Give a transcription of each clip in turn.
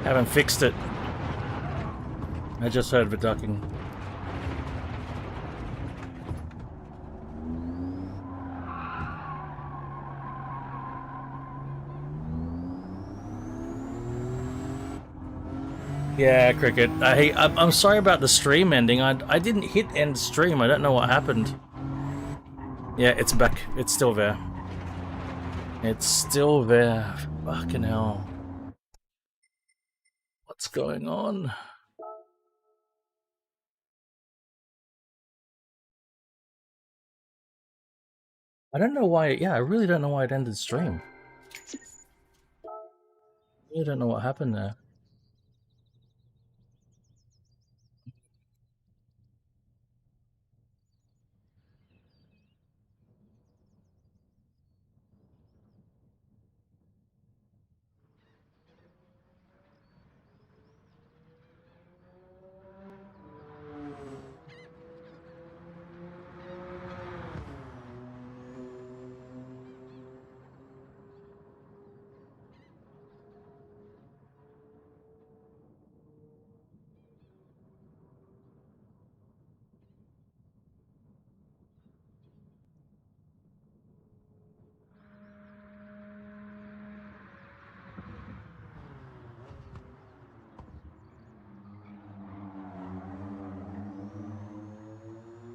Haven't fixed it. I just heard the ducking. Yeah, Cricket. I'm sorry about the stream ending. I didn't hit end stream. I don't know what happened. Yeah, it's back. It's still there. It's still there. Fucking hell. What's going on? I don't know why. Yeah, I really don't know why it ended stream. I really don't know what happened there.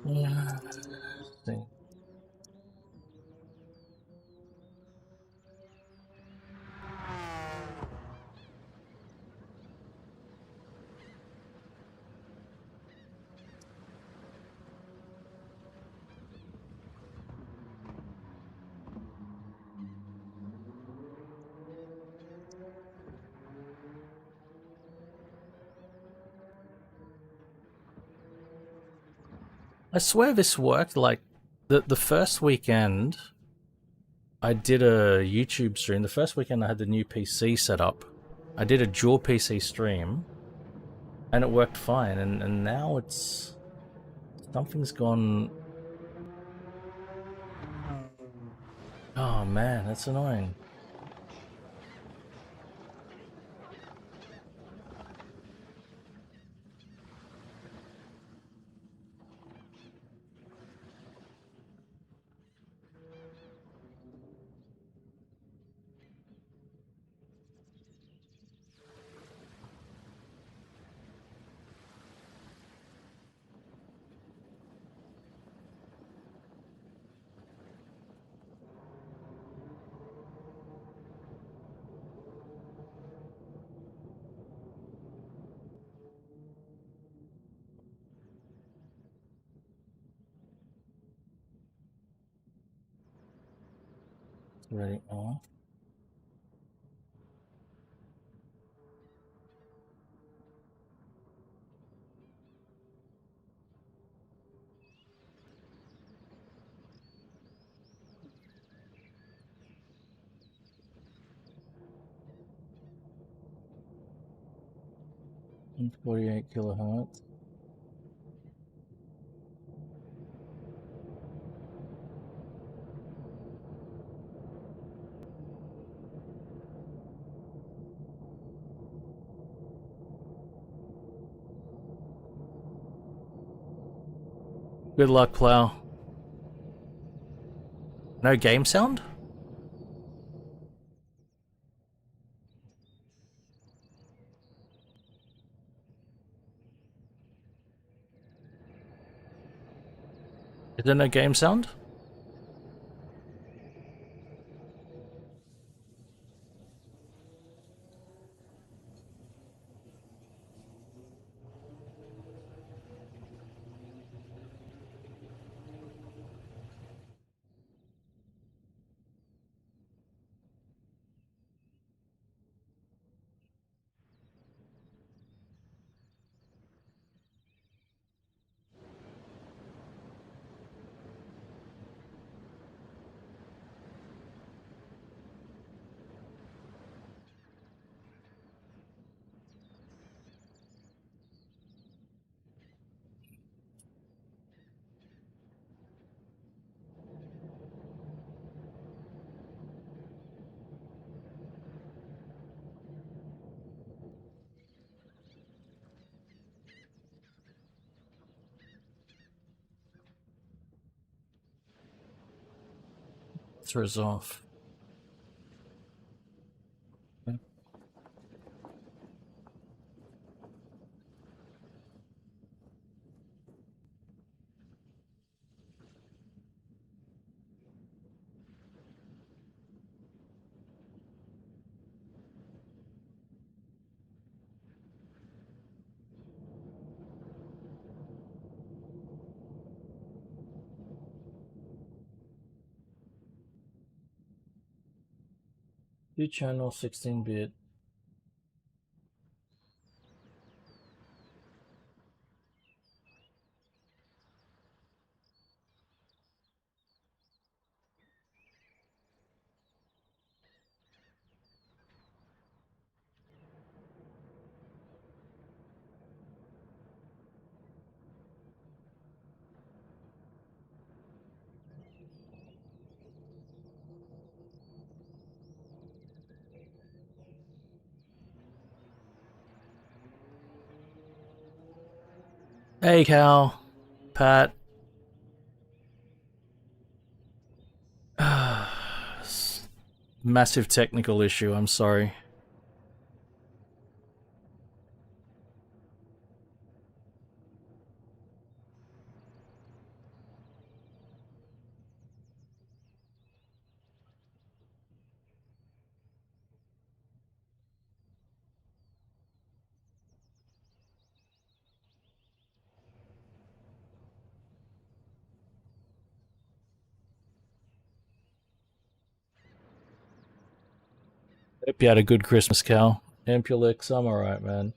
Yeah. See. I swear this worked. Like the first weekend, I did a YouTube stream. The first weekend I had the new PC set up. I did a dual PC stream, and it worked fine. And now it's something's gone. Oh man, that's annoying. Ready on. And 48 kilohertz. Good luck, Plow. No game sound? Is there no game sound? Filter is off. Two channel 16-bit. Hey, Cal. Pat. Massive technical issue, I'm sorry. Hope you had a good Christmas, Cal. Ampulix, I'm alright, man.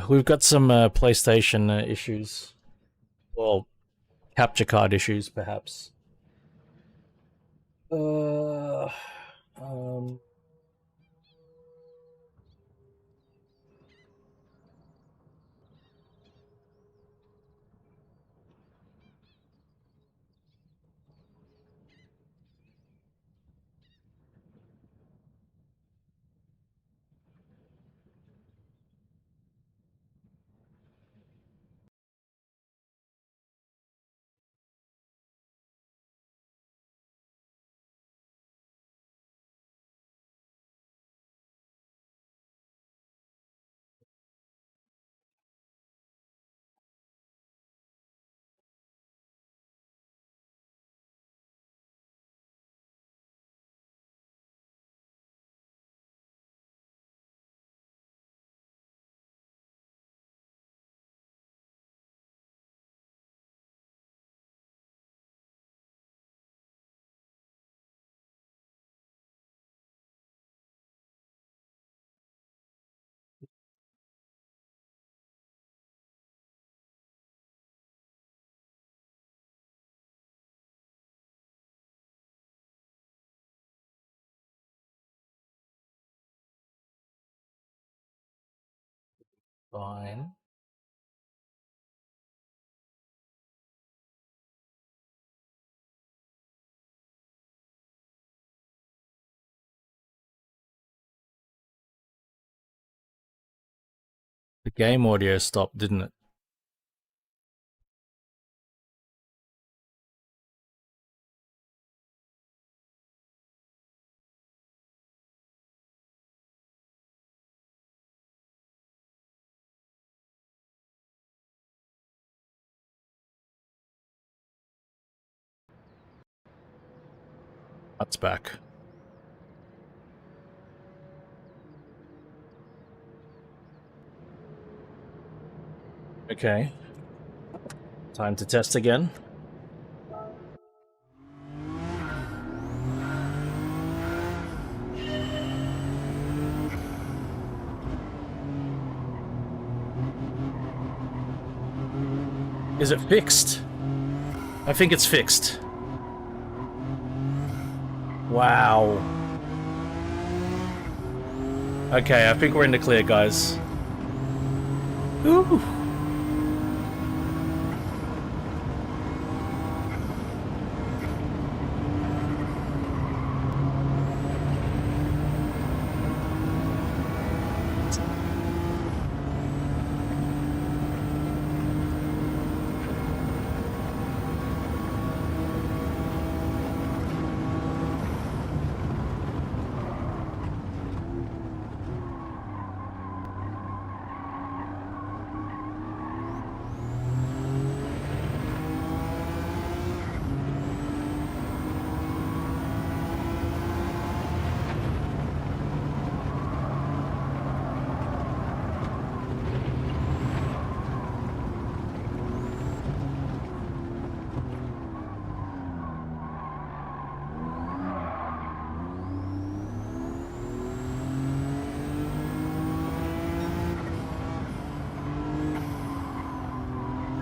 We've got some PlayStation issues. Well, capture card issues, perhaps. Um, fine. The game audio stopped, didn't it? That's back. Okay. Time to test again. Is it fixed? I think it's fixed. Wow. Okay, I think we're in the clear, guys. Ooh.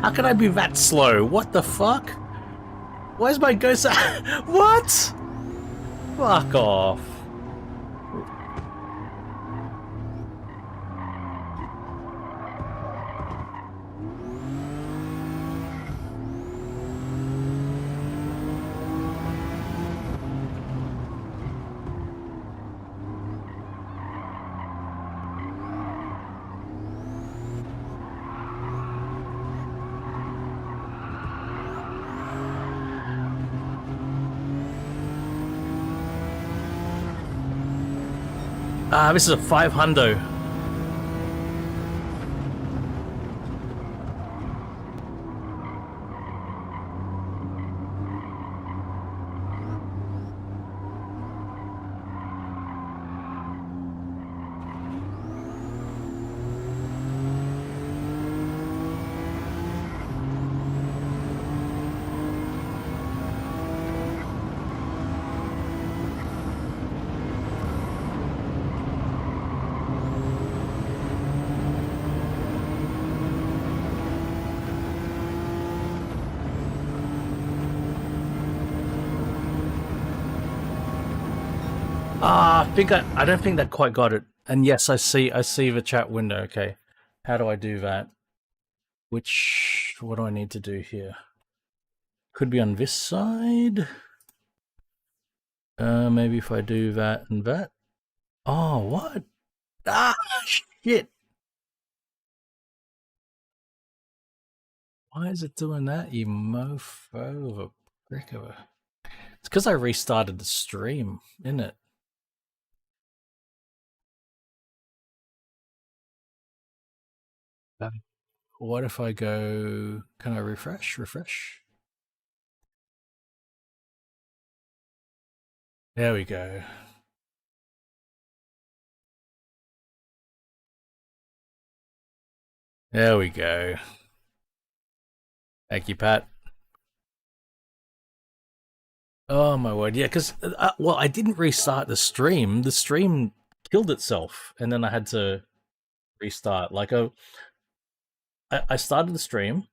How can I be that slow? What the fuck? Where's my ghost? What? Fuck off. This is a 500. I don't think that quite got it. And yes, I see the chat window. Okay. How do I do that? What do I need to do here? Could be on this side. Maybe if I do that and that. Oh, what? Ah, shit. Why is it doing that, you mofo of a prick of a... It's because I restarted the stream, isn't it? What if I go... Can I refresh? Refresh? There we go. There we go. Thank you, Pat. Oh my word, yeah, because, well, I didn't restart the stream. The stream killed itself, and then I had to restart. Like, I started the stream.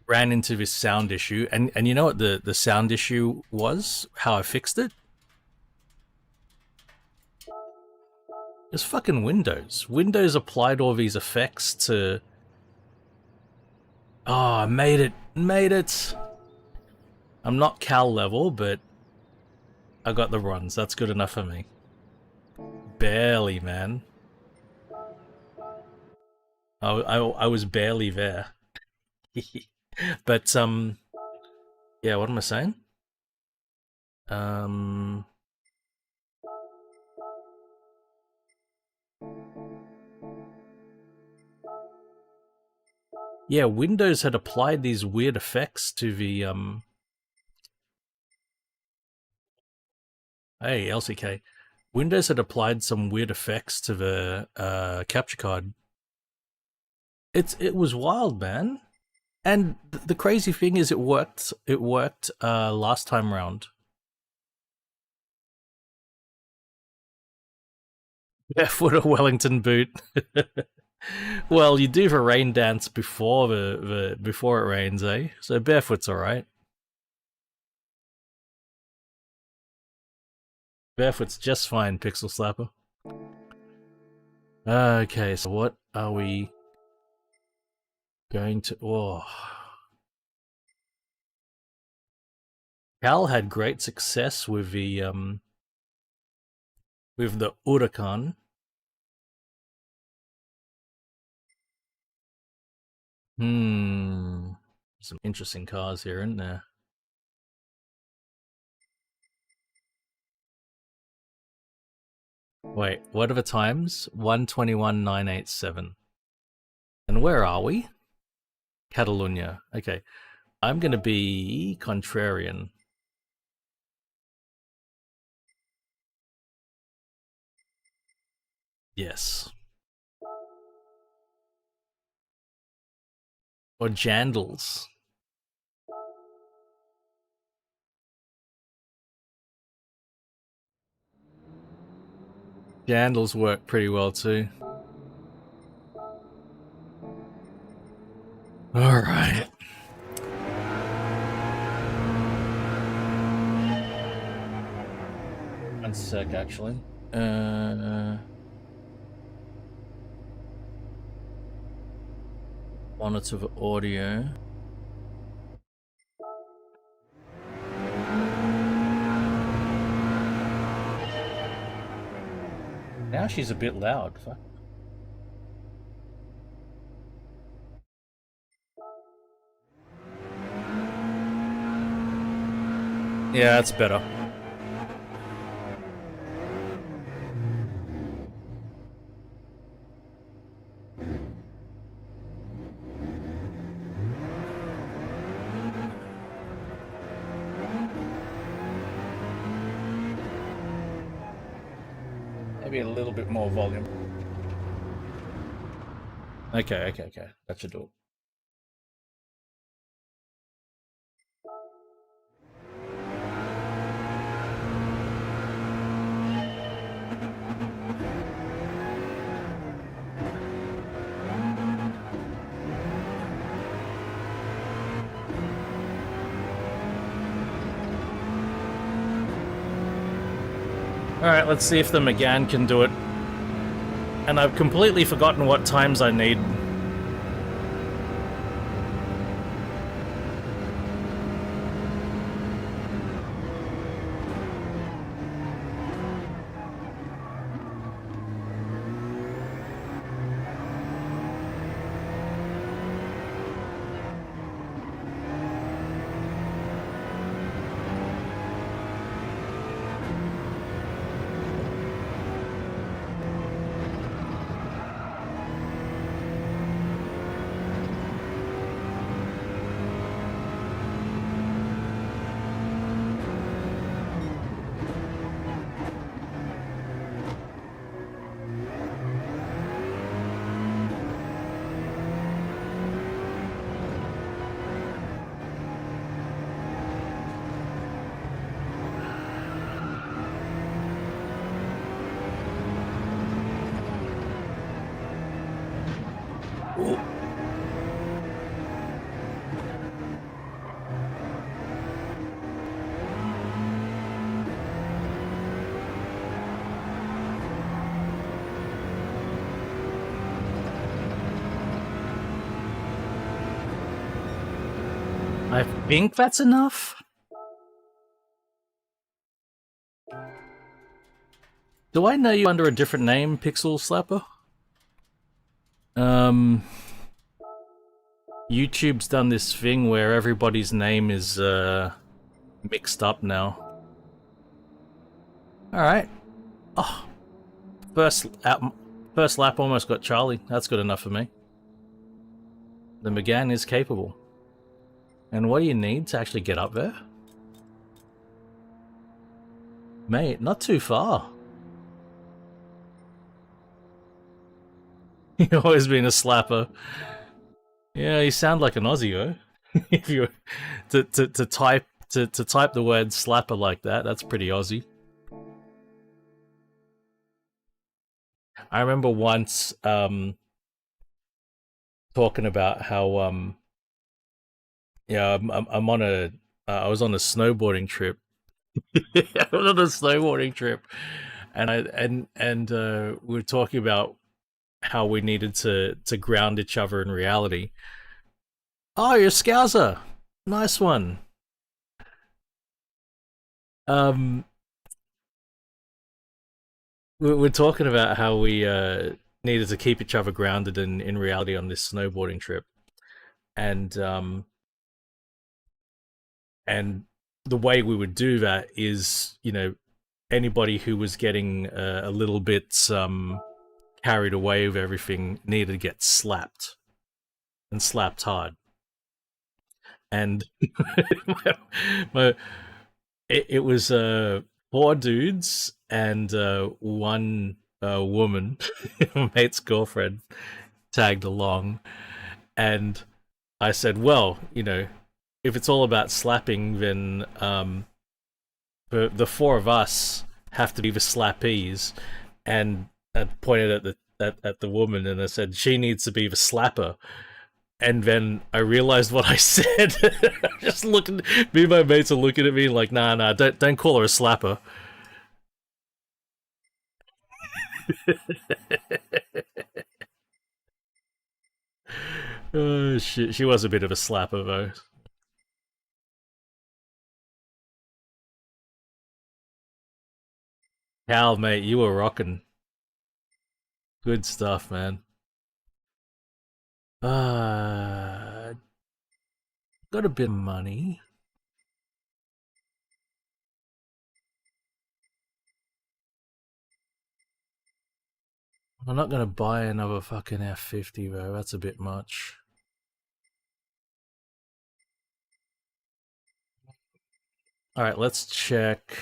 Ran into this sound issue, and you know what the sound issue was? How I fixed it? It's fucking Windows. Windows applied all these effects to... Oh, I made it. Made it. I'm not Cal level, but I got the runs. That's good enough for me. Barely, man. I was barely there. But, yeah, what am I saying? Yeah, Windows had applied these weird effects to the, Hey, LCK. Windows had applied some weird effects to the, capture card. It was wild, man. And the crazy thing is, it worked. It worked last time round. Barefoot or Wellington boot. Well, you do the rain dance before before it rains, eh? So barefoot's all right. Barefoot's just fine, Pixel Slapper. Okay, so what are we going to... Oh. Cal had great success with the Huracan. Some interesting cars here, isn't there? Wait, what are the times? 1:21.987. And where are we? Catalonia. Okay. I'm going to be contrarian. Yes. Or Jandals. The handles work pretty well too. Alright. One sec, actually. Monitor for audio. Now she's a bit loud. Fuck. Yeah, that's better. Maybe a little bit more volume. Okay. That should do it. Alright, let's see if the Megane can do it. And I've completely forgotten what times I need. Ooh. I think that's enough. Do I know you under a different name, Pixel Slapper? YouTube's done this thing where everybody's name is mixed up now. Alright. Oh. First lap almost got Charlie. That's good enough for me. The Megane is capable. And what do you need to actually get up there? Mate, not too far. You've always been a slapper. Yeah, you sound like an Aussie, oh. If you to type the word slapper like that, that's pretty Aussie. I remember once talking about how yeah, I'm on a I was on a snowboarding trip. I was on a snowboarding trip, and we were talking about how we needed to ground each other in reality. Oh, you're a Scouser. Nice one. We're talking about how we needed to keep each other grounded in reality on this snowboarding trip, and the way we would do that is, you know, anybody who was getting a little bit carried away with everything needed to get slapped, and slapped hard. And it was 4 dudes and one woman, my mate's girlfriend, tagged along, and I said, well, you know, if it's all about slapping, then the 4 of us have to be the slappies, and I pointed at the woman and I said she needs to be the slapper. And then I realized what I said. Just looking, me and my mates are looking at me like, nah, don't call her a slapper. Oh shit, she was a bit of a slapper though. Cal, mate, you were rocking. Good stuff, man. Got a bit of money. I'm not gonna buy another fucking F50 though. That's a bit much. All right, let's check.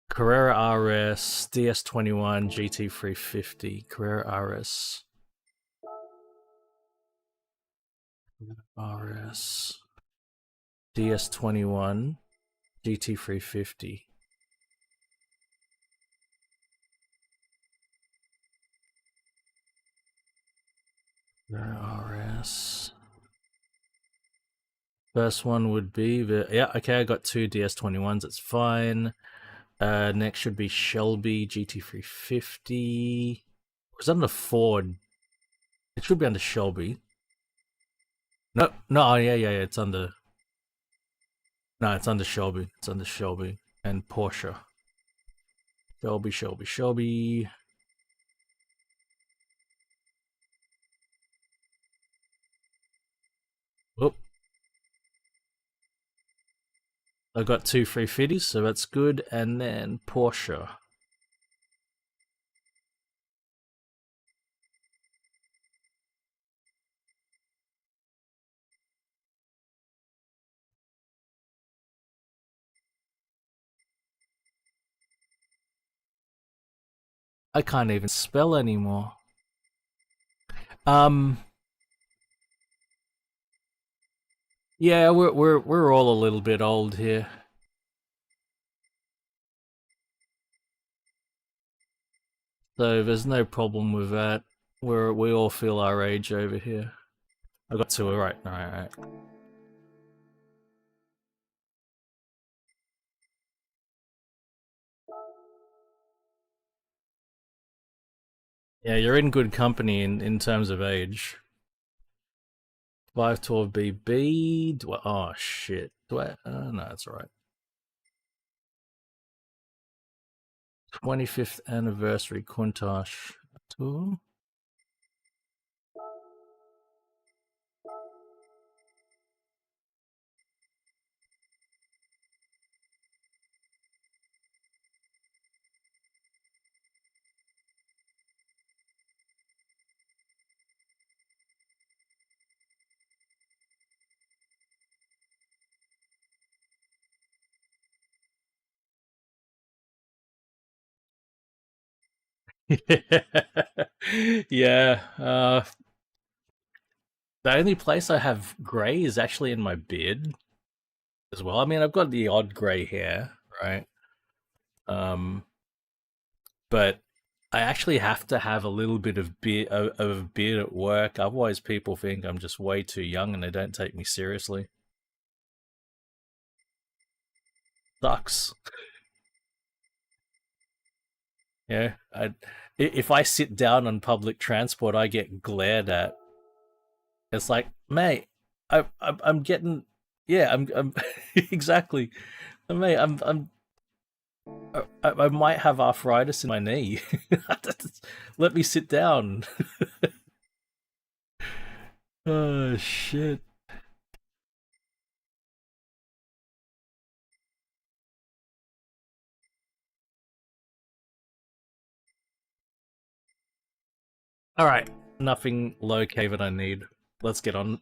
Carrera RS, DS21, GT350, Carrera RS. RS, DS21, GT350. Carrera RS. First one would be the, yeah, okay, I got two DS21s, it's fine. Next should be Shelby GT350. Was that under Ford? It should be under Shelby. No, yeah, it's under. No, it's under Shelby. It's under Shelby and Porsche. Shelby. Oop. I got two 350s, so that's good. And then Porsche. I can't even spell anymore. Yeah, we're all a little bit old here. So there's no problem with that. We all feel our age over here. I got two, right. Yeah, you're in good company in terms of age. 512BB. Oh shit. No, that's right. 25th anniversary Countach tour. Yeah. The only place I have grey is actually in my beard as well. I mean, I've got the odd grey hair, right? Um, but I actually have to have a little bit of beard at work. Otherwise, people think I'm just way too young and they don't take me seriously. Sucks. Yeah. If I sit down on public transport, I get glared at. It's like, mate, I'm getting, yeah, I'm exactly, mate, I might have arthritis in my knee. Let me sit down. Oh shit. All right, nothing low K that I need. Let's get on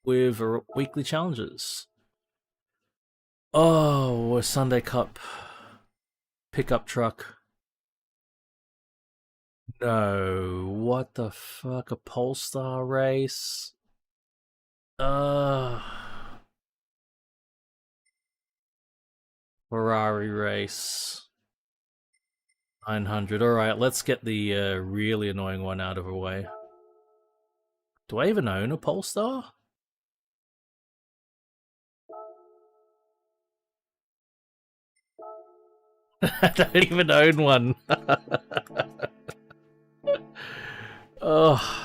with weekly challenges. Oh, a Sunday Cup pickup truck. No, what the fuck? A Polestar race? Uh, Ferrari race. 900. Alright, let's get the really annoying one out of the way. Do I even own a Polestar? I don't even own one. Oh.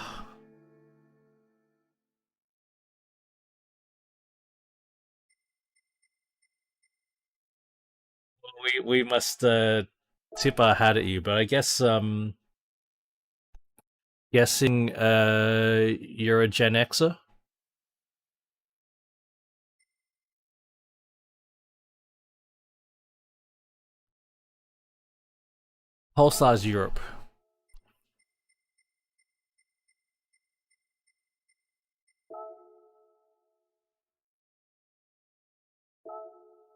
We must tip our hat at you, but I guess guessing you're a Gen Xer? Polestar's Europe.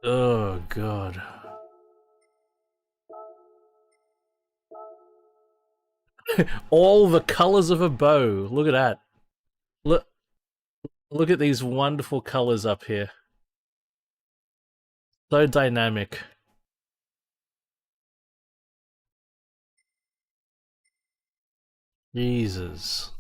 Oh god. All the colors of a bow. Look at that. Look look at these wonderful colors up here. So dynamic. Jesus.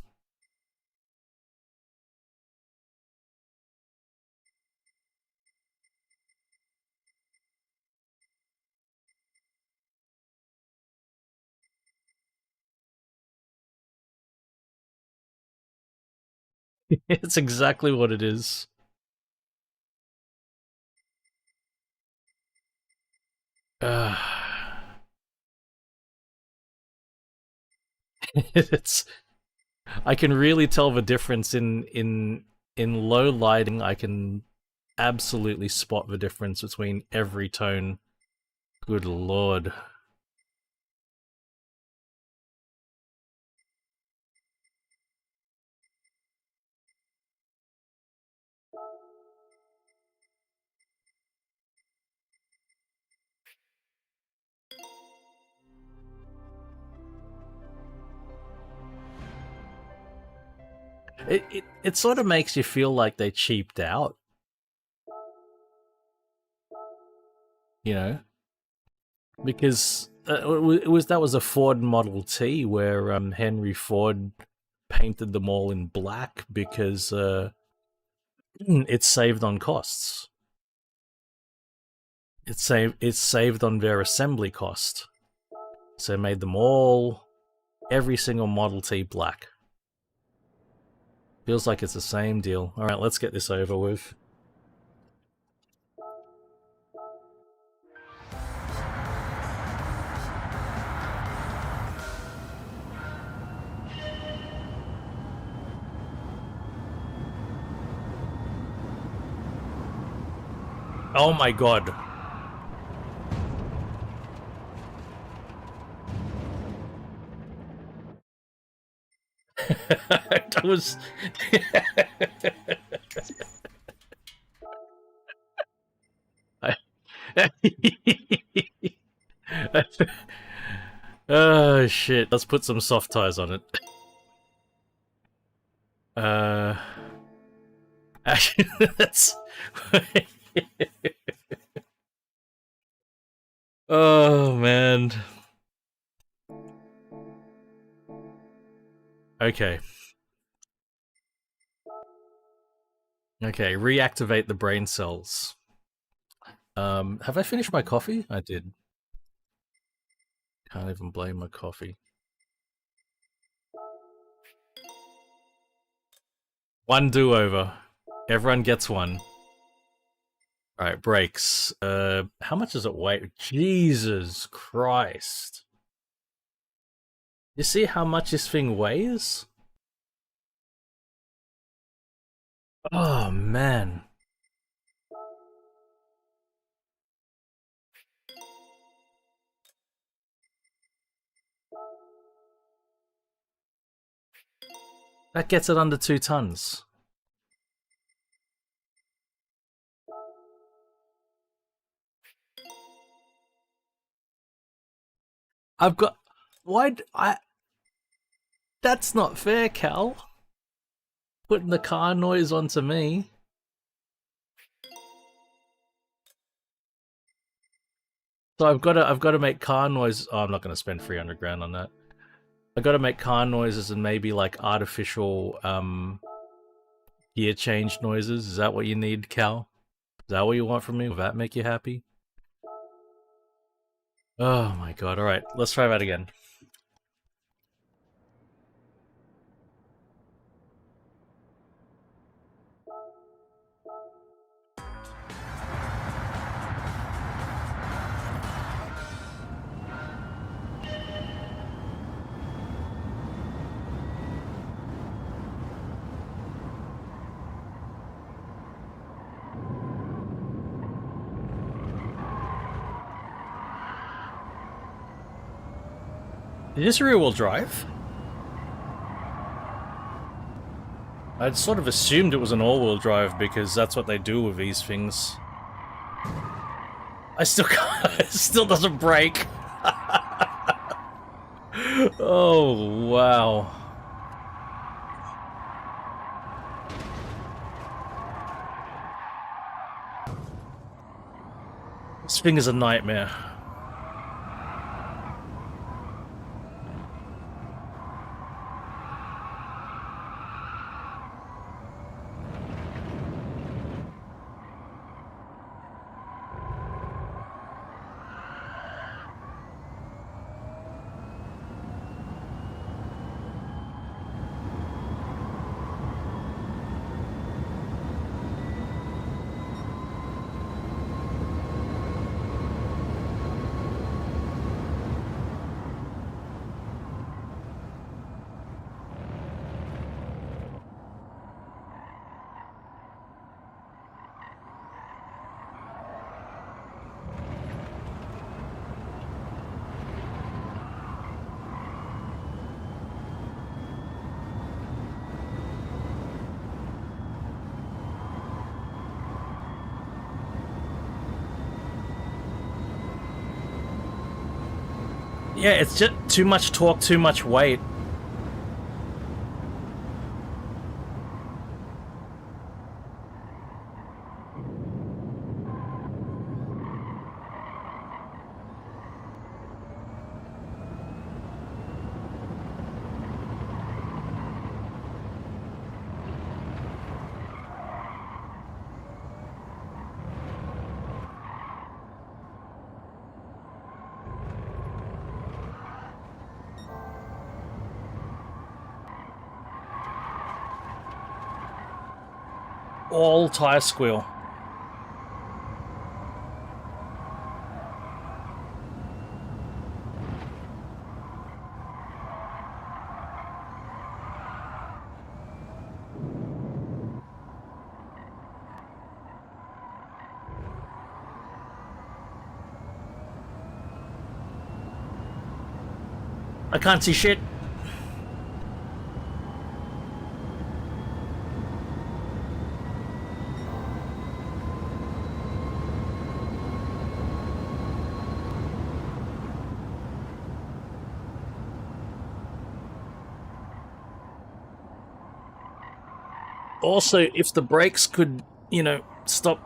It's exactly what it is. It's I can really tell the difference in low lighting. I can absolutely spot the difference between every tone. Good lord. It sort of makes you feel like they cheaped out, you know, because that was a Ford Model T where Henry Ford painted them all in black because it saved on costs. It saved on their assembly cost, so it made them all every single Model T black. Feels like it's the same deal. All right, let's get this over with. Oh my god. That was. Oh shit! Let's put some soft ties on it. Uh, actually, that's. Oh man. Okay. Okay. Reactivate the brain cells. Have I finished my coffee? I did. Can't even blame my coffee. One do-over. Everyone gets one. Alright, brakes. How much does it weigh? Jesus Christ. You see how much this thing weighs? Oh, man. That gets it under 2 tons. I've got... Why... That's not fair, Cal. Putting the car noise onto me. So I've got to make car noise. Oh, I'm not going to spend 300 grand on that. I've got to make car noises and maybe like artificial gear change noises. Is that what you need, Cal? Is that what you want from me? Will that make you happy? Oh my god! All right, let's try that again. Is this rear-wheel drive? I'd sort of assumed it was an all-wheel drive because that's what they do with these things. I still can't, it still doesn't brake. Oh, wow. This thing is a nightmare. Yeah, it's just too much torque, too much weight. All tire squeal. I can't see shit. Also, if the brakes could, you know, stop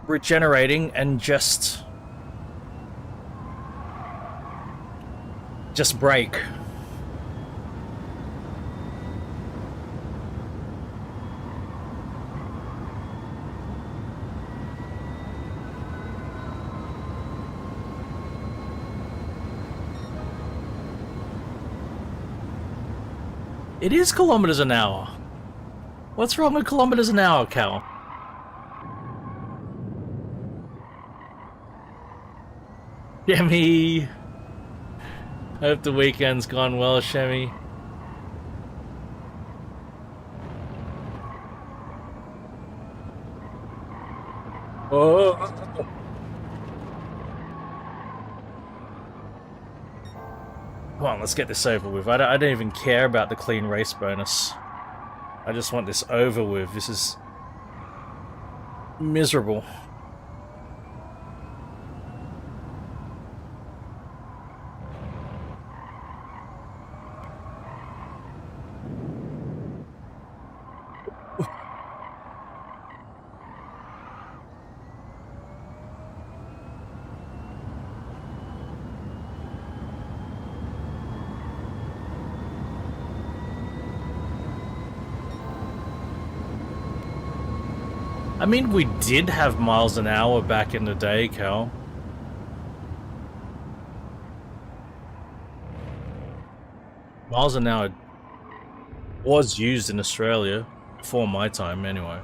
regenerating and just brake. It is kilometers an hour. What's wrong with kilometers an hour, Cal? Shemmy! Hope the weekend's gone well, Shemmy. Oh! Come on, let's get this over with. I don't even care about the clean race bonus. I just want this over with. This is miserable. I mean, we did have miles an hour back in the day, Cal. Miles an hour was used in Australia before my time, anyway.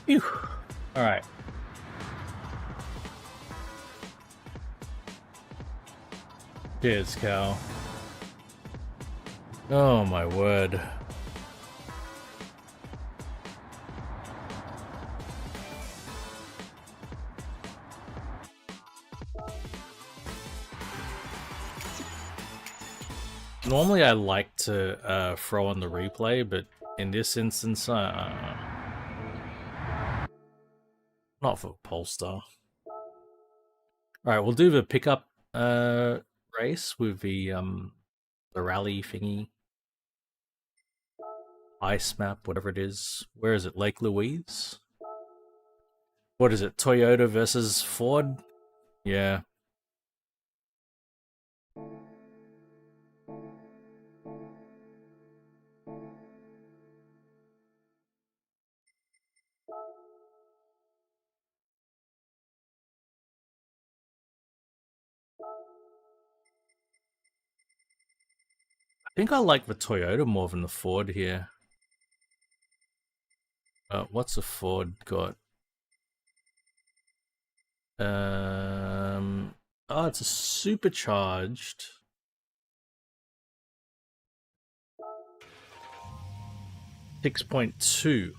Phew. All right. Cheers, Cal. Oh my word. Normally I like to throw on the replay, but in this instance, not for Polestar. Alright, we'll do the pickup race with the rally thingy. Ice map, whatever it is. Where is it? Lake Louise? What is it? Toyota versus Ford? Yeah. I think I like the Toyota more than the Ford here. What's the Ford got? Oh, it's a supercharged. .2.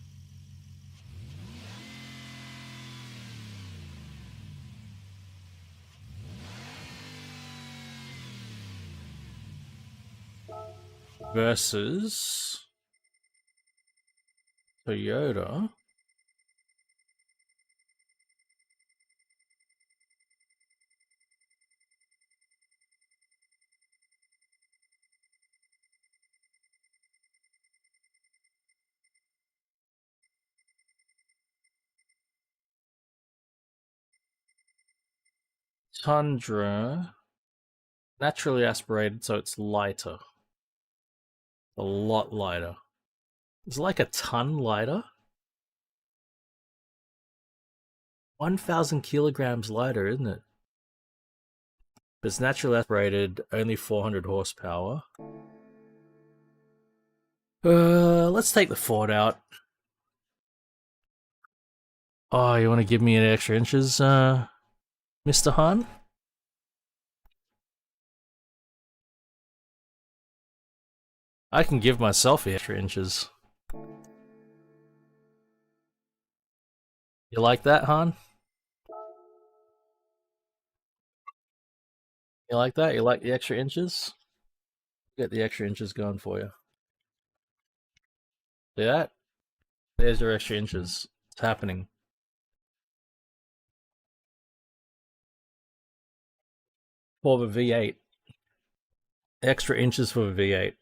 Versus Toyota. Tundra. Naturally aspirated, so it's lighter. A lot lighter. It's like a ton lighter. 1,000 kilograms lighter, isn't it? But it's naturally aspirated, only 400 horsepower. Let's take the Ford out. Oh, you want to give me an extra inches, Mr. Han? I can give myself the extra inches. You like that, Han? You like that? You like the extra inches? Get the extra inches going for you. See that? There's your extra inches. It's happening. For the V8. Extra inches for the V8.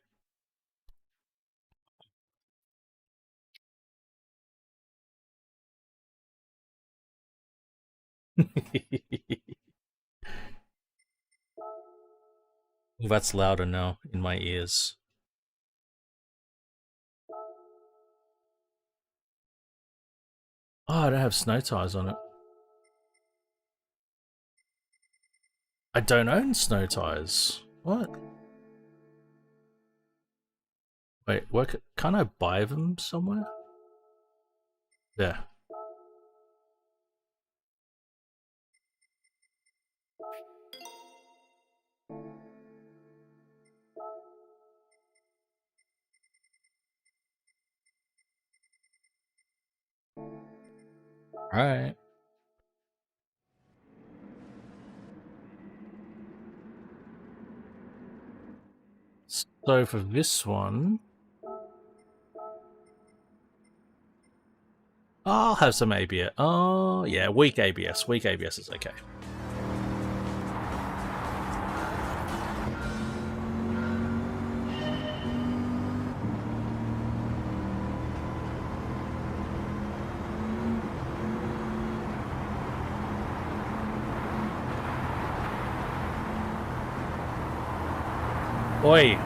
That's louder now in my ears. Oh, I don't have snow tires on it. I don't own snow tires. What? Wait, can't I buy them somewhere? Yeah. Alright. So for this one, I'll have some ABS. Oh, yeah, weak ABS. Weak ABS is okay. Oi.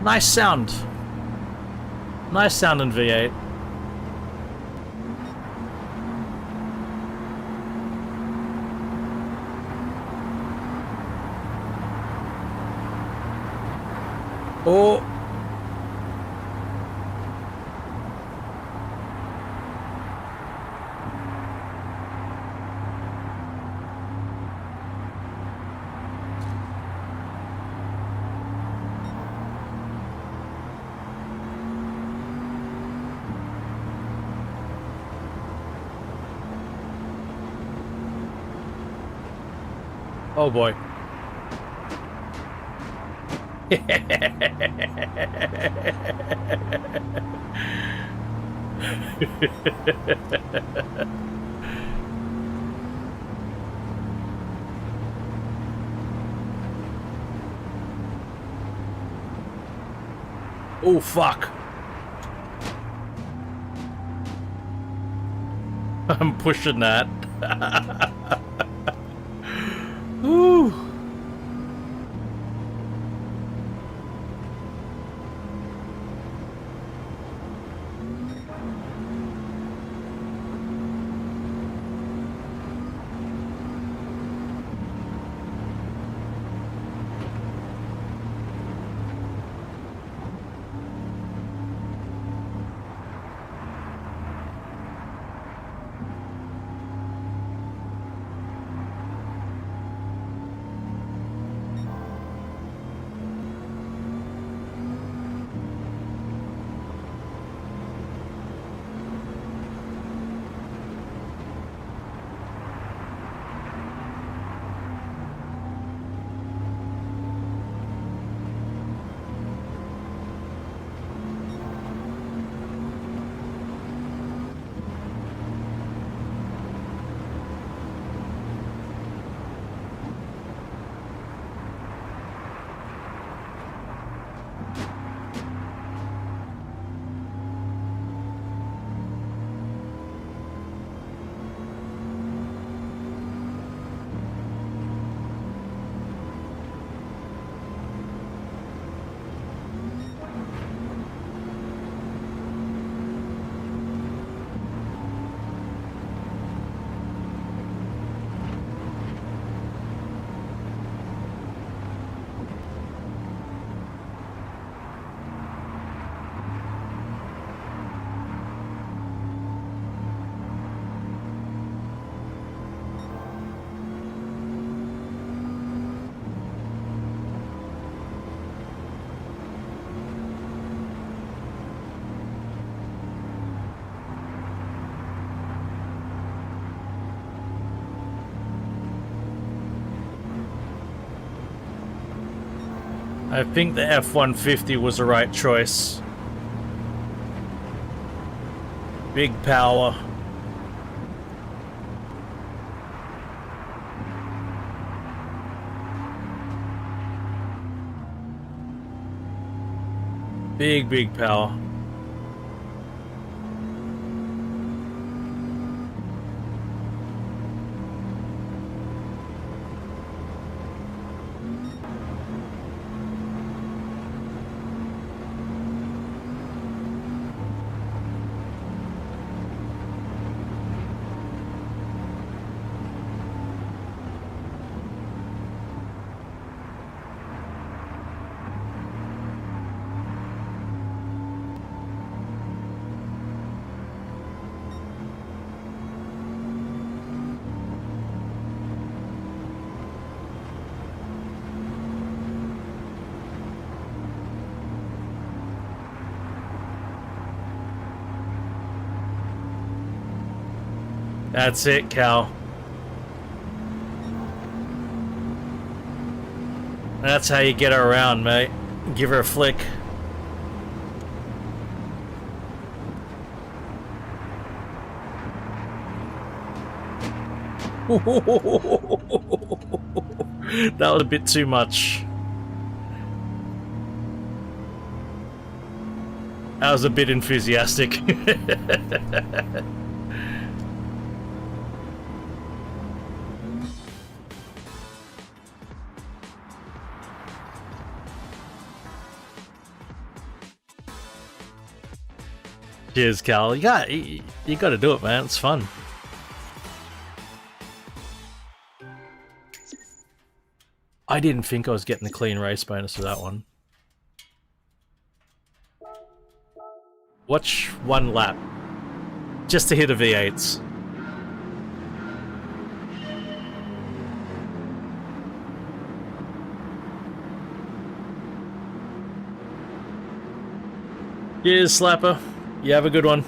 Nice sound. Nice sound in V8. Oh. Oh boy. Oh fuck. I'm pushing that. Ooh. I think the F-150 was the right choice. Big power. Big power. That's it, Cal. That's how you get her around, mate. Give her a flick. That was a bit too much. That was a bit enthusiastic. Cheers, Cal. You got to do it, man. It's fun. I didn't think I was getting the clean race bonus for that one. Watch one lap. Just to hit a V8s. Cheers, Slapper. You have a good one.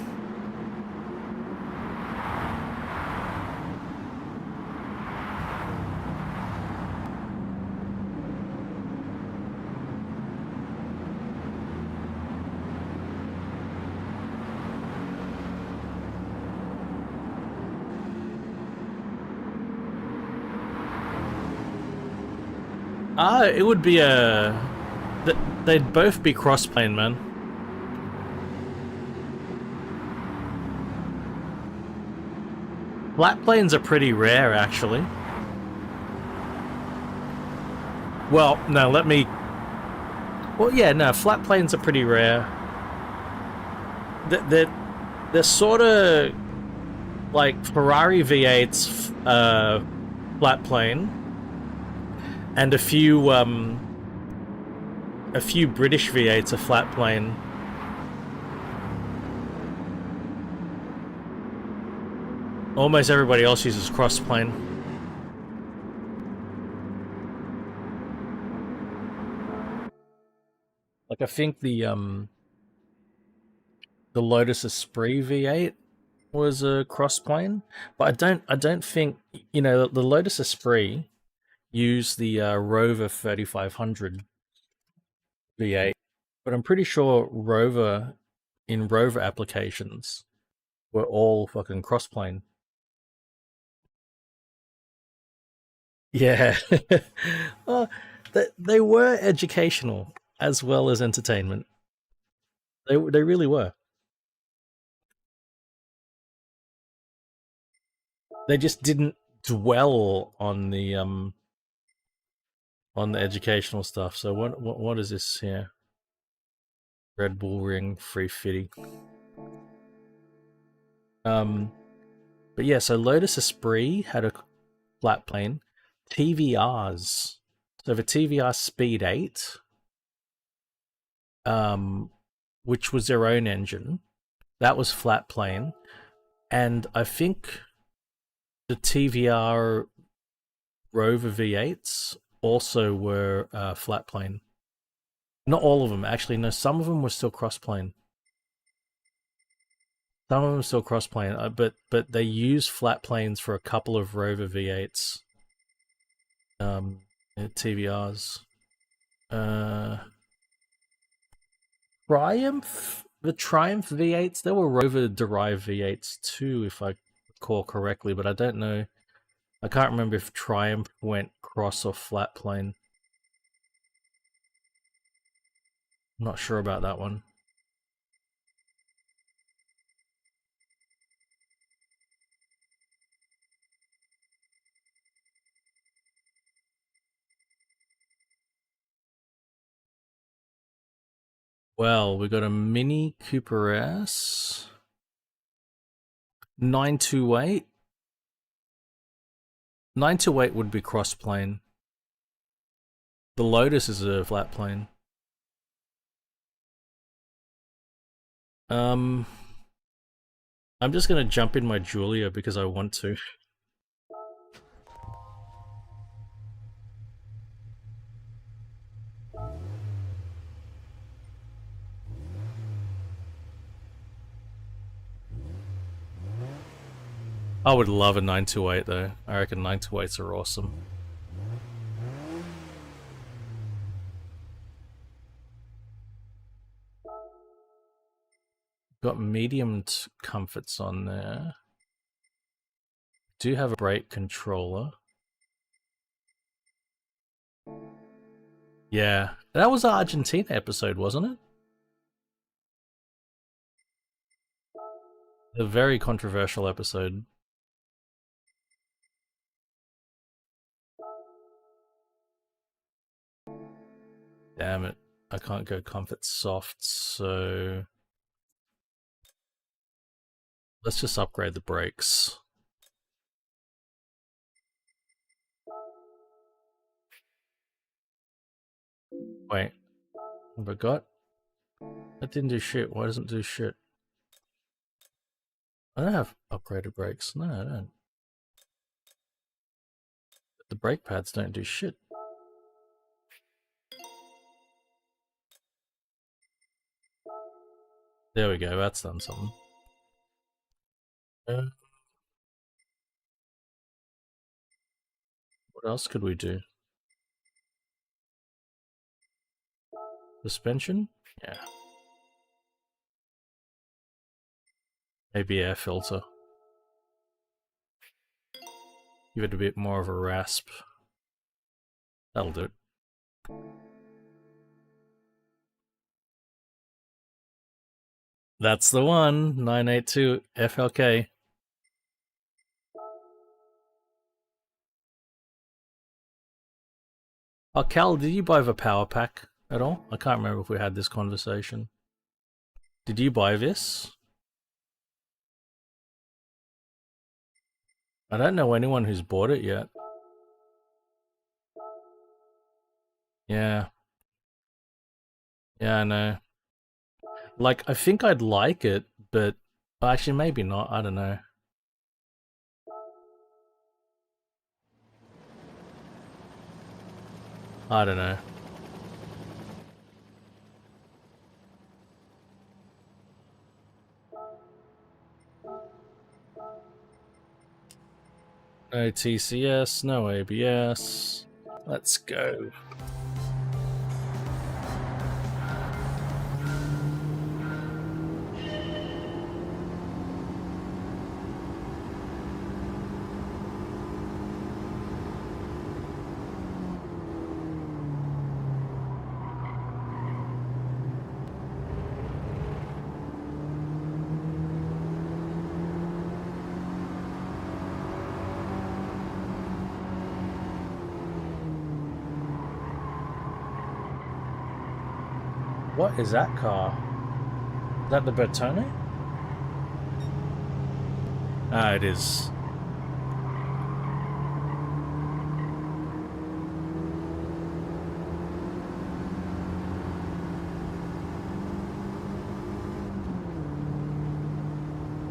It would be a... They'd both be cross-plane, man. Flat planes are pretty rare, actually. Well, no, let me... Well, yeah, no, flat planes are pretty rare. They're sort of like Ferrari V8's flat plane, and a few British V8s are flat plane. Almost everybody else uses cross plane. Like I think the Lotus Esprit V8 was a cross plane, but I don't think, you know, the Lotus Esprit used the Rover 3500 V8, but I'm pretty sure Rover applications were all fucking cross plane. Yeah. Well, they were educational as well as entertainment. They really were. They just didn't dwell on the educational stuff. So what is this here? Red Bull Ring 350. But yeah, so Lotus Esprit had a flat plane. TVRs. So the TVR Speed 8, which was their own engine, that was flat plane. And I think the TVR Rover V8s also were flat plane. Not all of them, actually. No, some of them were still cross plane. Some of them still cross plane, but they use flat planes for a couple of Rover V8s. TVRs. Triumph? The Triumph V8s, there were Rover-derived V8s too, if I recall correctly, but I don't know. I can't remember if Triumph went cross or flat plane. I'm not sure about that one. Well, we got a Mini Cooper S. 928. 928 would be cross plane. The Lotus is a flat plane. I'm just gonna jump in my Julia because I want to. I would love a 928 though. I reckon 928s are awesome. Got medium comforts on there. Do have a brake controller. Yeah, that was our Argentina episode, wasn't it? A very controversial episode. Damn it. I can't go comfort soft, so let's just upgrade the brakes. Wait, have I got? That didn't do shit. Why doesn't it do shit? I don't have upgraded brakes. No, I don't. The brake pads don't do shit. There we go, that's done something. What else could we do? Suspension? Yeah. Maybe air filter. Give it a bit more of a rasp. That'll do it. That's the one, 982 FLK. Oh, Cal, did you buy the power pack at all? I can't remember if we had this conversation. Did you buy this? I don't know anyone who's bought it yet. Yeah. Yeah, I know. Like, I think I'd like it, but actually maybe not, I don't know. I don't know. No TCS, no ABS. Let's go. What is that car? Is that the Bertone? Ah, it is.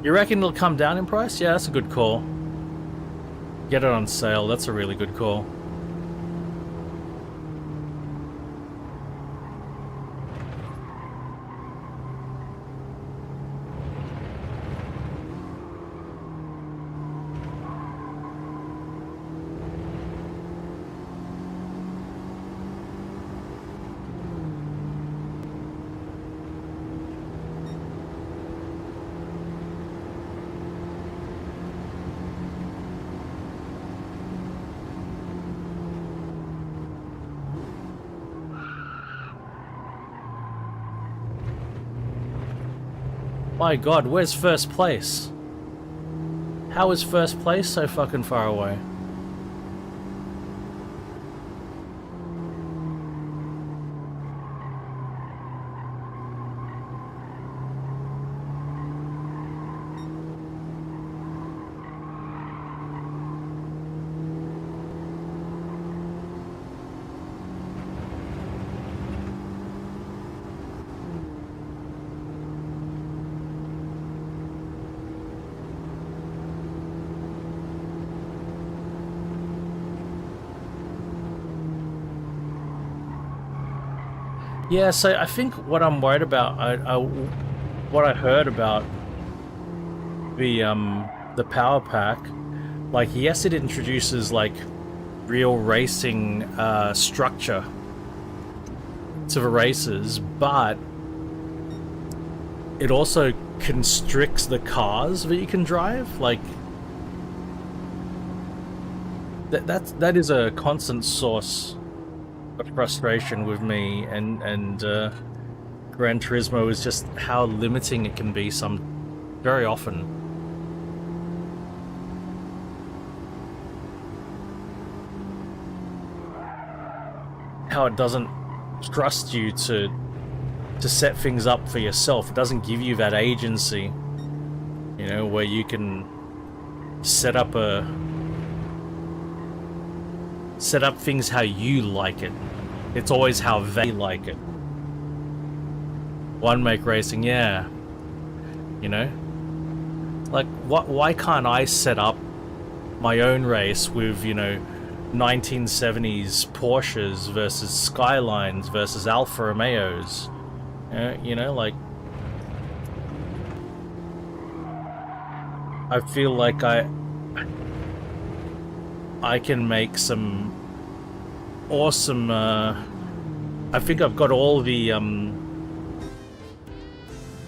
You reckon it'll come down in price? Yeah, that's a good call. Get it on sale, that's a really good call. My god, where's first place? How is first place so fucking far away? Yeah, so I think what I'm worried about, what I heard about the the power pack, like, yes, it introduces like real racing structure to the races, but it also constricts the cars that you can drive. Like, that is a constant source of frustration with me, and Gran Turismo is just how limiting it can be very often. How it doesn't trust you to set things up for yourself. It doesn't give you that agency, you know, where you can set up things how you like it. It's always how they like it. One make racing, yeah. You know? Like, why can't I set up my own race with, you know, 1970s Porsches versus Skylines versus Alfa Romeos? You know, like, I feel like I can make some awesome, I think I've got all the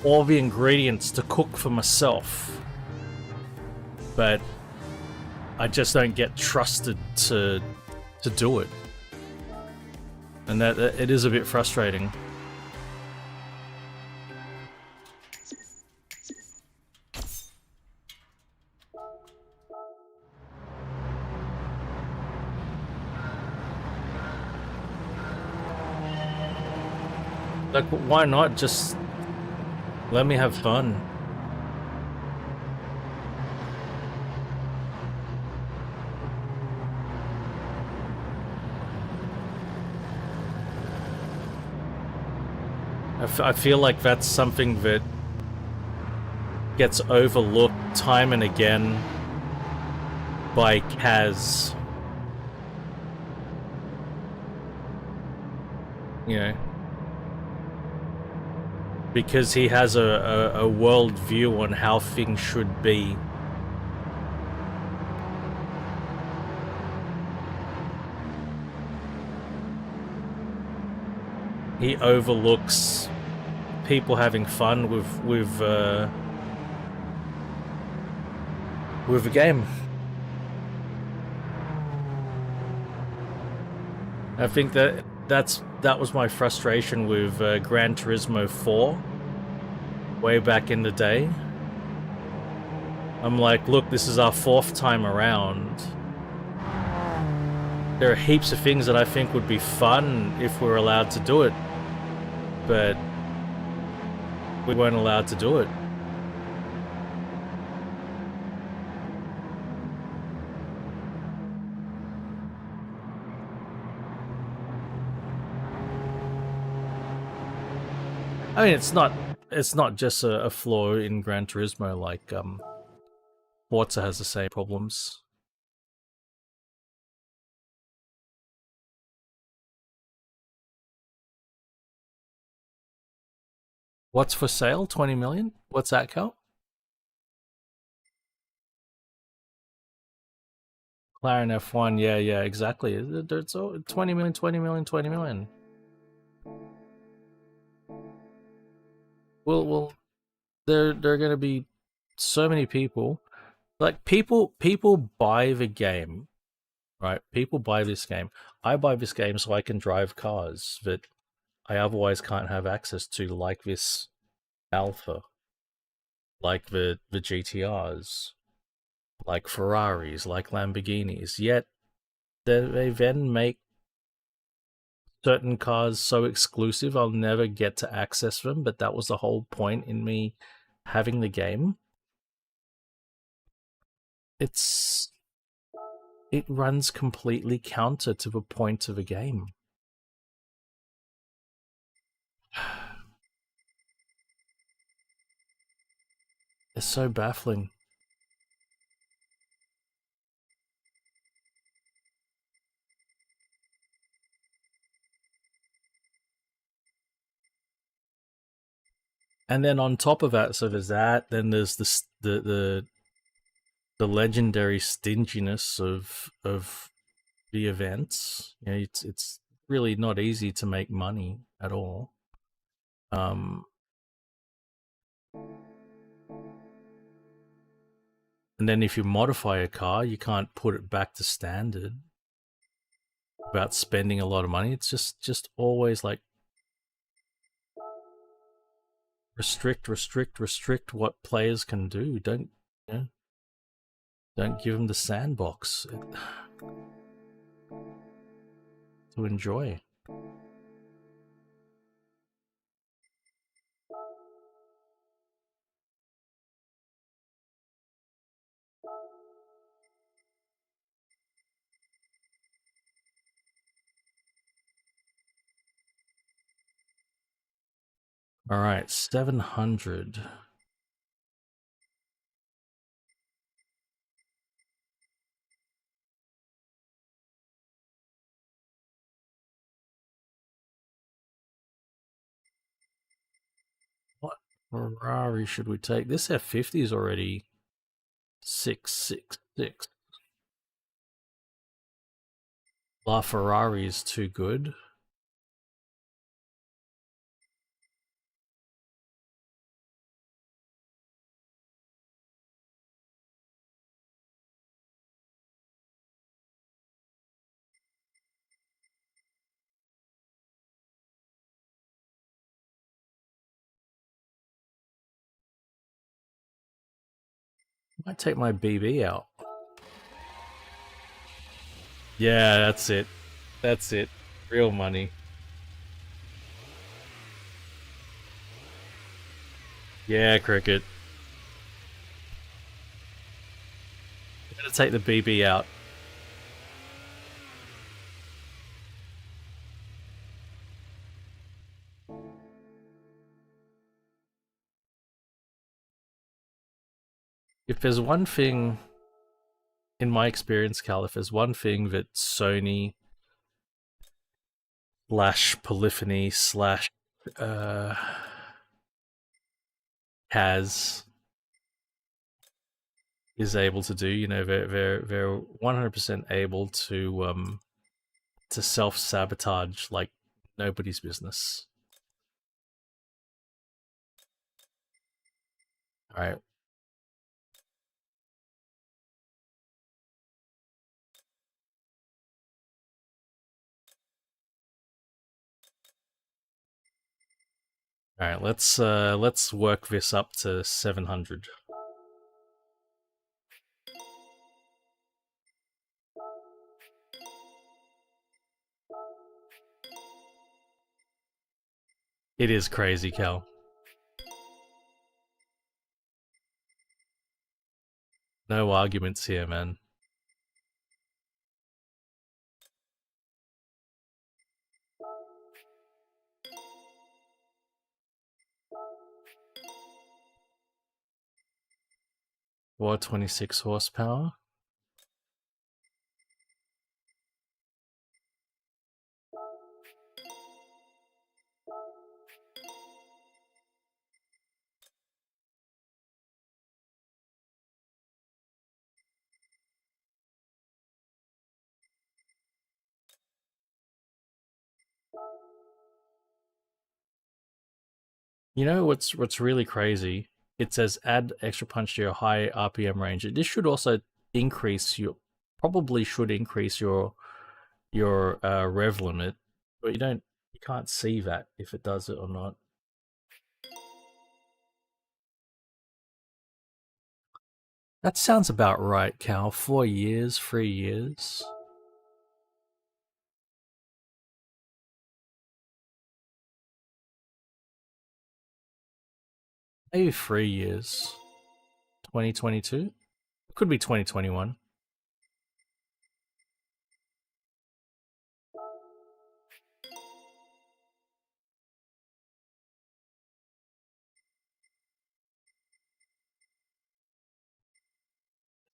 ingredients to cook for myself, but I just don't get trusted to do it, and that it is a bit frustrating. Like, why not just let me have fun? I feel like that's something that gets overlooked time and again by Kaz. You know, because he has a world view on how things should be. He overlooks people having fun with the game. I think that was my frustration with Gran Turismo 4 way back in the day. I'm like, look, this is our 4th time around. There are heaps of things that I think would be fun if we were allowed to do it, but we weren't allowed to do it. I mean, it's not just a flaw in Gran Turismo. Like, Forza has the same problems. What's for sale? 20 million? What's that, Cal? McLaren F1, yeah, exactly. It's 20 million, 20 million, 20 million. Well, there are gonna be so many people. Like, people buy the game, right? People buy this game. I buy this game so I can drive cars that I otherwise can't have access to, like this Alpha, like the GTRs, like Ferraris, like Lamborghinis. Yet they then make certain cars so exclusive I'll never get to access them, but that was the whole point in me having the game. It runs completely counter to the point of the game. It's so baffling. And then on top of that, so there's that. Then there's the the legendary stinginess of the events. You know, it's really not easy to make money at all. And then if you modify a car, you can't put it back to standard without spending a lot of money. It's just always like restrict what players can do. Don't, you know, don't give them the sandbox to enjoy. All right, 700. What Ferrari should we take? This F50 is already 666. La Ferrari is too good. Might take my BB out. Yeah, that's it. That's it. Real money. Yeah, cricket. I'm gonna take the BB out. If there's one thing, in my experience, Cal, if there's one thing that Sony slash Polyphony slash has is able to do, you know, they're 100% able to self-sabotage like nobody's business. All right. All right, let's work this up to 700. It is crazy, Cal. No arguments here, man. What, 26 horsepower? You know what's really crazy? It says add extra punch to your high RPM range. This should also increase your probably should increase your rev limit, but you can't see that if it does it or not. That sounds about right, Cal. 4 years, 3 years. Maybe 3 years. 2022? Could be 2021.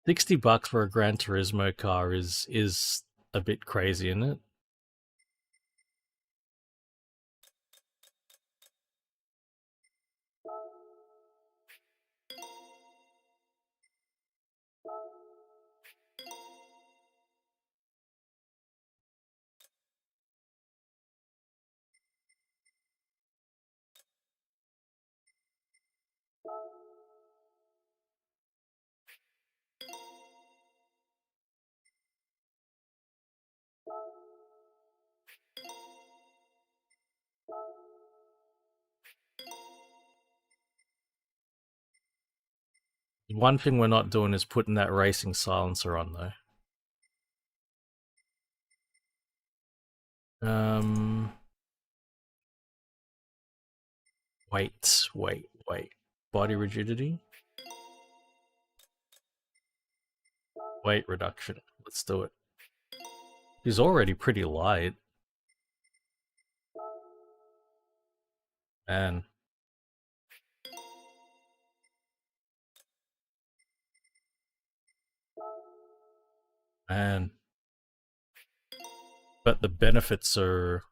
$60 for a Gran Turismo car is a bit crazy, isn't it? One thing we're not doing is putting that racing silencer on, though. Wait. Body rigidity. Weight reduction. Let's do it. He's already pretty light. Man. But the benefits are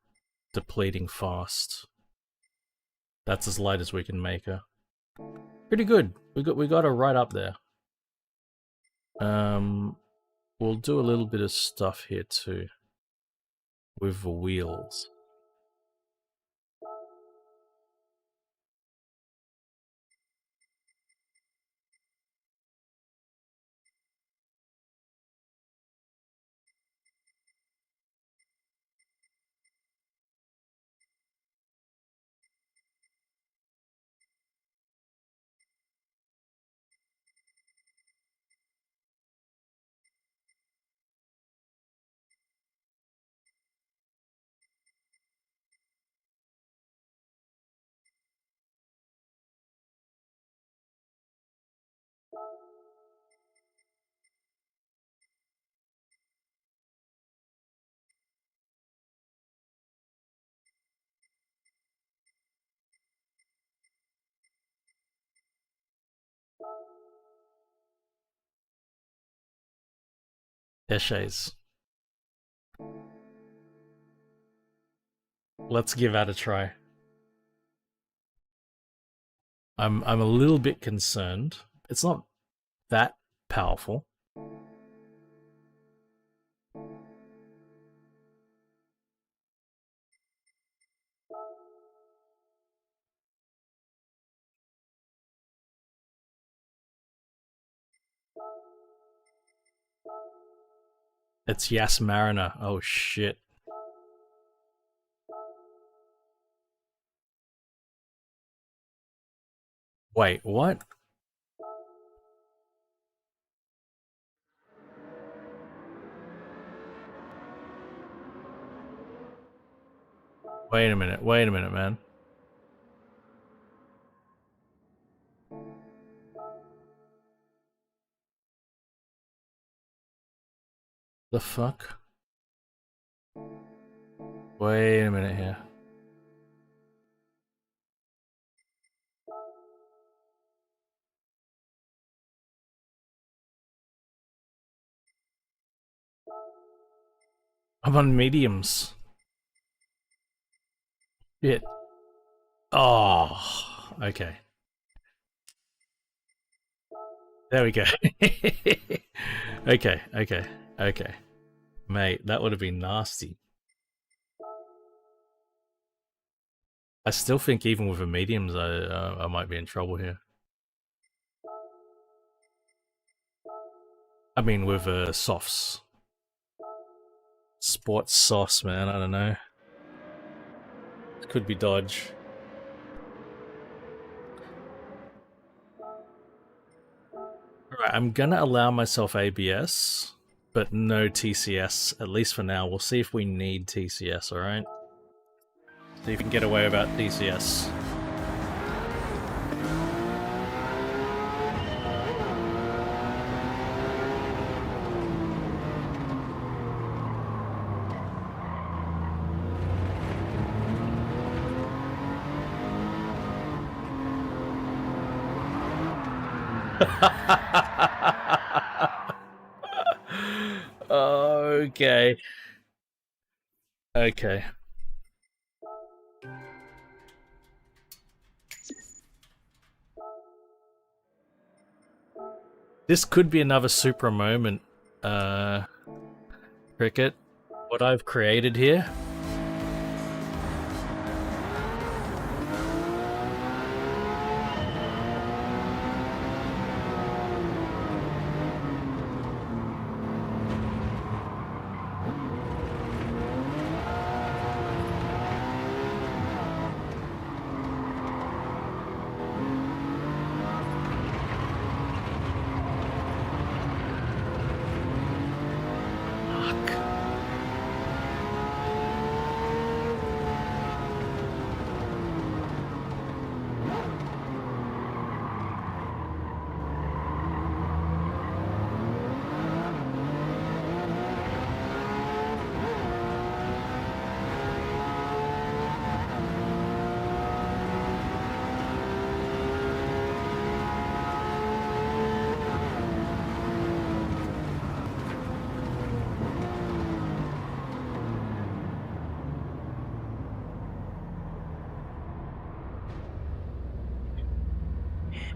depleting fast. That's as light as we can make her. Pretty good. We got her right up there. We'll do a little bit of stuff here too with the wheels. Essays. Let's give that a try. I'm a little bit concerned. It's not that powerful. It's Yas Mariner. Oh shit. Wait, what? Wait a minute, man. The fuck? Wait a minute here. I'm on mediums. Shit. Oh, okay. There we go. Okay. Mate, that would have been nasty. I still think even with the mediums, I might be in trouble here. I mean, with softs. Sports softs, man, I don't know. Could be dodge. Alright, I'm gonna allow myself ABS, but no TCS, at least for now. We'll see if we need TCS, alright? See if we can get away without TCS. Okay. Okay. This could be another Supra moment, Cricket. What I've created here.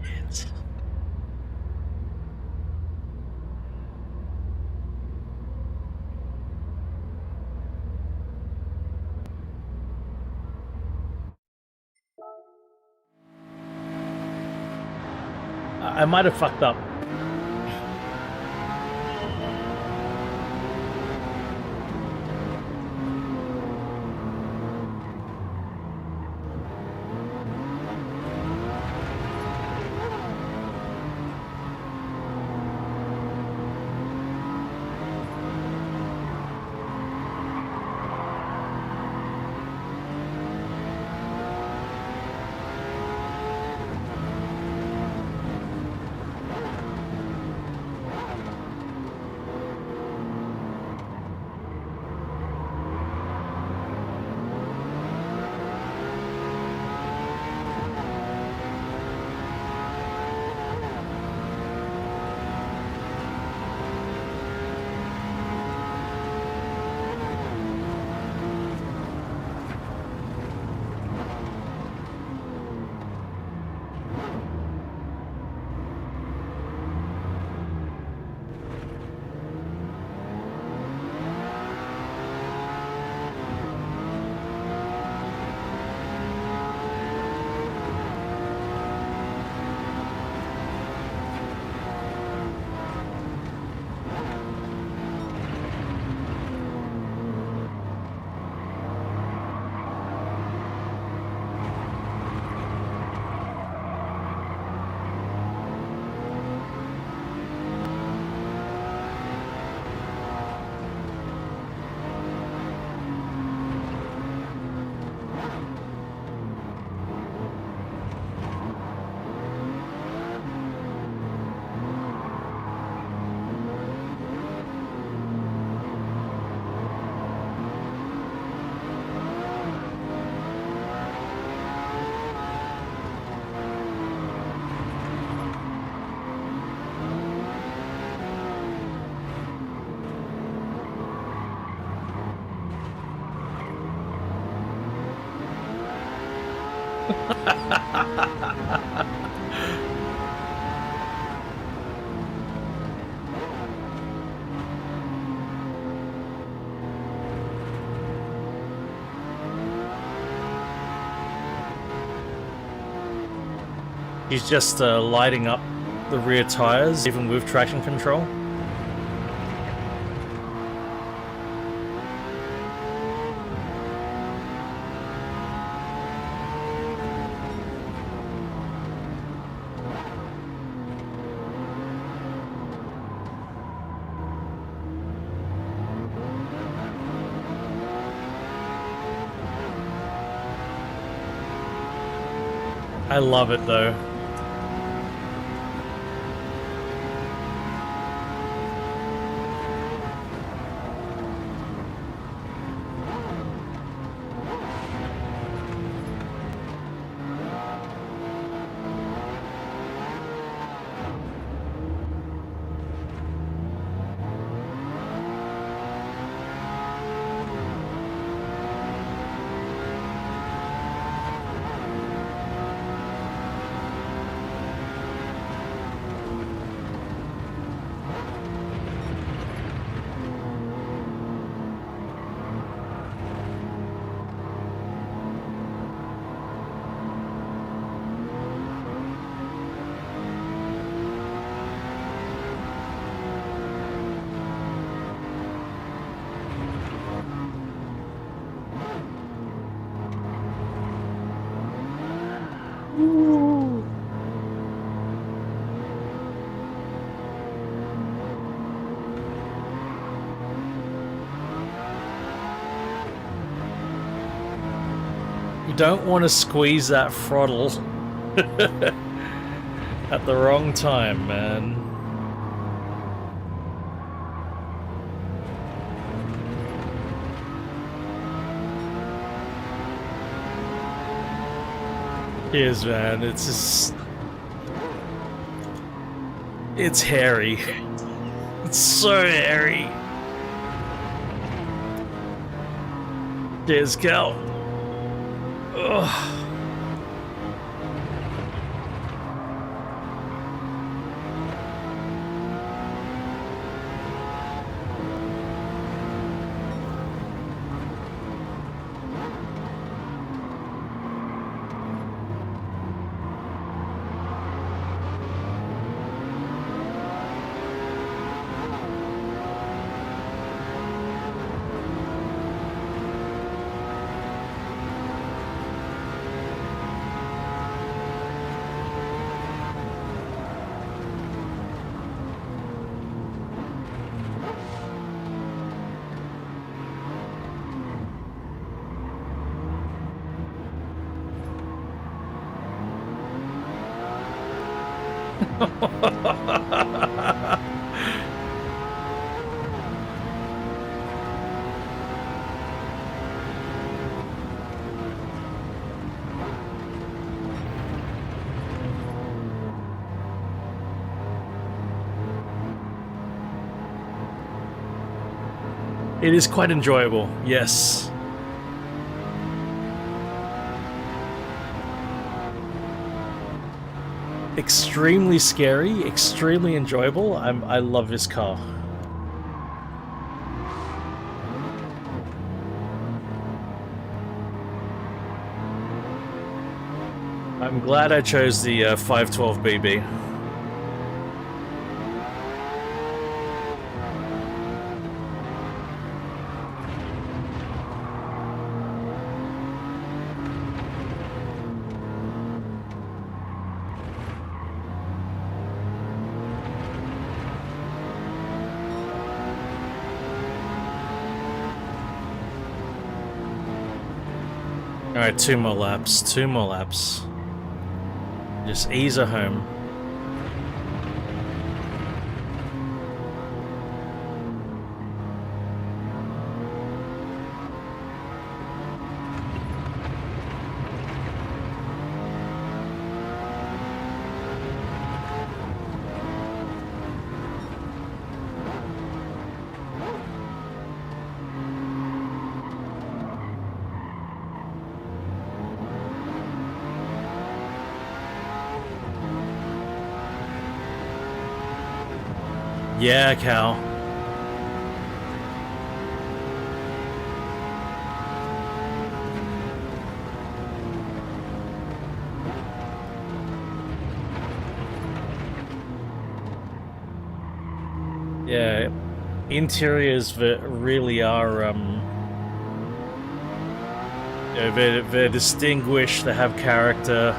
it. I might have fucked up. He's just lighting up the rear tires, even with traction control. I love it though. Don't want to squeeze that throttle at the wrong time, man. Cheers, man. It's just... it's hairy. It's so hairy. Cheers, Cal. Ugh. It is quite enjoyable, yes. Extremely scary, extremely enjoyable. I love this car. I'm glad I chose the 512BB. Alright, 2 more laps, 2 more laps. Just ease her home. Yeah, Cal. Yeah, interiors really are, they're distinguished, they have character.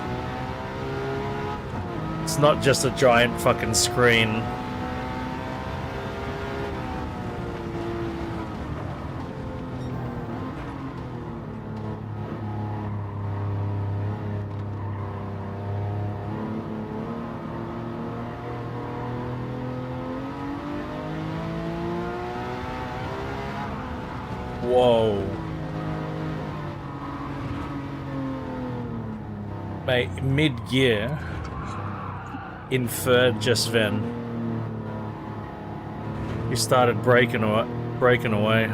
It's not just a giant fucking screen. Whoa. Mate, mid-gear, inferred just then. You started breaking away.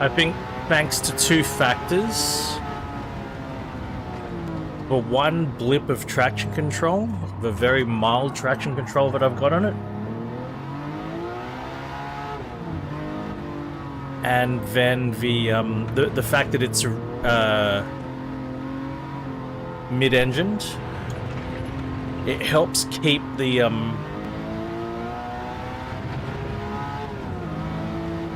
I think thanks to 2 factors. For one blip of traction control, the very mild traction control that I've got on it. And then the fact that it's mid-engined, it helps keep the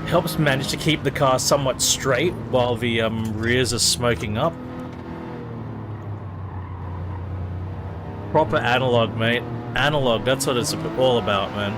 helps manage to keep the car somewhat straight while the rears are smoking up. Proper analog, mate. Analog, that's what it's all about, man.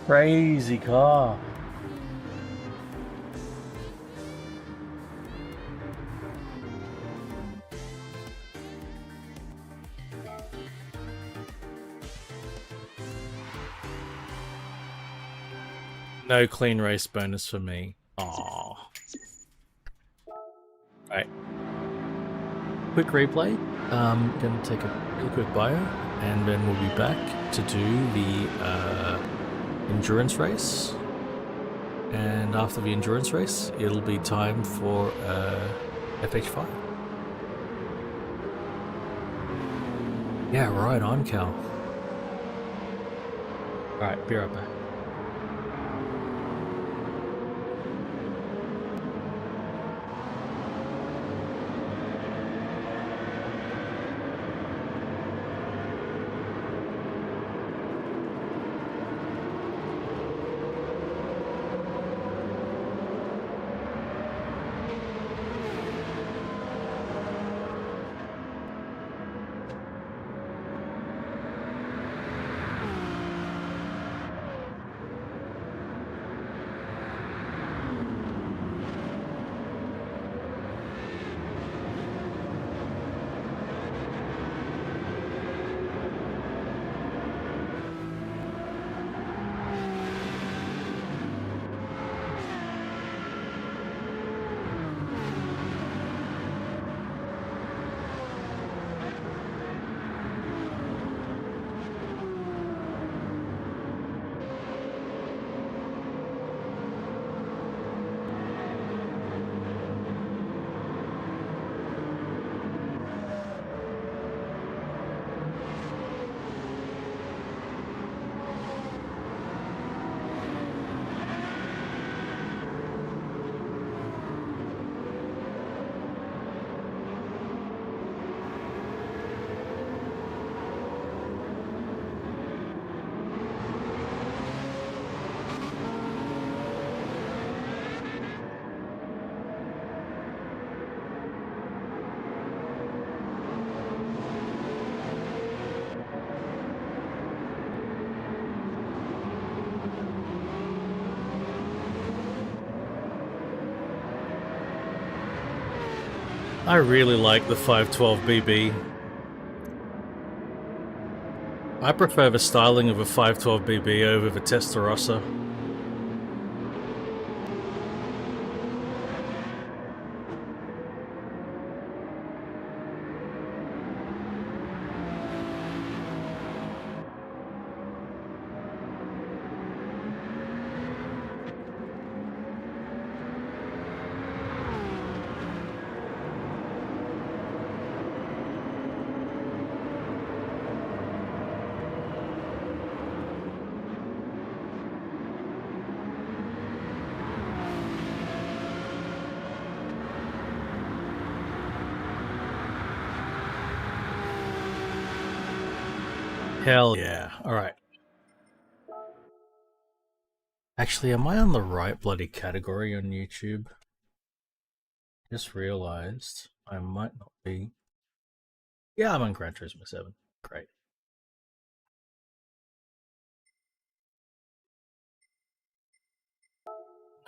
Crazy car. No clean race bonus for me. Aww. Right. Quick replay. Gonna take a real quick bio, and then we'll be back to do the endurance race. And after the endurance race, it'll be time for FH5. Yeah, right on, Cal. Alright, be right back. I really like the 512BB. I prefer the styling of a 512BB over the Testarossa. Hell yeah. Alright. Actually, am I on the right bloody category on YouTube? Just realized I might not be. Yeah, I'm on Gran Turismo 7. Great.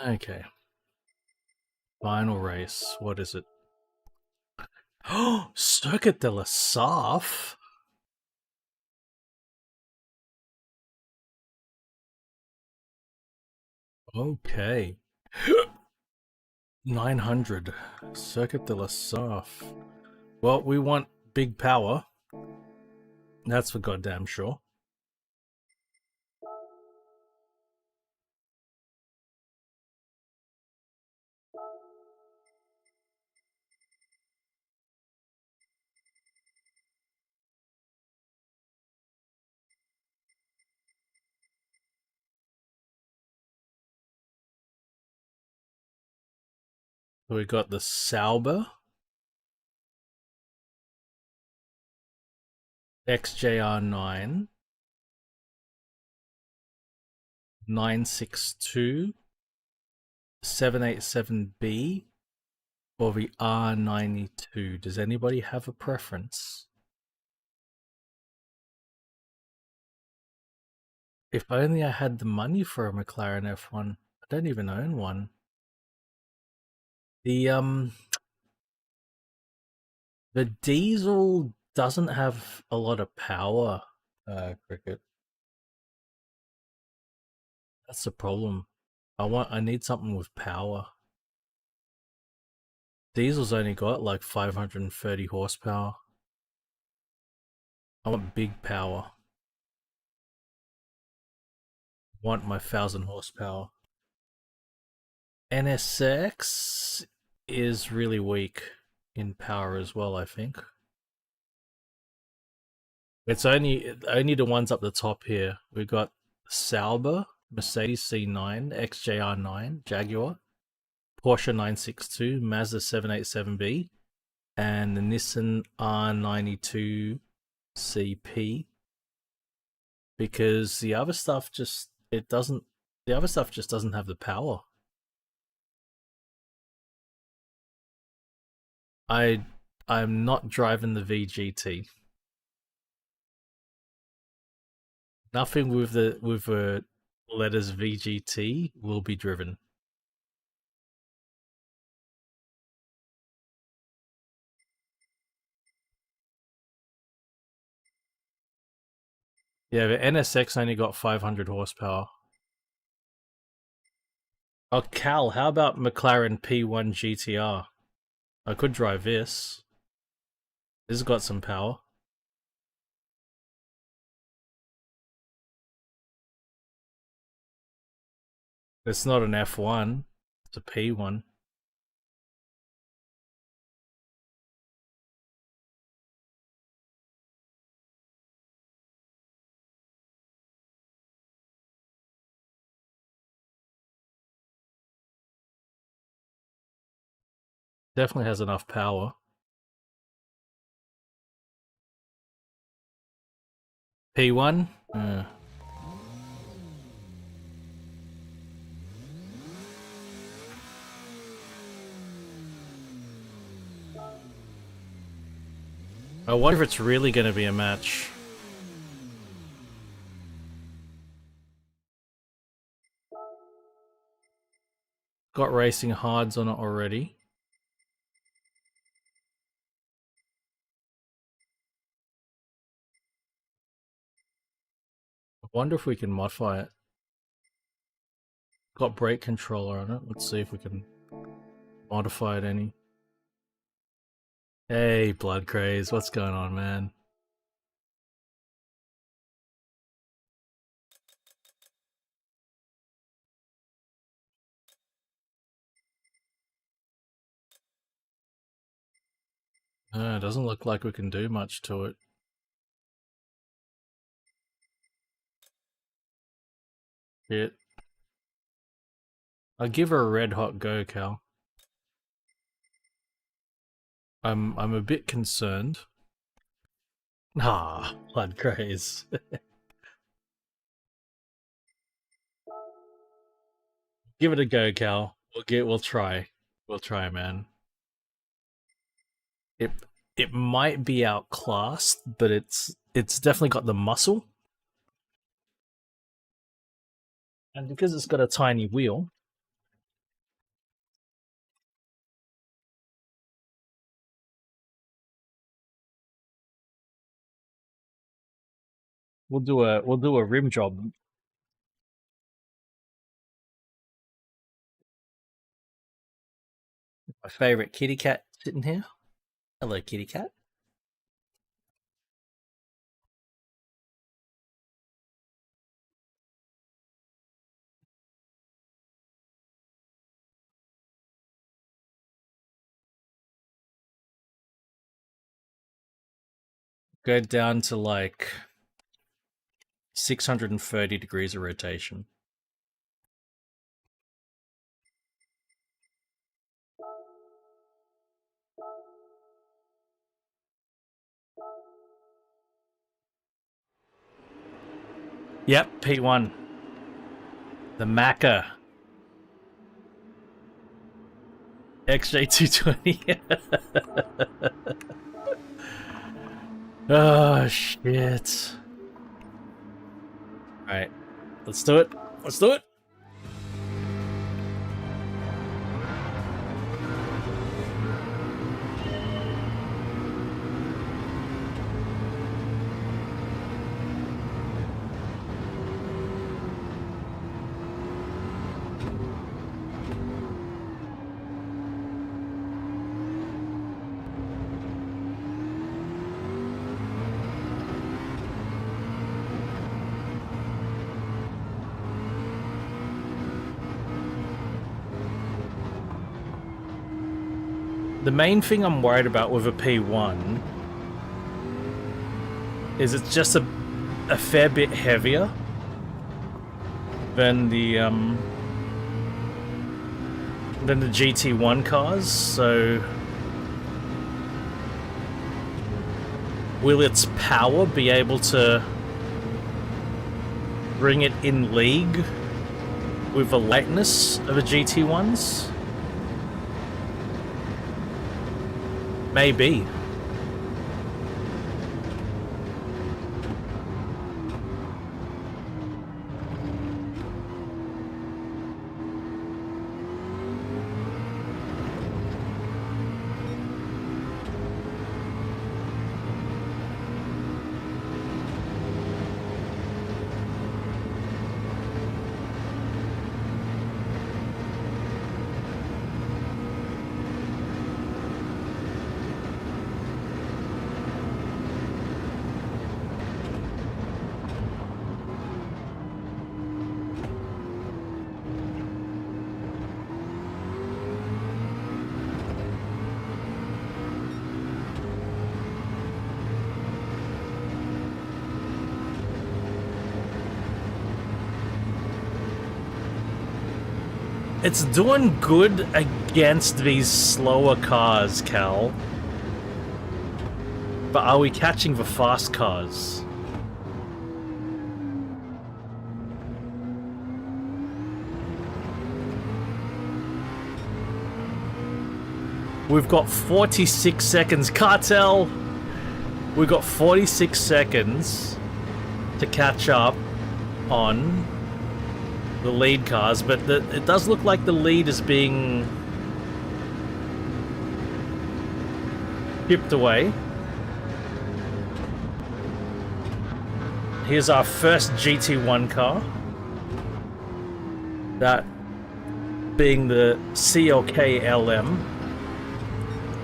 Okay. Final race. What is it? Oh, Circuit de la Saf. Okay. 900. Circuit de la Saf. Well, we want big power. That's for goddamn sure. We got the Sauber. XJR9. 962. 787B. Or the R92. Does anybody have a preference? If only I had the money for a McLaren F1. I don't even own one. The diesel doesn't have a lot of power, Cricket. That's the problem. I need something with power. Diesel's only got like 530 horsepower. I want big power. I want my 1000 horsepower. NSX is really weak in power as well, I think. It's only the ones up the top here. We've got Sauber, Mercedes C9, XJR9, Jaguar, Porsche 962, Mazda 787B, and the Nissan R92 CP. Because the other stuff just doesn't have the power. I'm not driving the VGT. Nothing with the letters VGT will be driven. Yeah, the NSX only got 500 horsepower. Oh, Cal, how about McLaren P1 GTR? I could drive this. This has got some power. It's not an F1. It's a P1. Definitely has enough power. P1? I wonder if it's really going to be a match. Got racing hards on it already. I wonder if we can modify it. Got brake controller on it. Let's see if we can modify it any. Hey, Blood Craze, what's going on, man? It doesn't look like we can do much to it. Shit. I'll give her a red hot go, Cal. I'm a bit concerned. Ah, Blood Craze. Give it a go, Cal. We'll try. We'll try, man. It might be outclassed, but it's definitely got the muscle. And because it's got a tiny wheel, we'll do a rim job. My favorite kitty cat sitting here. Hello, kitty cat. Go down to like 630 degrees of rotation. Yep, P1. The Macca. XJ220. Oh, shit. Alright. Let's do it. Let's do it. The main thing I'm worried about with a P1 is it's just a fair bit heavier than the GT1 cars, so will its power be able to bring it in league with the lightness of a GT1's? Maybe. It's doing good against these slower cars, Cal. But are we catching the fast cars? We've got 46 seconds, Cartel! We've got 46 seconds to catch up on the lead cars, but it does look like the lead is being chipped away. Here's our first GT1 car. That being the CLK LM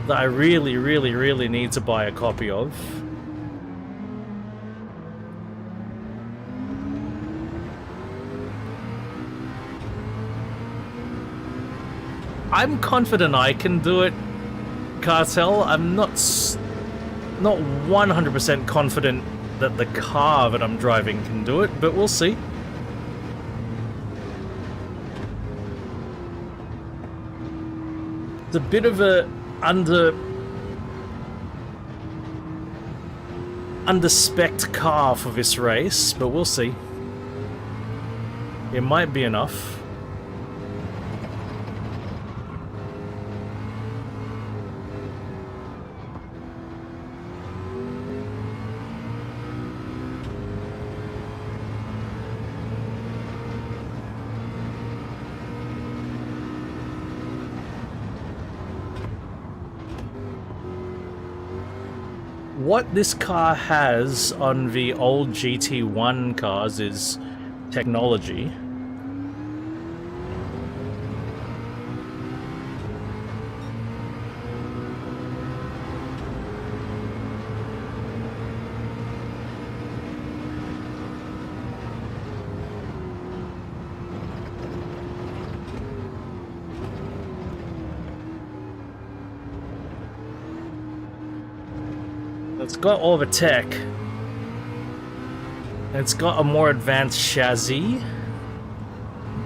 that I really need to buy a copy of. I'm confident I can do it, Cartel. I'm not 100% confident that the car that I'm driving can do it, but we'll see. It's a bit of a under-spec'd car for this race, but we'll see. It might be enough. What this car has on the old GT1 cars is technology. It's got all the tech. It's got a more advanced chassis,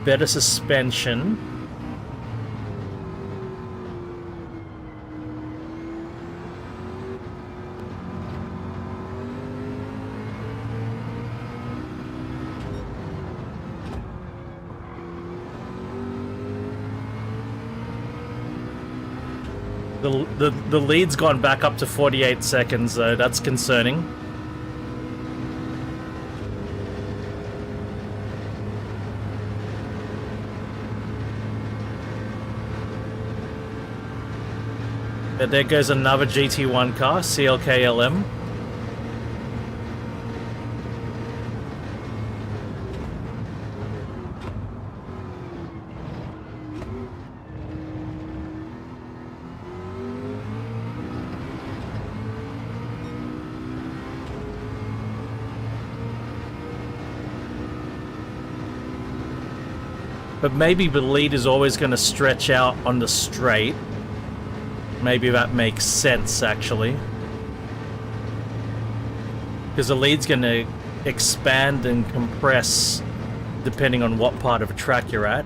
better suspension. The lead's gone back up to 48 seconds, though. That's concerning. But there goes another GT1 car, CLKLM. But maybe the lead is always going to stretch out on the straight. Maybe that makes sense, actually. Because the lead's going to expand and compress depending on what part of a track you're at.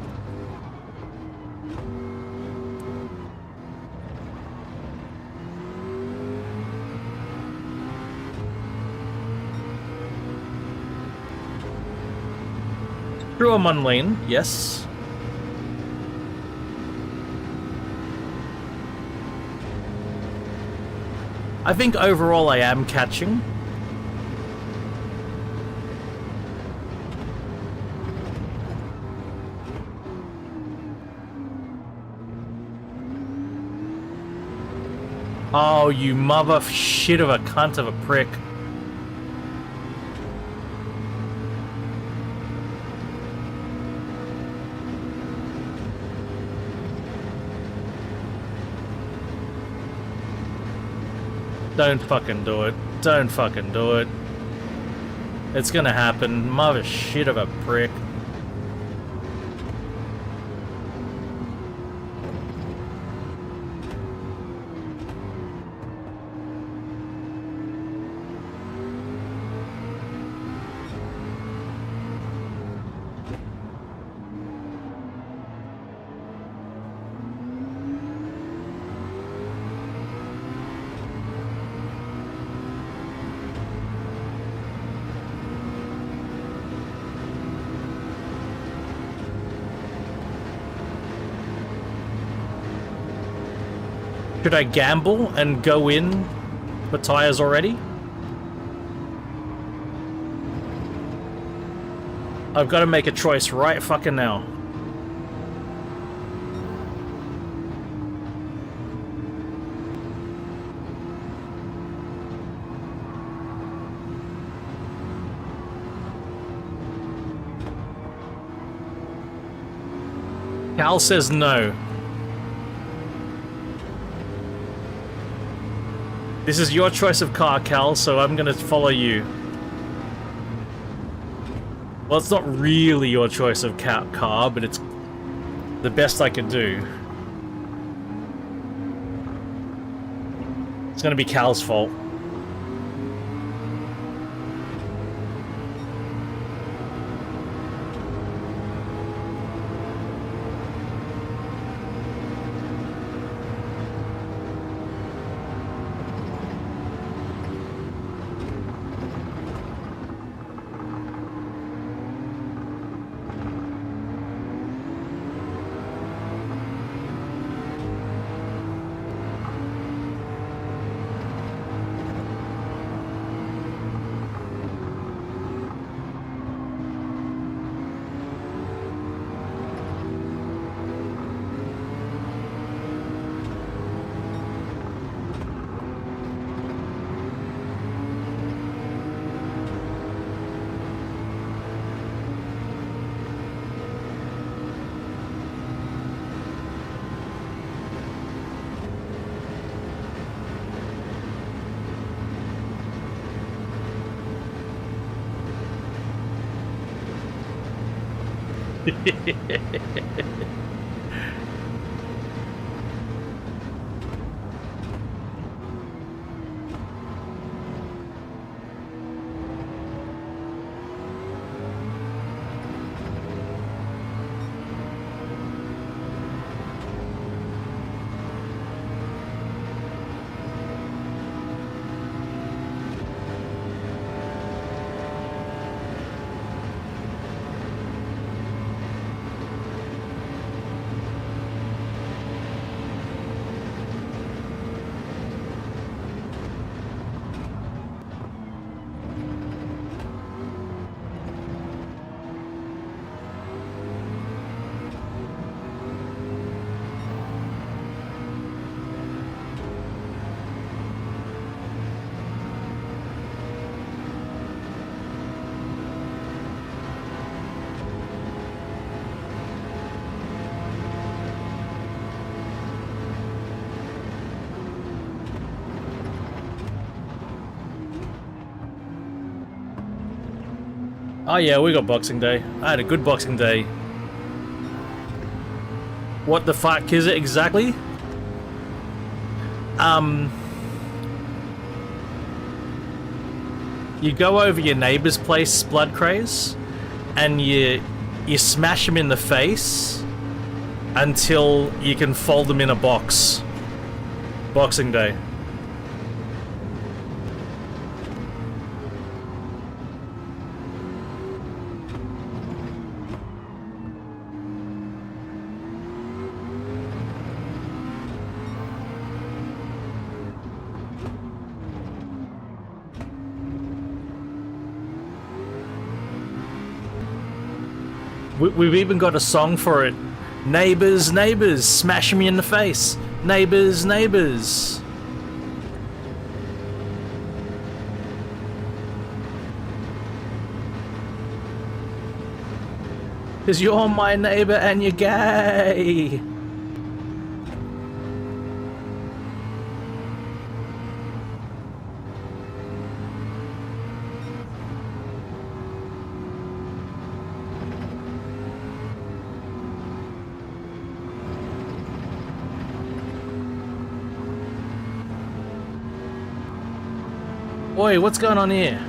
True, I'm on lane, yes. I think overall I am catching. Oh, you mother shit of a cunt of a prick. Don't fucking do it. Don't fucking do it. It's gonna happen. Mother shit of a prick. Should I gamble and go in for tires already? I've got to make a choice right fucking now. Cal says no. This is your choice of car, Cal, so I'm gonna follow you. Well, it's not really your choice of car, but it's the best I can do. It's gonna be Cal's fault. Oh yeah, we got Boxing Day. I had a good Boxing Day. What the fuck is it exactly? You go over your neighbor's place, Blood Craze, and you smash him in the face until you can fold him in a box. Boxing Day. We've even got a song for it. Neighbors, neighbors, smash me in the face. Neighbors, neighbors. Cause you're my neighbor and you're gay. Oi, what's going on here?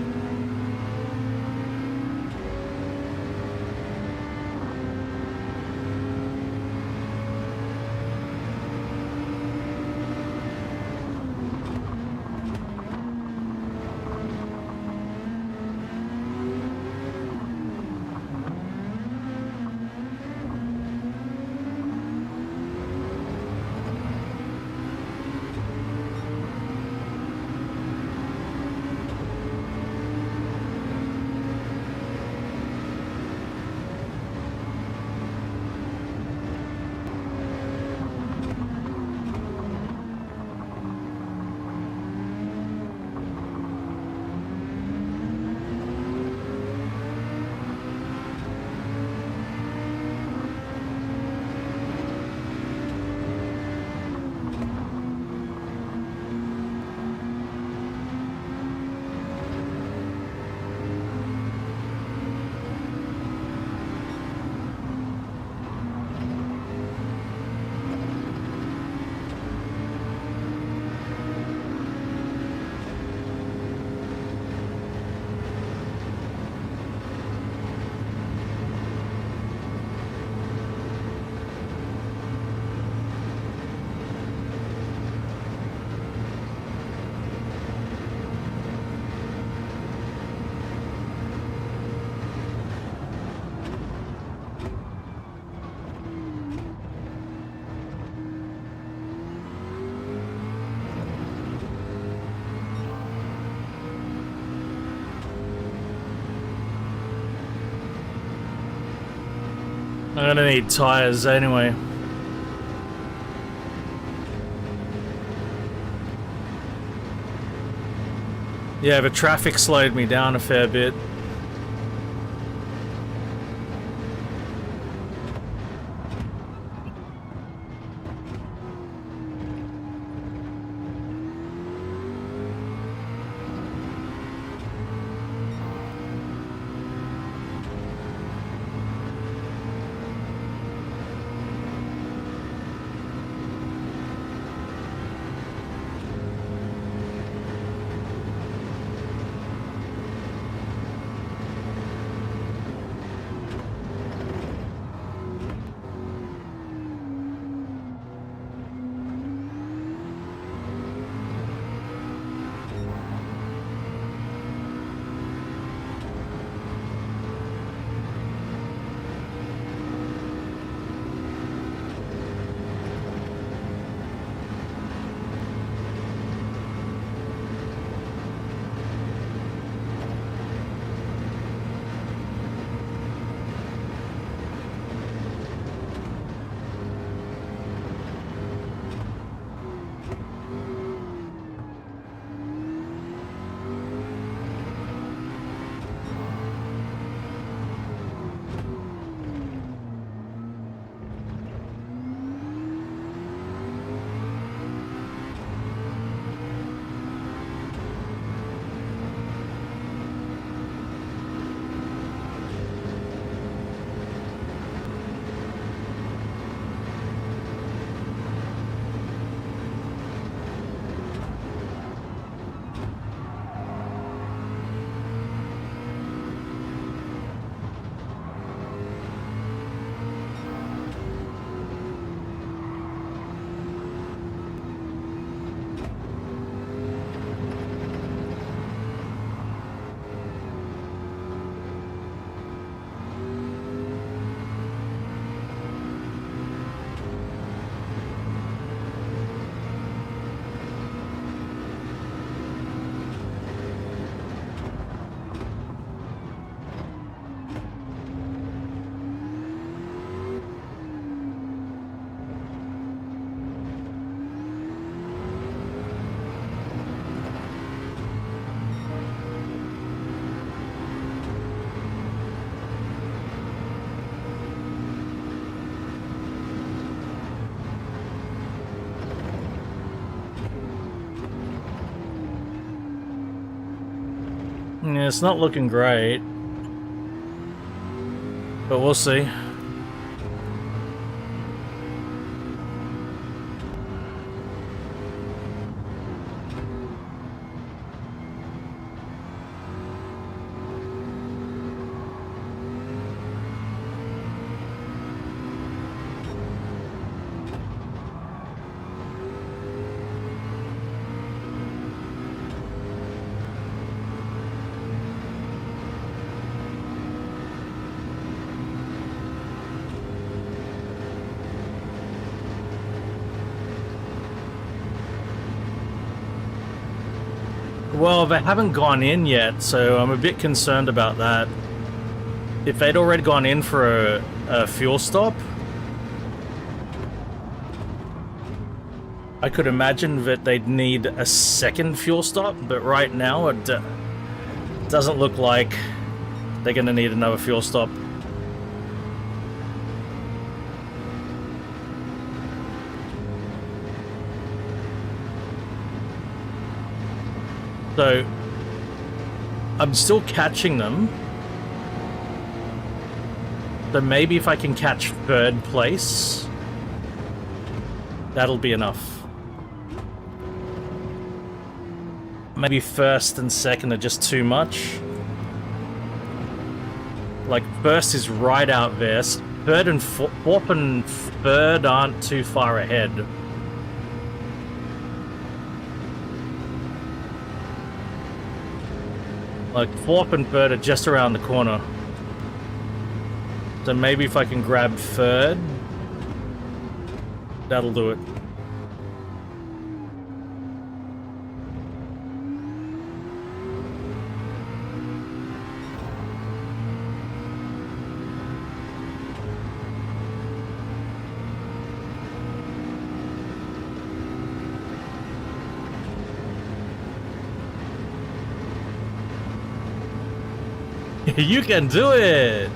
I'm gonna need tires anyway. Yeah, the traffic slowed me down a fair bit. Yeah, it's not looking great. But we'll see. Well, they haven't gone in yet, so I'm a bit concerned about that. If they'd already gone in for a fuel stop, I could imagine that they'd need a second fuel stop, but right now it doesn't look like they're going to need another fuel stop. So, I'm still catching them. So maybe if I can catch third place, that'll be enough. Maybe first and second are just too much. Like, first is right out there. Third and fourth and third aren't too far ahead. Like, fourth and third are just around the corner. So maybe if I can grab third, that'll do it. You can do it!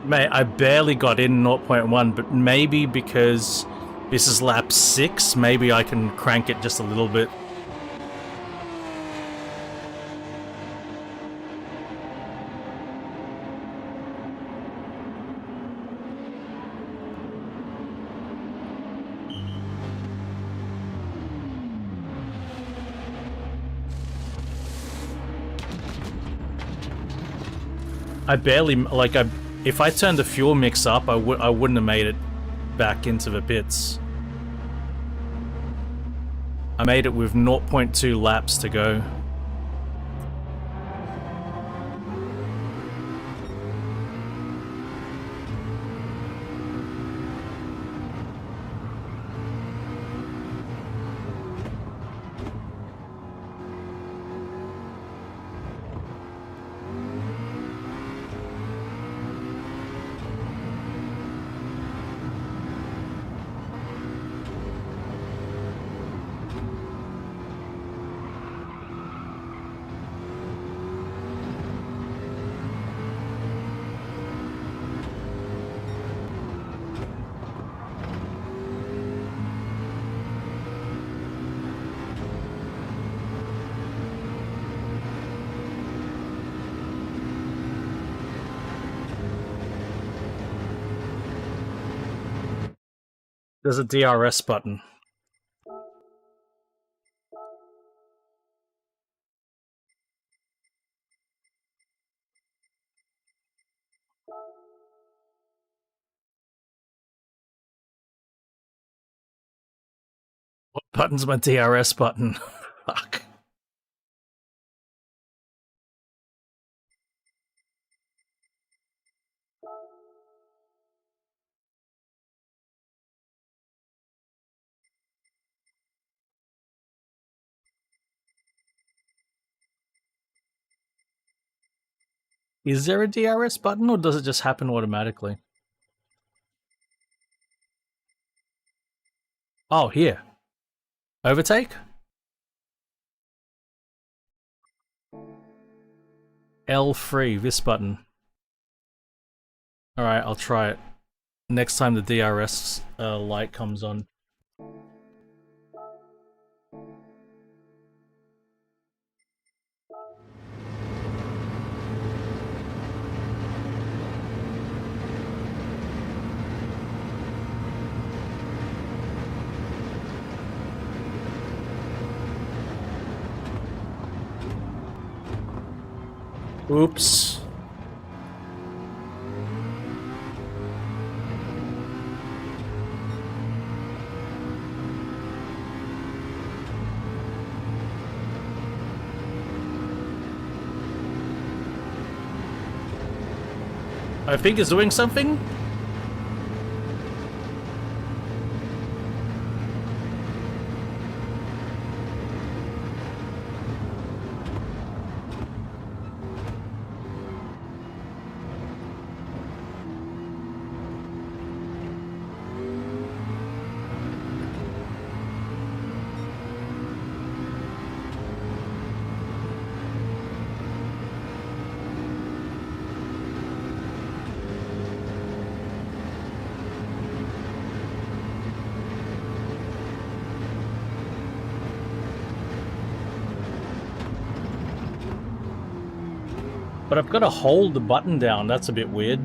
Mate, I barely got in 0.1, but maybe because this is lap 6, maybe I can crank it just a little bit. I barely, like, if I turned the fuel mix up, I wouldn't have made it back into the pits. I made it with 0.2 laps to go. There's a DRS button. What button's my DRS button? Fuck. Is there a DRS button, or does it just happen automatically? Oh, here. Overtake? L3, this button. Alright, I'll try it. Next time the DRS light comes on. Oops. I think it's doing something. But I've got to hold the button down, that's a bit weird.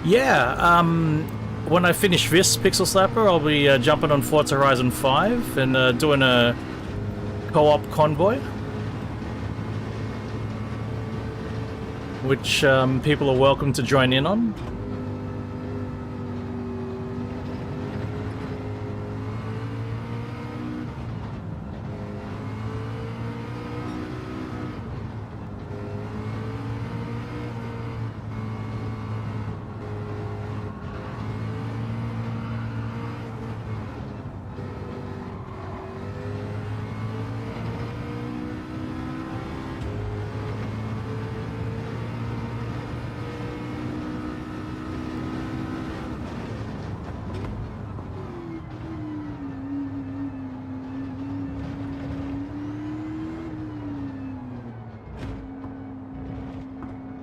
Yeah, when I finish this Pixel Slapper, I'll be jumping on Forza Horizon 5 and doing a co-op convoy, which people are welcome to join in on.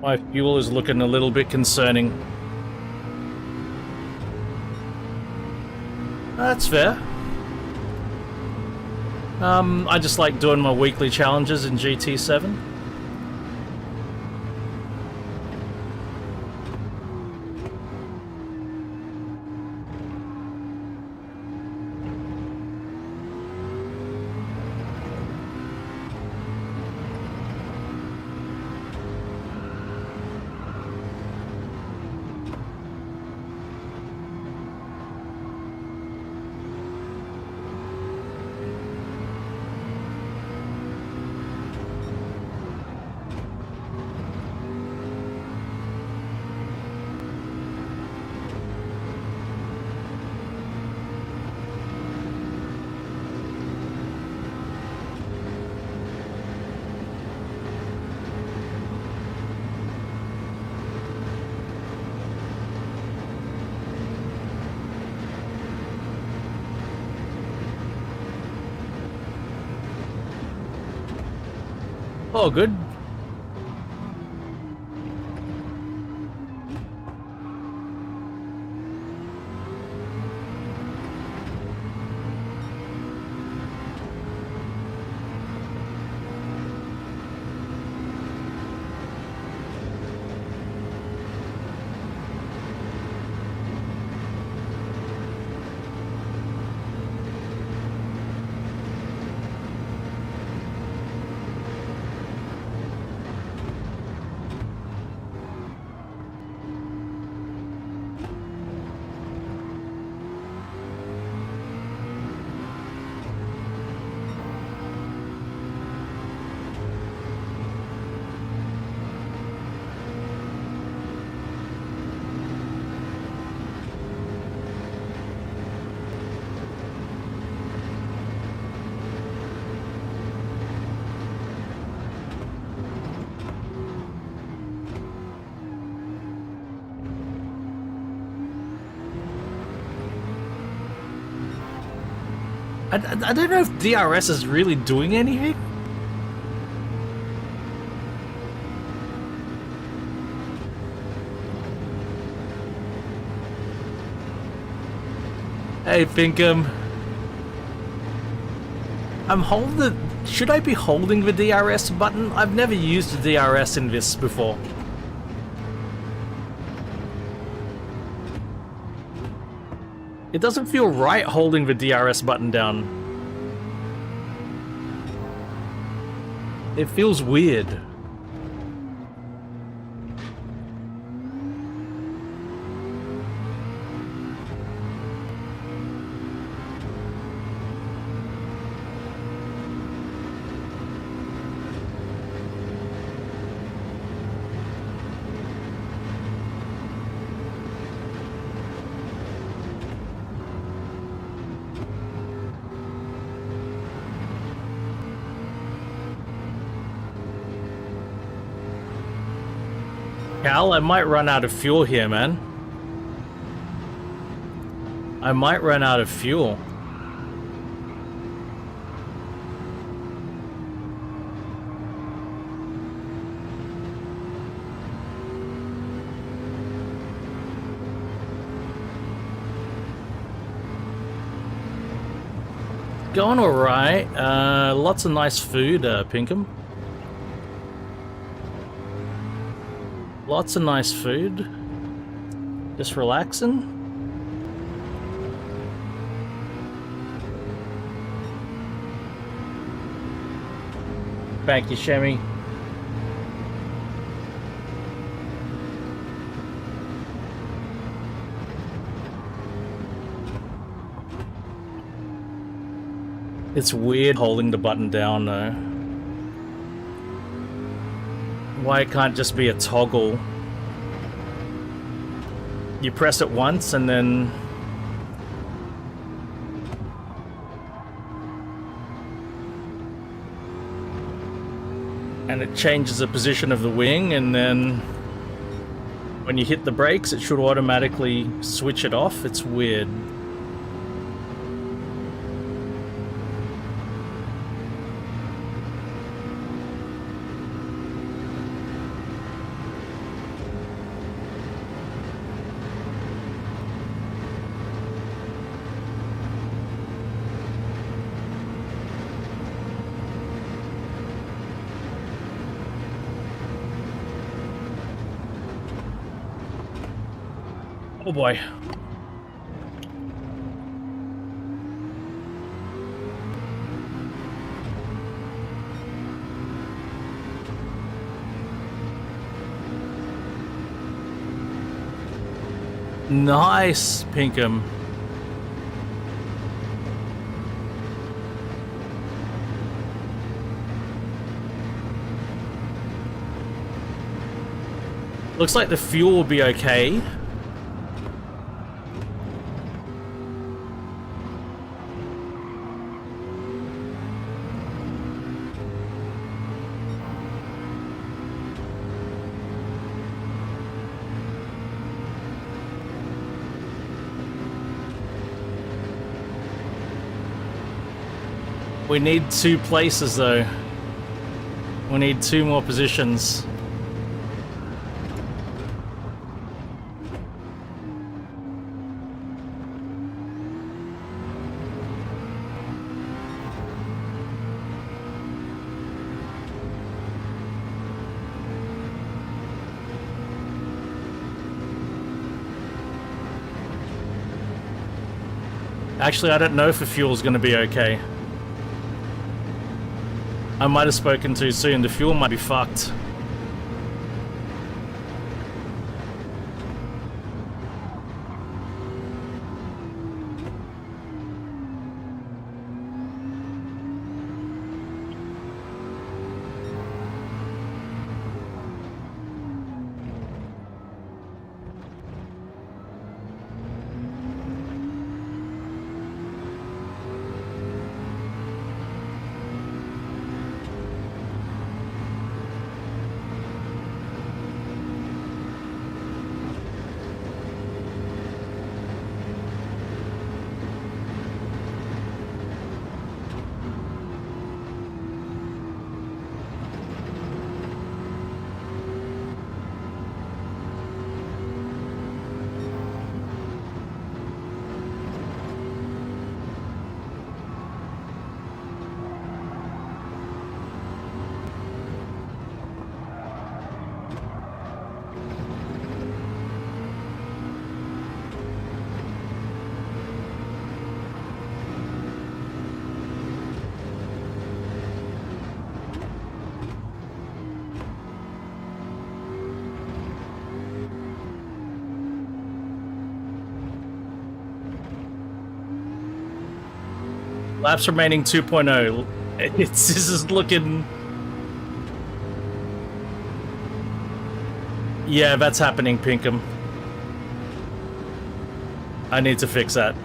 My fuel is looking a little bit concerning. That's fair. I just like doing my weekly challenges in GT7. Oh, good. I don't know if DRS is really doing anything. Hey, Pinkham. I'm holding. Should I be holding the DRS button? I've never used the DRS in this before. It doesn't feel right holding the DRS button down. It feels weird. Cal, I might run out of fuel here, man. I might run out of fuel. Going alright. Lots of nice food, Pinkham. Lots of nice food. Just relaxing. Thank you, Shemmy. It's weird holding the button down though. Why it can't just be a toggle? You press it once and then it changes the position of the wing, and then when you hit the brakes it should automatically switch it off. It's weird. Oh boy. Nice, Pinkham. Looks like the fuel will be okay. We need 2 places though. We need 2 more positions. Actually, I don't know if the fuel's going to be okay. I might have spoken too soon. The fuel might be fucked. Laps remaining 2.0. This is looking... Yeah, that's happening, Pinkham. I need to fix that.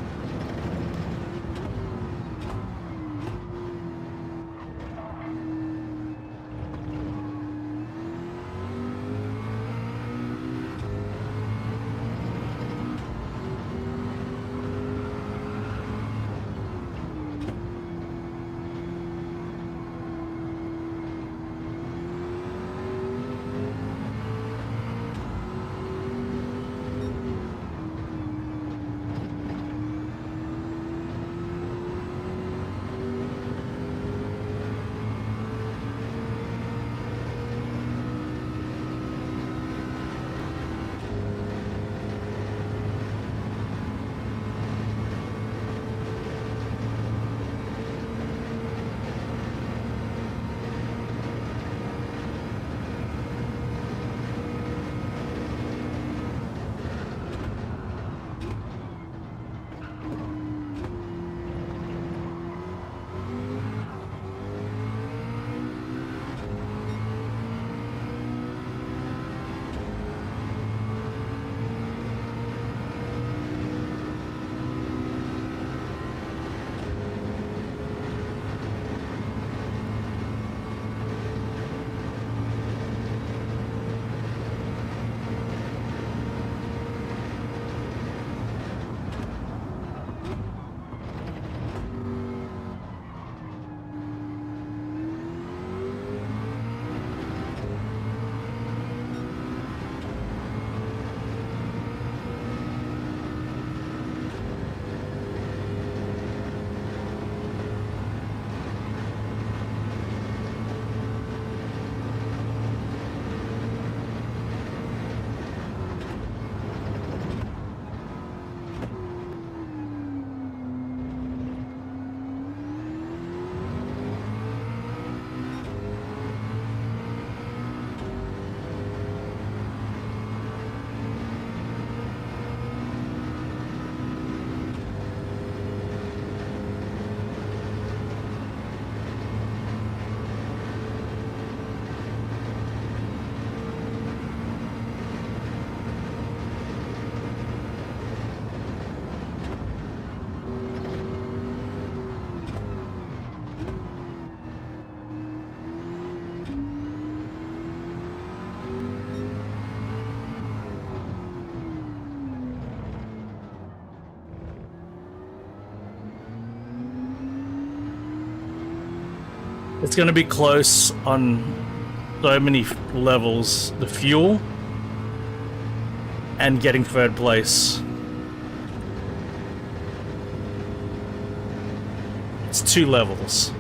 It's going to be close on so many levels. The fuel and getting third place. It's 2 levels.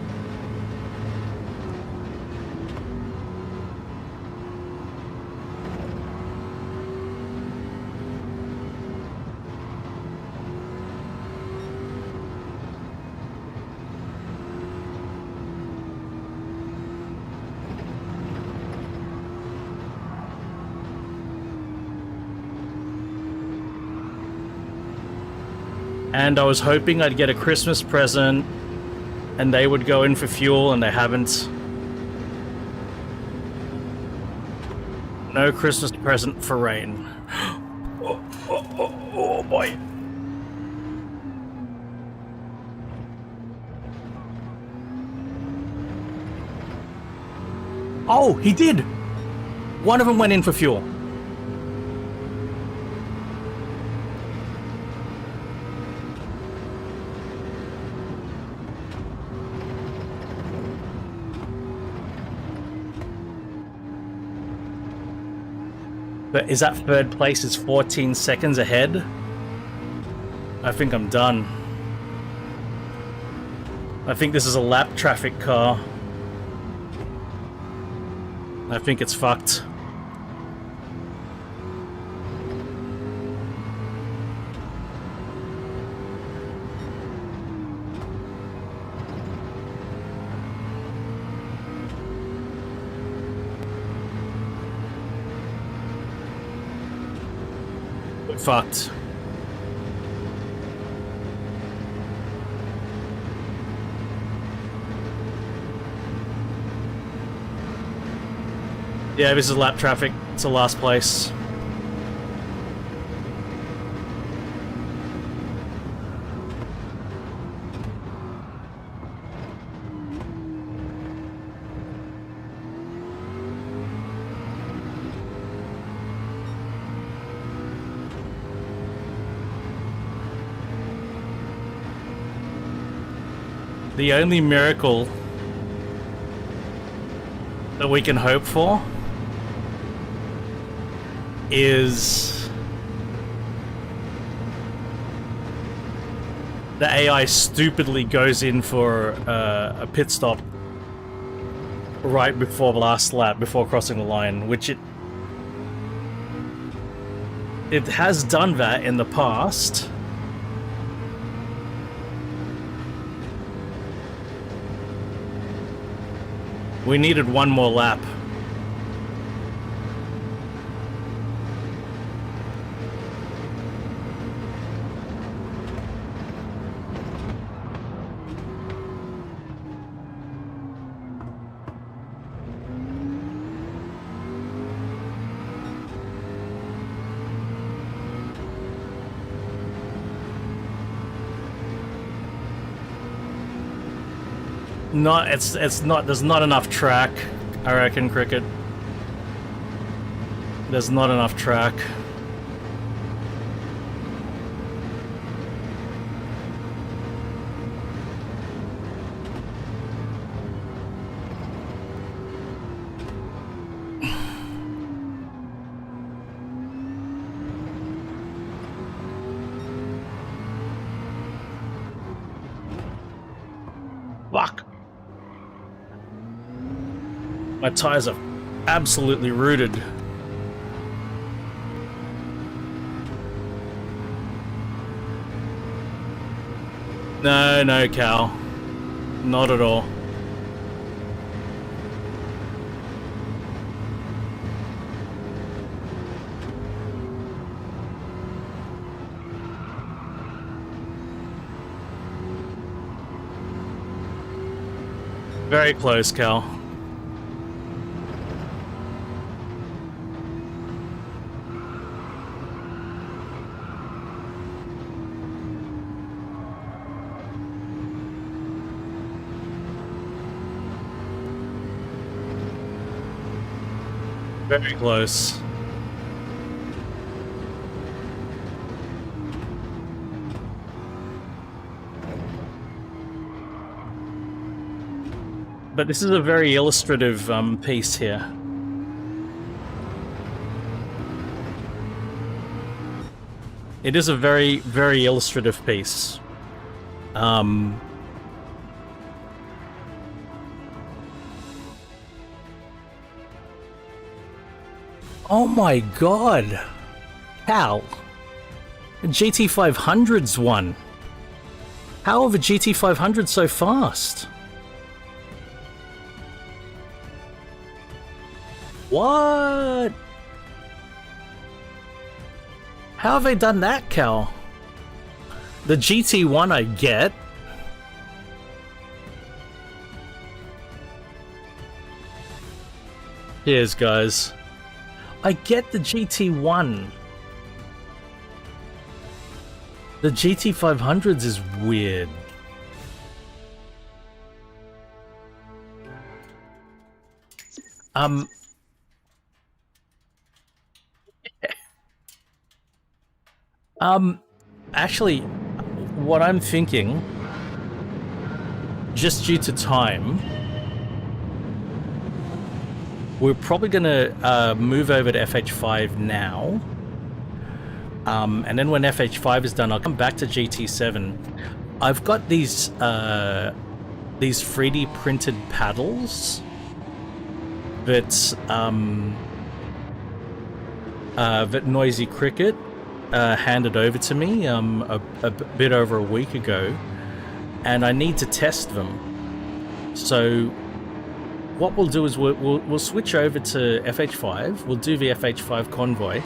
And I was hoping I'd get a Christmas present and they would go in for fuel, and they haven't. No Christmas present for Rain. Oh boy. Oh, he did! One of them went in for fuel. But is that third place is 14 seconds ahead? I think I'm done. I think this is a lap traffic car. I think it's fucked. Fucked. Yeah, this is lap traffic. It's the last place. The only miracle that we can hope for is the AI stupidly goes in for a pit stop right before the last lap, before crossing the line, which it has done that in the past. We needed one more lap. It's not, there's not enough track, I reckon, Cricket. There's not enough track. Fuck. My tires are absolutely rooted. No, Cal. Not at all. Very close, Cal. Very close. But this is a very illustrative piece here. It is a very, very illustrative piece. Oh my god! Cal! A GT500's won! How have a GT500 so fast? What? How have they done that, Cal? The GT1 I get. Cheers, guys. I get the GT1. The GT500s is weird. Actually, what I'm thinking, just due to time, we're probably gonna move over to FH5 now. And then when FH5 is done, I'll come back to GT7. I've got these 3D printed paddles that Noisy Cricket handed over to me a bit over a week ago, and I need to test them. So what we'll do is we'll switch over to FH5. We'll do the FH5 convoy.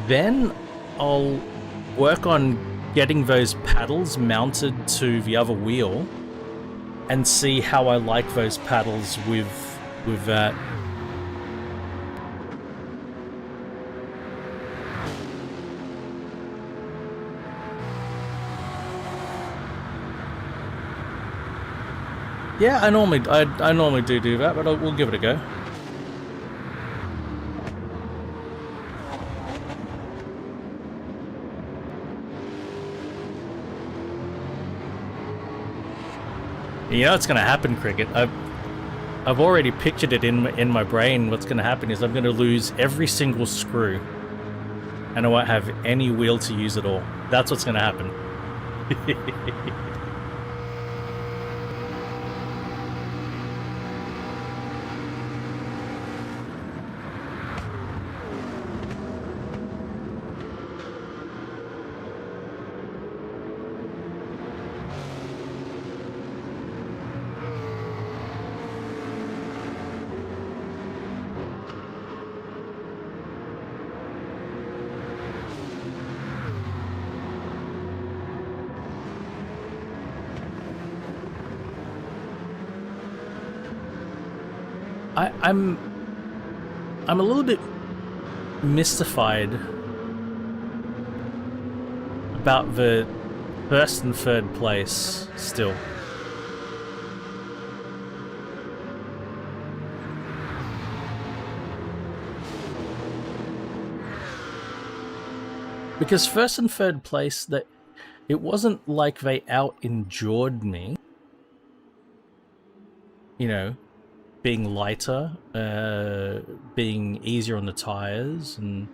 Then I'll work on getting those paddles mounted to the other wheel and see how I like those paddles with that. Yeah, I normally do that, but we'll give it a go. You know what's gonna happen, Cricket? I've already pictured it in my brain. What's gonna happen is I'm gonna lose every single screw, and I won't have any wheel to use at all. That's what's gonna happen. I'm a little bit mystified about the first and third place still. Because first and third place, that it wasn't like they out-endured me. You know, being lighter, being easier on the tires, and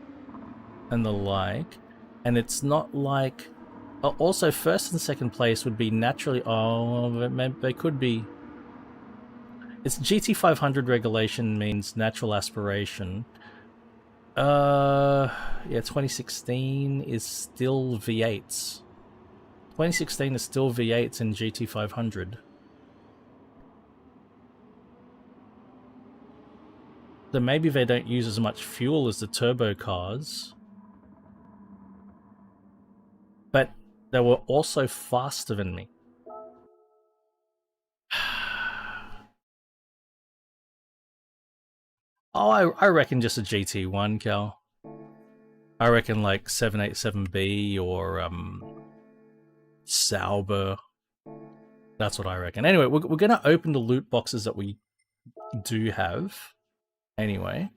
the like. And it's not like... Also, first and second place would be naturally... Oh, they could be... It's GT500 regulation means natural aspiration. Yeah, 2016 is still V8s. 2016 is still V8s in GT500. So maybe they don't use as much fuel as the turbo cars. But they were also faster than me. Oh, I reckon just a GT1, Cal. I reckon like 787B or Sauber. That's what I reckon. Anyway, we're gonna open the loot boxes that we do have. Anyway.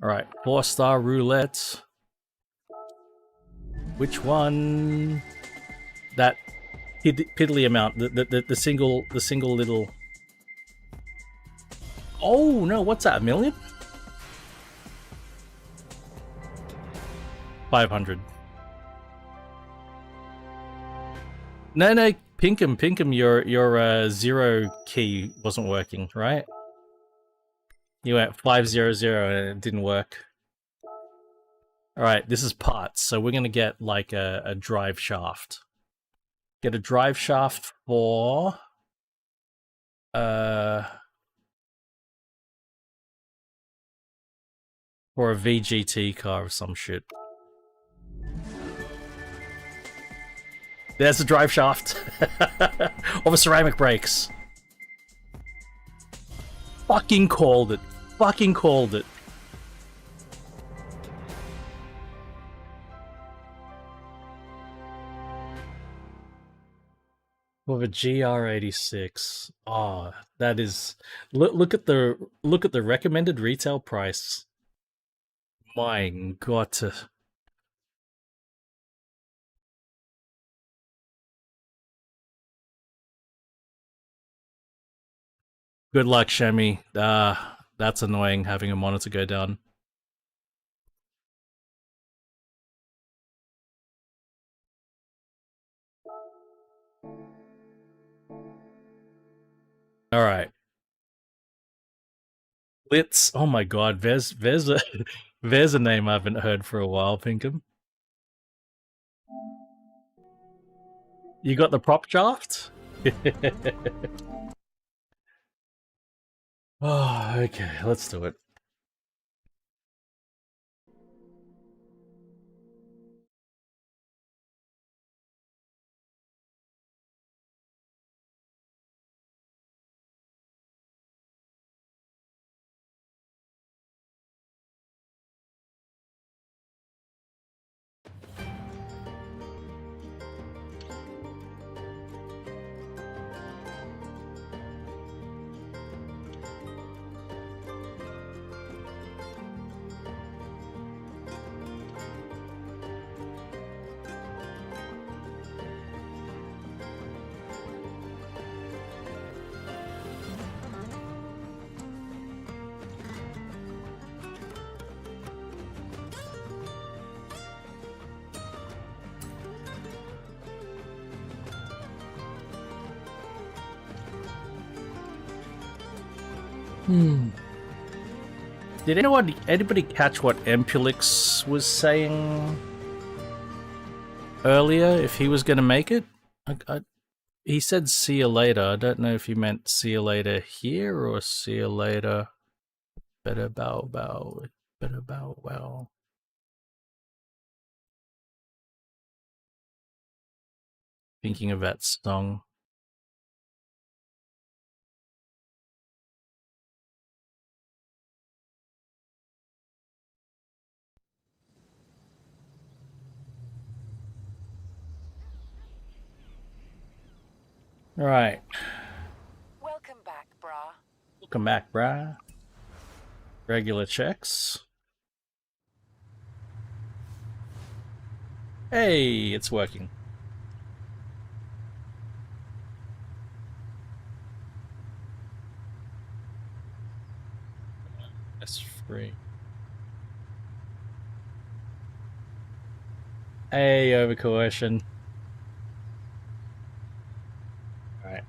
Alright, 4-star roulette. Which one? That piddly amount. The single little. Oh no! What's that? 1,000,000? 500. No, Pinkham, your zero key wasn't working, right? You went 500 and it didn't work. All right, this is parts, so we're gonna get like a drive shaft. Get a drive shaft for a VGT car or some shit. There's the drive shaft of a ceramic brakes. Fucking called it. Fucking called it. With a GR86. Oh, that is. Look at the recommended retail price. My God. Good luck, Shemi. That's annoying having a monitor go down. All right. Let's. Oh my God. There's a name I haven't heard for a while, Pinkham. You got the prop shaft? Oh, okay. Let's do it. Did anybody catch what Empulix was saying earlier? If he was going to make it, he said "see you later." I don't know if he meant "see you later" here or "see you later." Better bow. Thinking of that song. All right. Welcome back, brah. Welcome back, brah. Regular checks. Hey, it's working. That's free. Hey, over coercion. All right.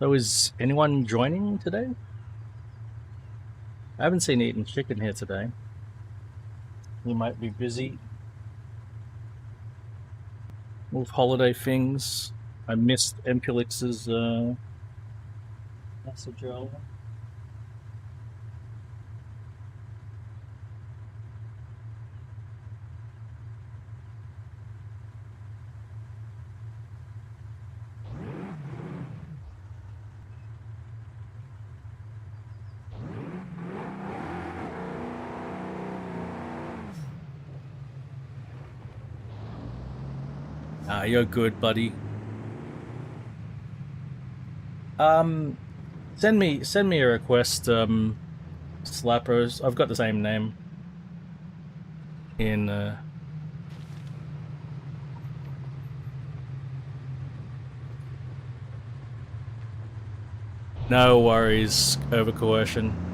So is anyone joining today? I haven't seen Eating Chicken here today. He might be busy with holiday things. I missed Empulix's message earlier. Ah, you're good, buddy. Send me a request, Slappers. I've got the same name in no worries over coercion.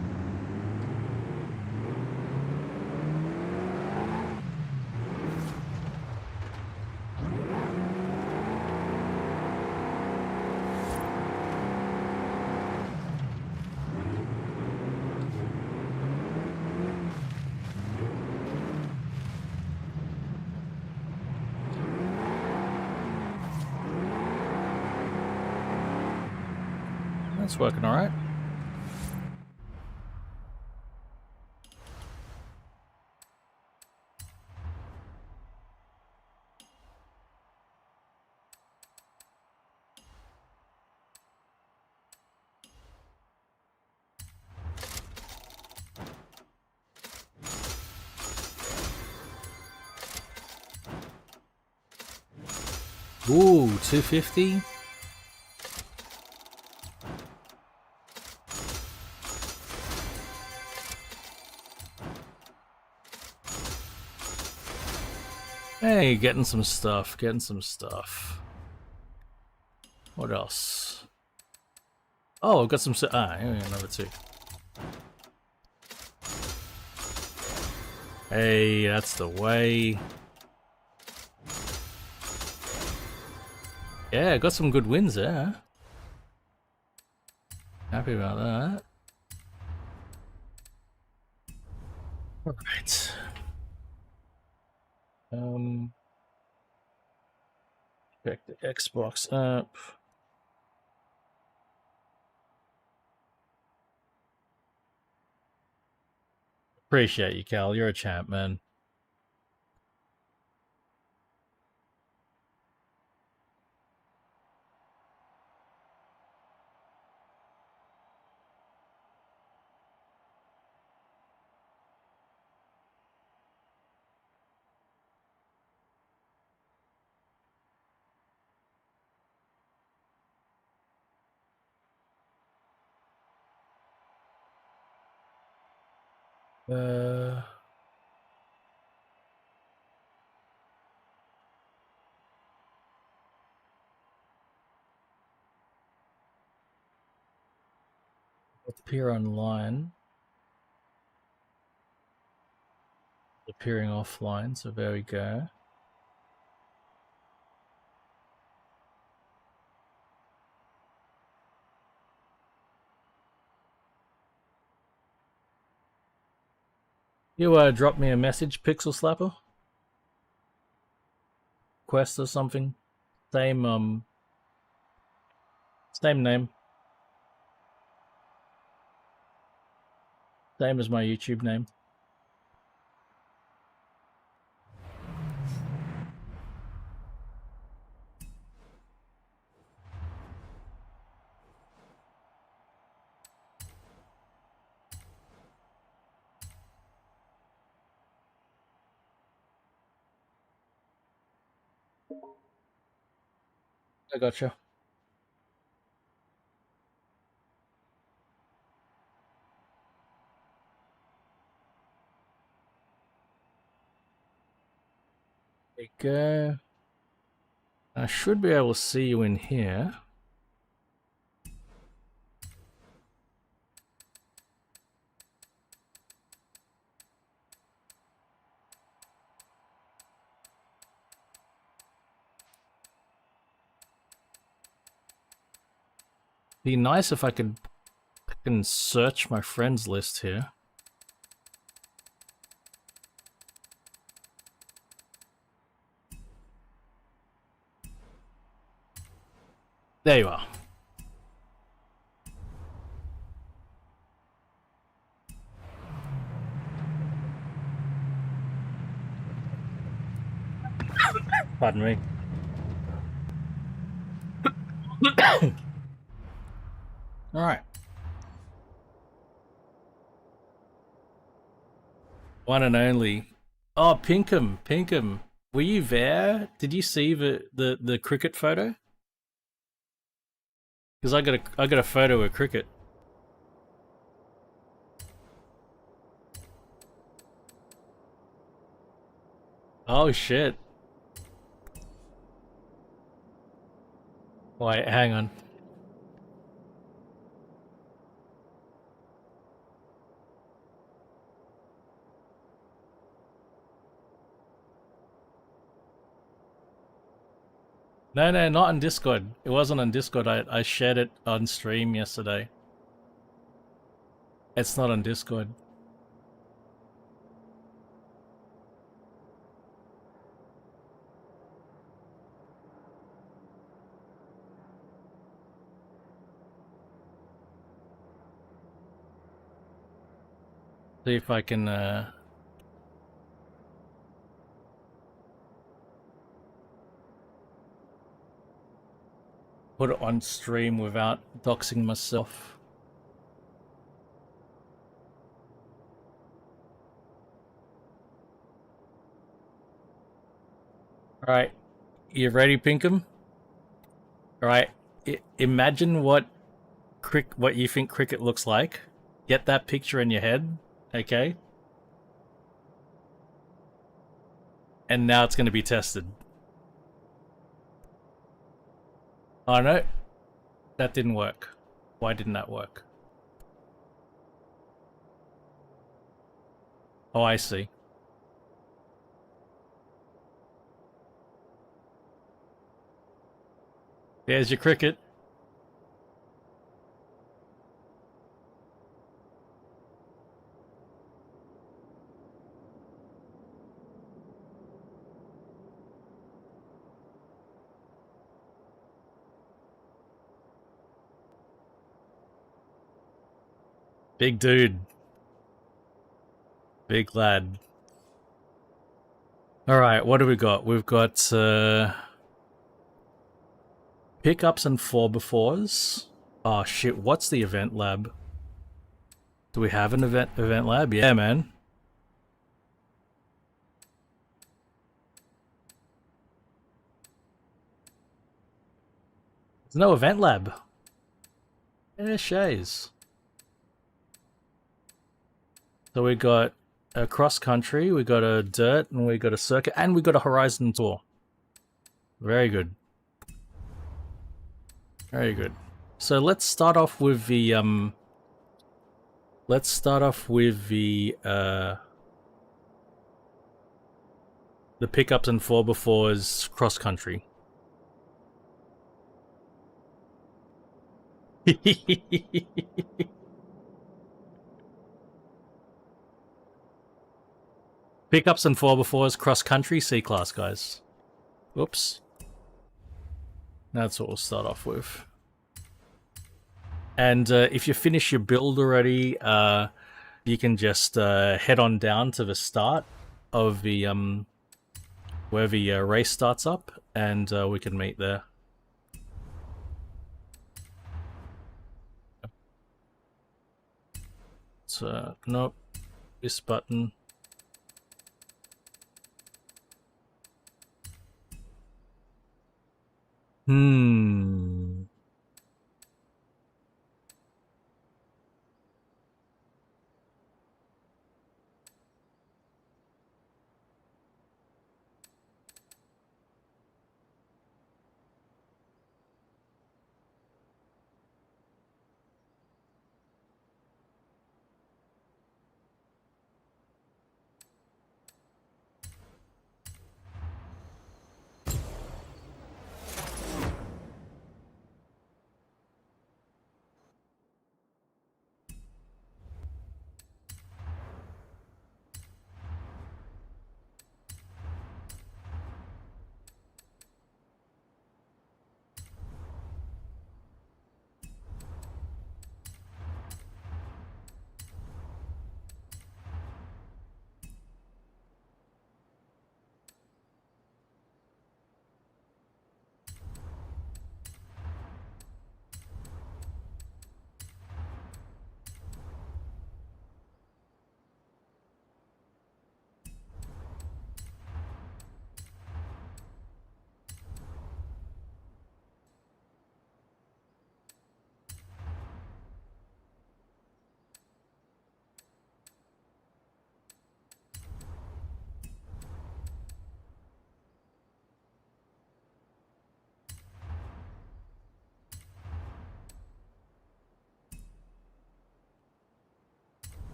That's working all right. Ooh, 250. Hey, getting some stuff, getting some stuff. What else? Oh, I've got some. Here we go, another 2. Hey, that's the way. Yeah, got some good wins there. Happy about that. All right. Check the Xbox app. Appreciate you, Cal. You're a champ, man. Appear online. Appearing offline, so there we go. You drop me a message, Pixel Slapper? Quest or something? Same same name. Same as my YouTube name. I gotcha. There you go. I should be able to see you in here. Be nice if I can search my friends list here. There you are. Pardon me. All right. One and only. Oh, Pinkham. Were you there? Did you see the cricket photo? Because I got a photo of cricket. Oh shit. Wait, hang on. No, no, not on Discord. It wasn't on Discord. I shared it on stream yesterday. It's not on Discord. See if I can put it on stream without doxing myself. Alright, you ready, Pinkham? Alright, imagine what you think cricket looks like. Get that picture in your head, okay? And now it's going to be tested. Oh no, that didn't work. Why didn't that work? Oh, I see. There's your cricket. Big dude. Big lad. Alright, what do we got? We've got pickups and 4x4s. Oh shit, what's the event lab? Do we have an event lab? Yeah, man. There's no event lab. Yeah, shays. So we got a cross country, we got a dirt, and we got a circuit, and we got a Horizon tour. Very good. Very good. So let's start off with the the pickups and 4x4s cross country. Pickups and 4x4s cross country C-class, guys. Oops. That's what we'll start off with. And if you finish your build already, you can just head on down to the start of the where the race starts up, and we can meet there. So nope, this button.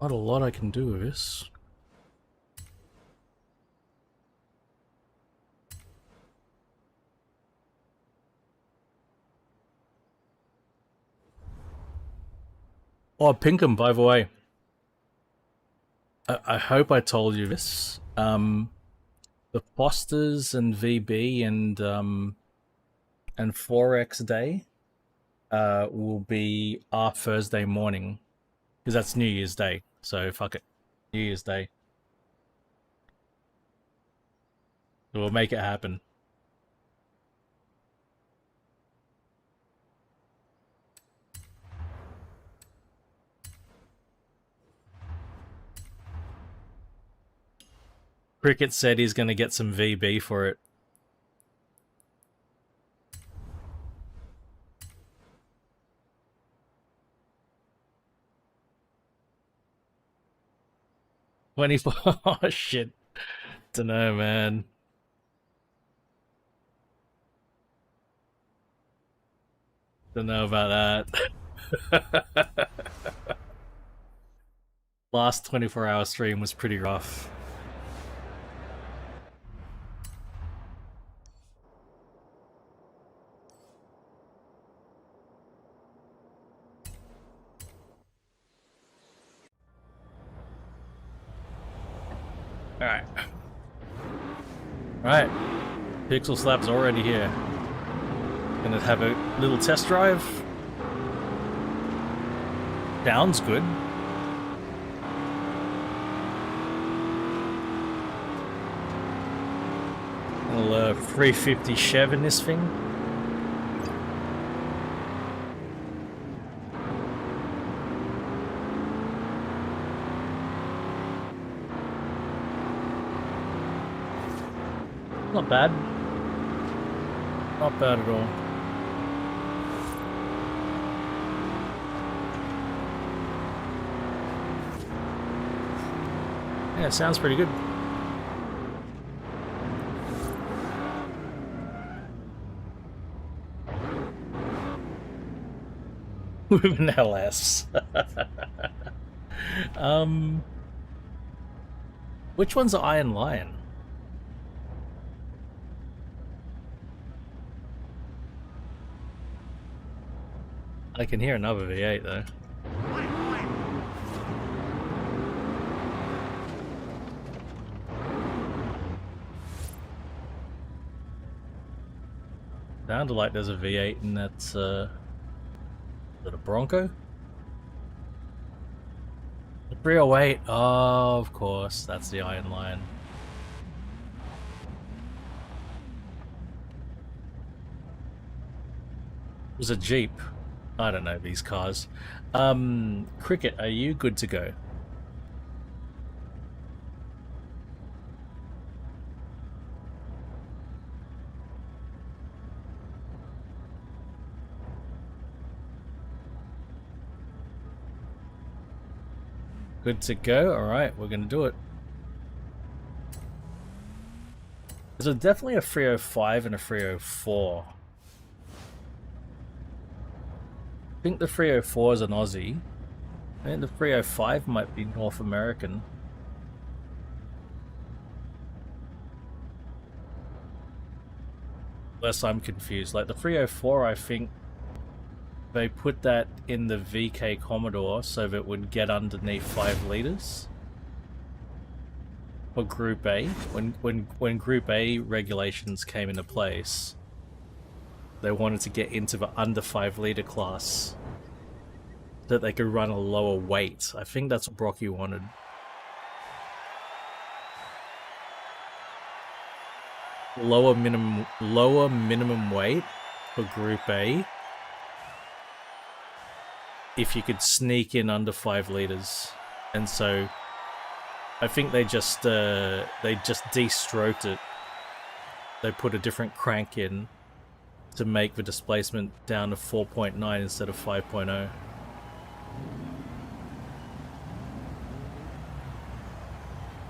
Not a lot I can do with this. Oh, Pinkham, by the way. I hope I told you this. The Fosters and VB and 4X Day will be our Thursday morning, because that's New Year's Day. So fuck it, New Year's Day. We'll make it happen. Cricket said he's going to get some VB for it. Oh shit. Dunno, man. Don't know about that. Last 24-hour stream was pretty rough. Alright. Alright. Pixel Slap's already here. Gonna have a little test drive. Sounds good. Little 350 Chev in this thing. Not bad. Not bad at all. Yeah, sounds pretty good. With an LS. Which one's the Iron Lion? I can hear another V8 though. Sounded like there's a V8 and that's is it a Bronco? The 308, oh of course, that's the Iron Lion. It was a Jeep. I don't know these cars. Cricket, are you good to go? Good to go? Alright, we're gonna do it. There's definitely a 305 and a 304. I think the 304 is an Aussie. I think the 305 might be North American. Unless I'm confused. Like the 304, I think they put that in the VK Commodore so that it would get underneath 5 liters for Group A. When Group A regulations came into place, they wanted to get into the under 5 liter class so that they could run a lower weight. I think that's what Brocky wanted. Lower minimum weight for Group A if you could sneak in under 5 liters. And so I think they just de-stroked it. They put a different crank in to make the displacement down to 4.9 instead of 5.0.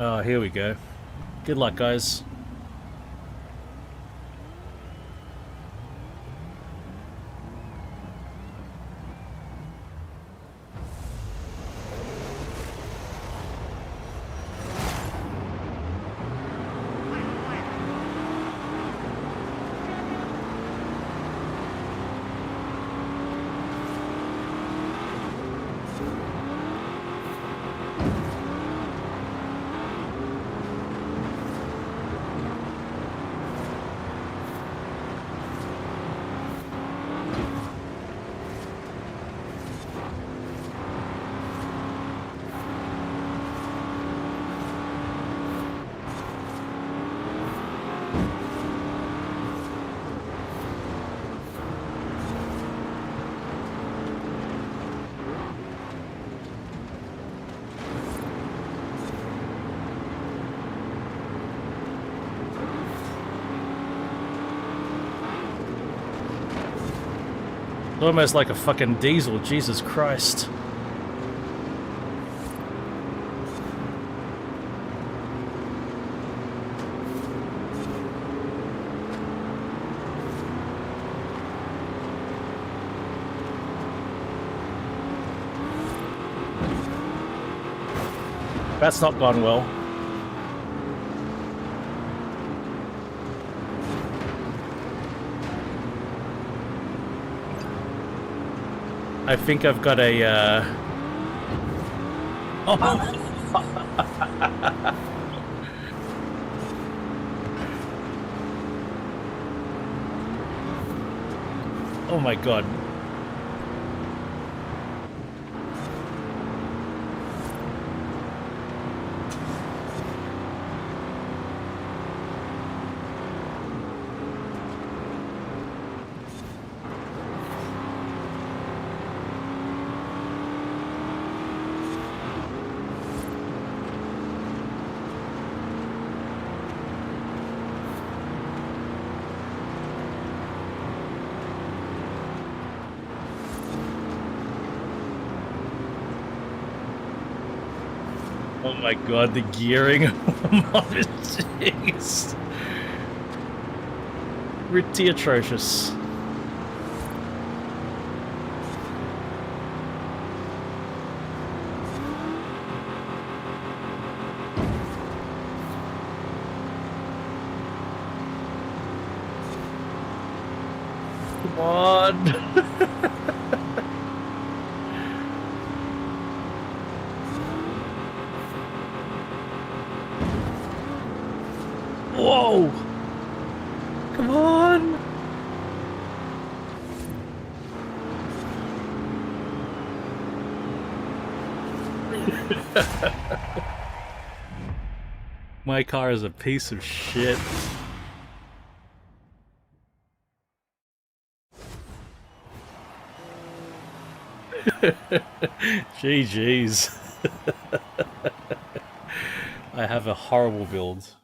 Oh, here we go. Good luck, guys. It's almost like a fucking diesel, Jesus Christ. That's not gone well. I think I've got a, Oh! Oh my god. Oh my god, the gearing on this thing is pretty atrocious. Come on. Whoa! Come on! My car is a piece of shit. GG's. I have a horrible build.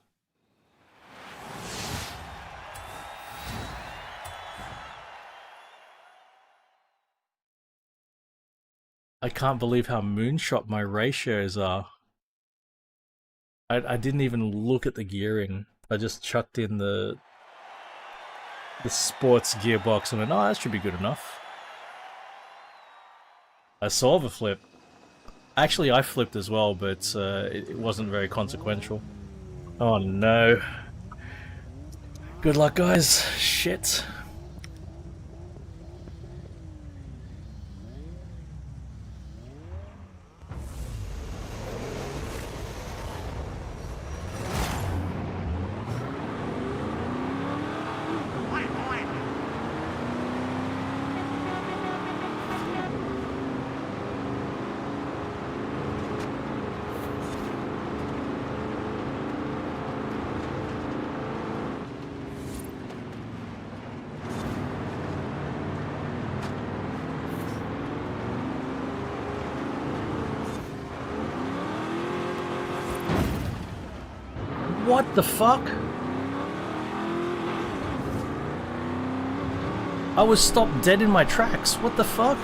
I can't believe how moonshot my ratios are. I didn't even look at the gearing. I just chucked in the sports gearbox and went, oh, that should be good enough. I saw the flip. Actually, I flipped as well, but it wasn't very consequential. Oh no. Good luck, guys. Shit. What the fuck? I was stopped dead in my tracks. What the fuck?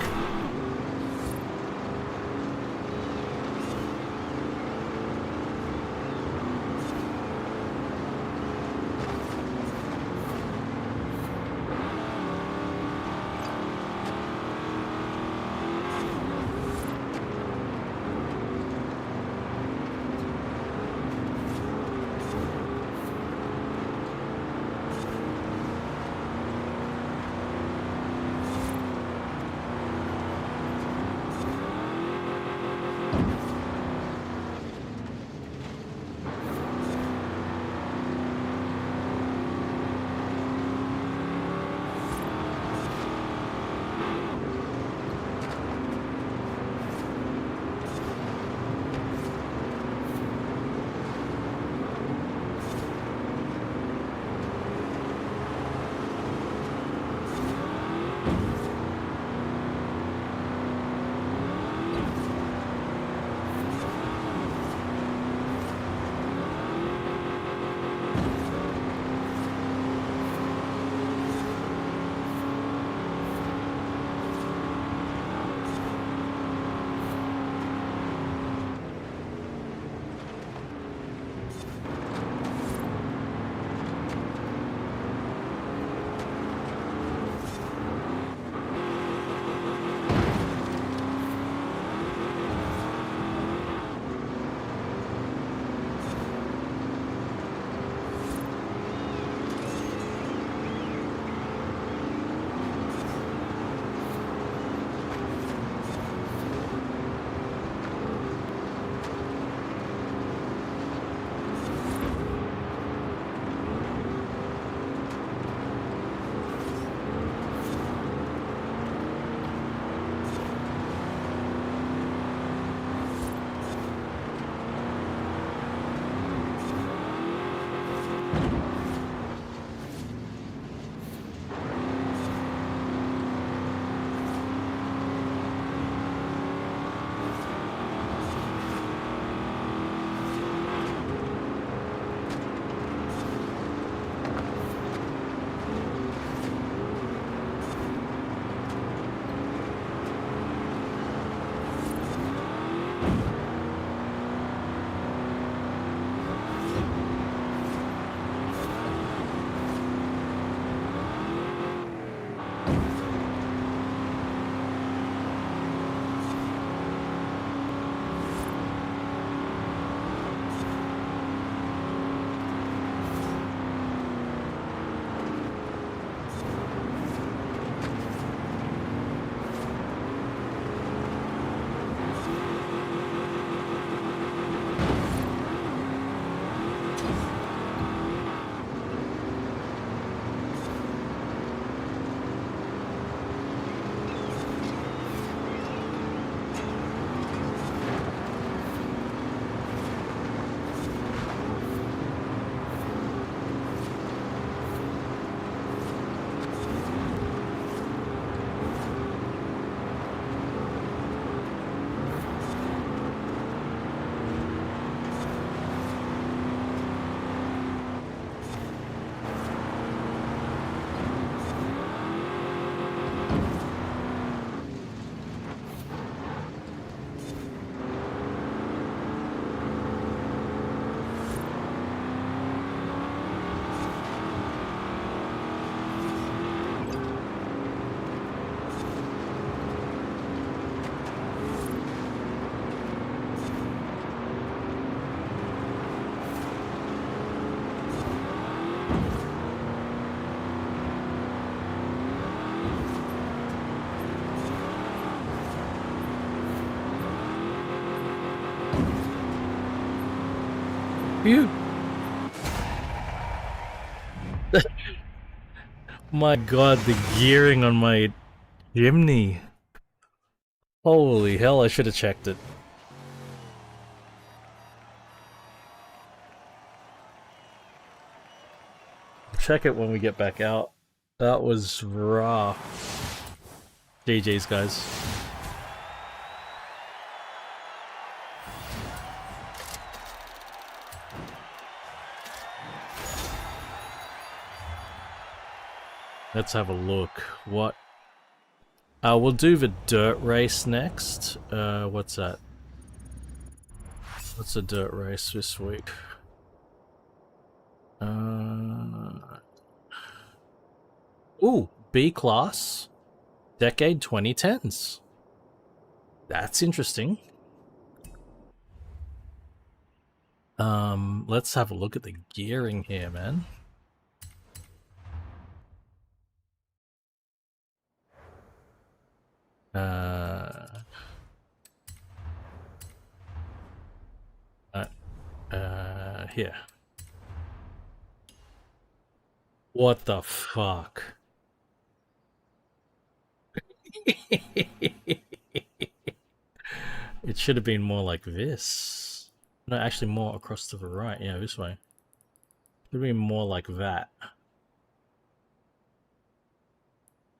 Phew. My god, the gearing on my chimney. Holy hell, I should have checked it. Check it when we get back out. That was raw. GG's, guys. Let's have a look. What? We'll do the dirt race next. What's that? What's a dirt race this week? Ooh, B class. Decade 2010s. That's interesting. Let's have a look at the gearing here, man. Here. What the fuck? It should have been more like this. No, actually more across to the right. Yeah, this way. Should have been more like that.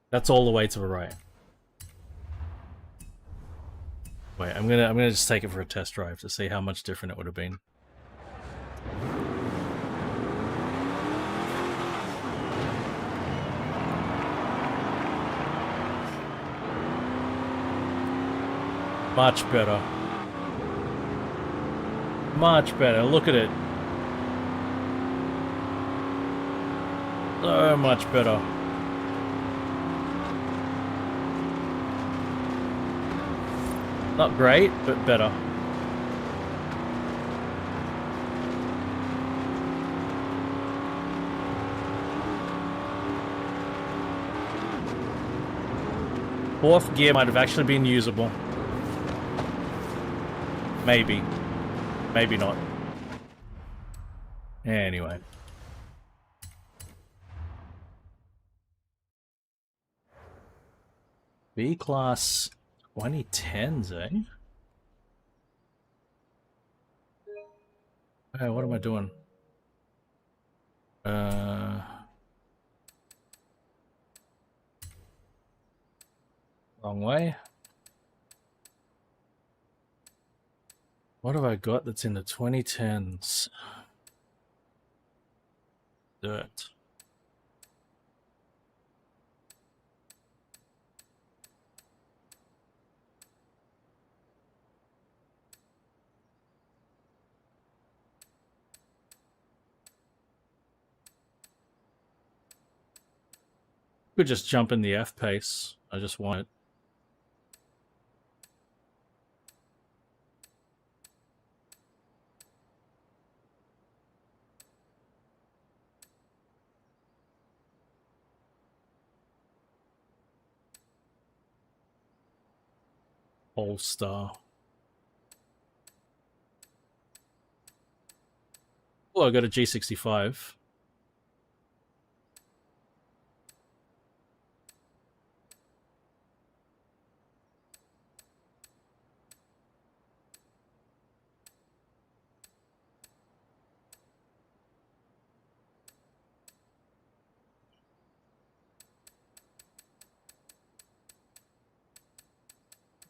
That's all the way to the right. Wait, I'm gonna just take it for a test drive to see how much different it would have been. Much better. Much better. Look at it. So much better. Not great, but better. Fourth gear might have actually been usable. Maybe. Maybe not. Anyway. B-Class 2010s, eh? Hey, what am I doing? Wrong way. What have I got that's in the 2010s? Dirt. Could just jump in the F pace. I just want it. All-star. Oh, I got a G65.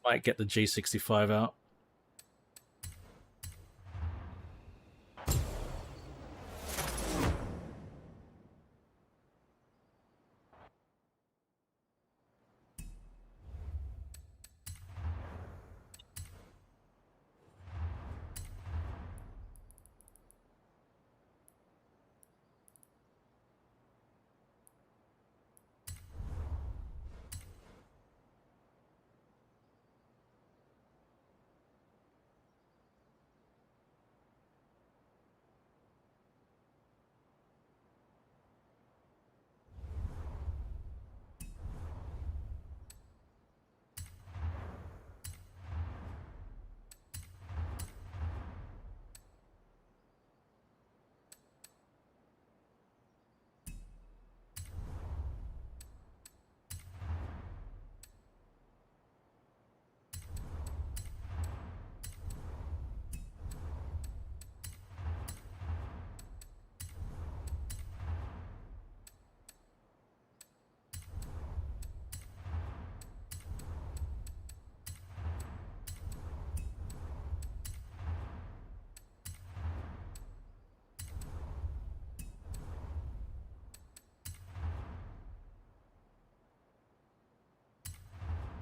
Might get the G65 out.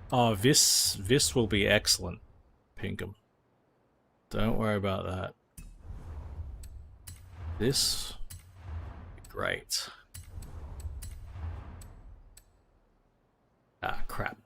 Oh, this will be excellent, Pinkham. Don't worry about that. This great. Ah, crap.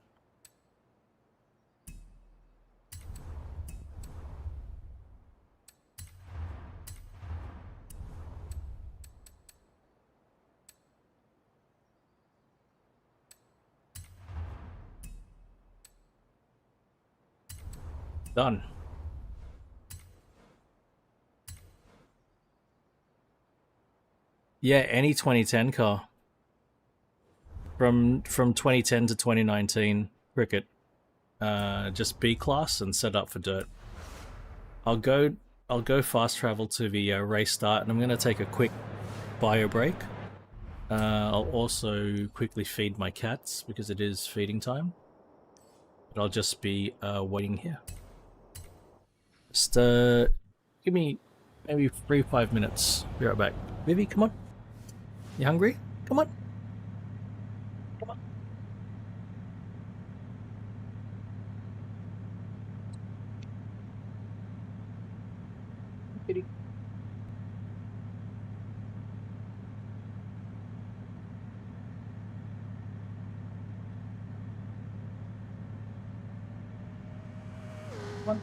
Done. Yeah, any 2010 car. From 2010 to 2019 cricket. Just B class and set up for dirt. I'll go fast travel to the race start, and I'm gonna take a quick bio break. I'll also quickly feed my cats because it is feeding time. But I'll just be waiting here. Just give me maybe 3-5 minutes. Be right back. Vivi, come on. You hungry? Come on. Come on. Kitty. Come on.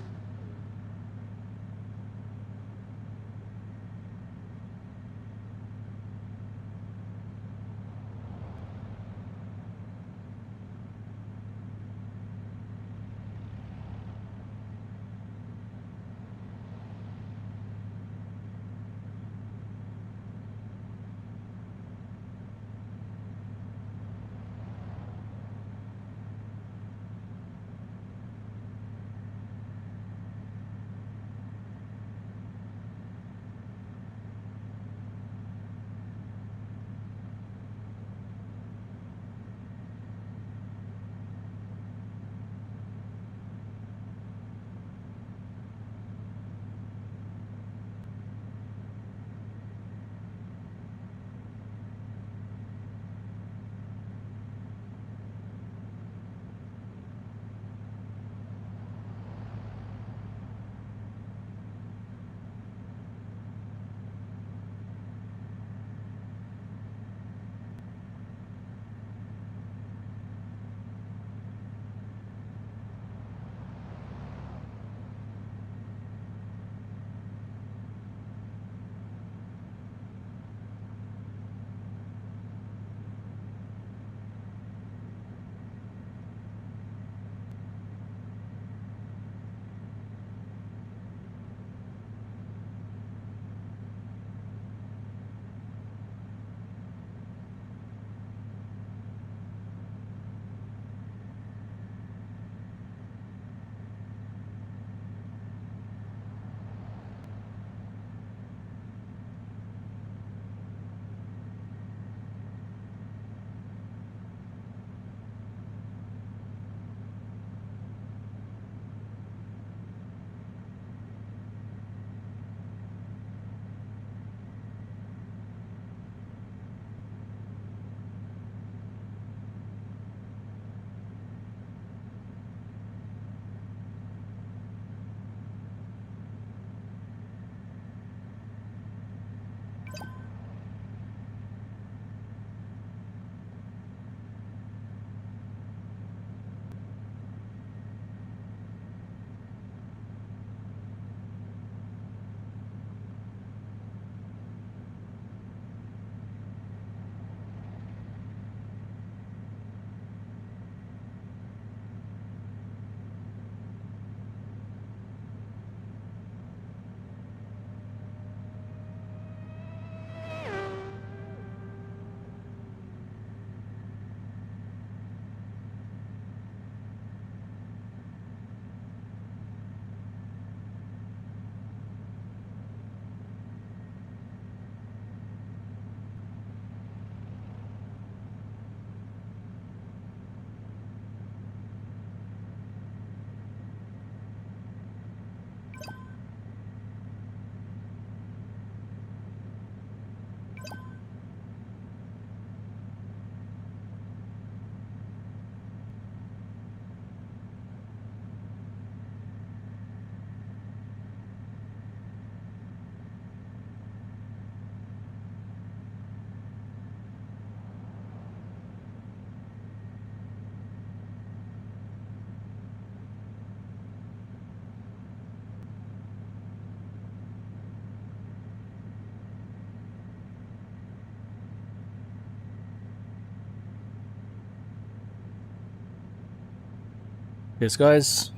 Cheers, guys.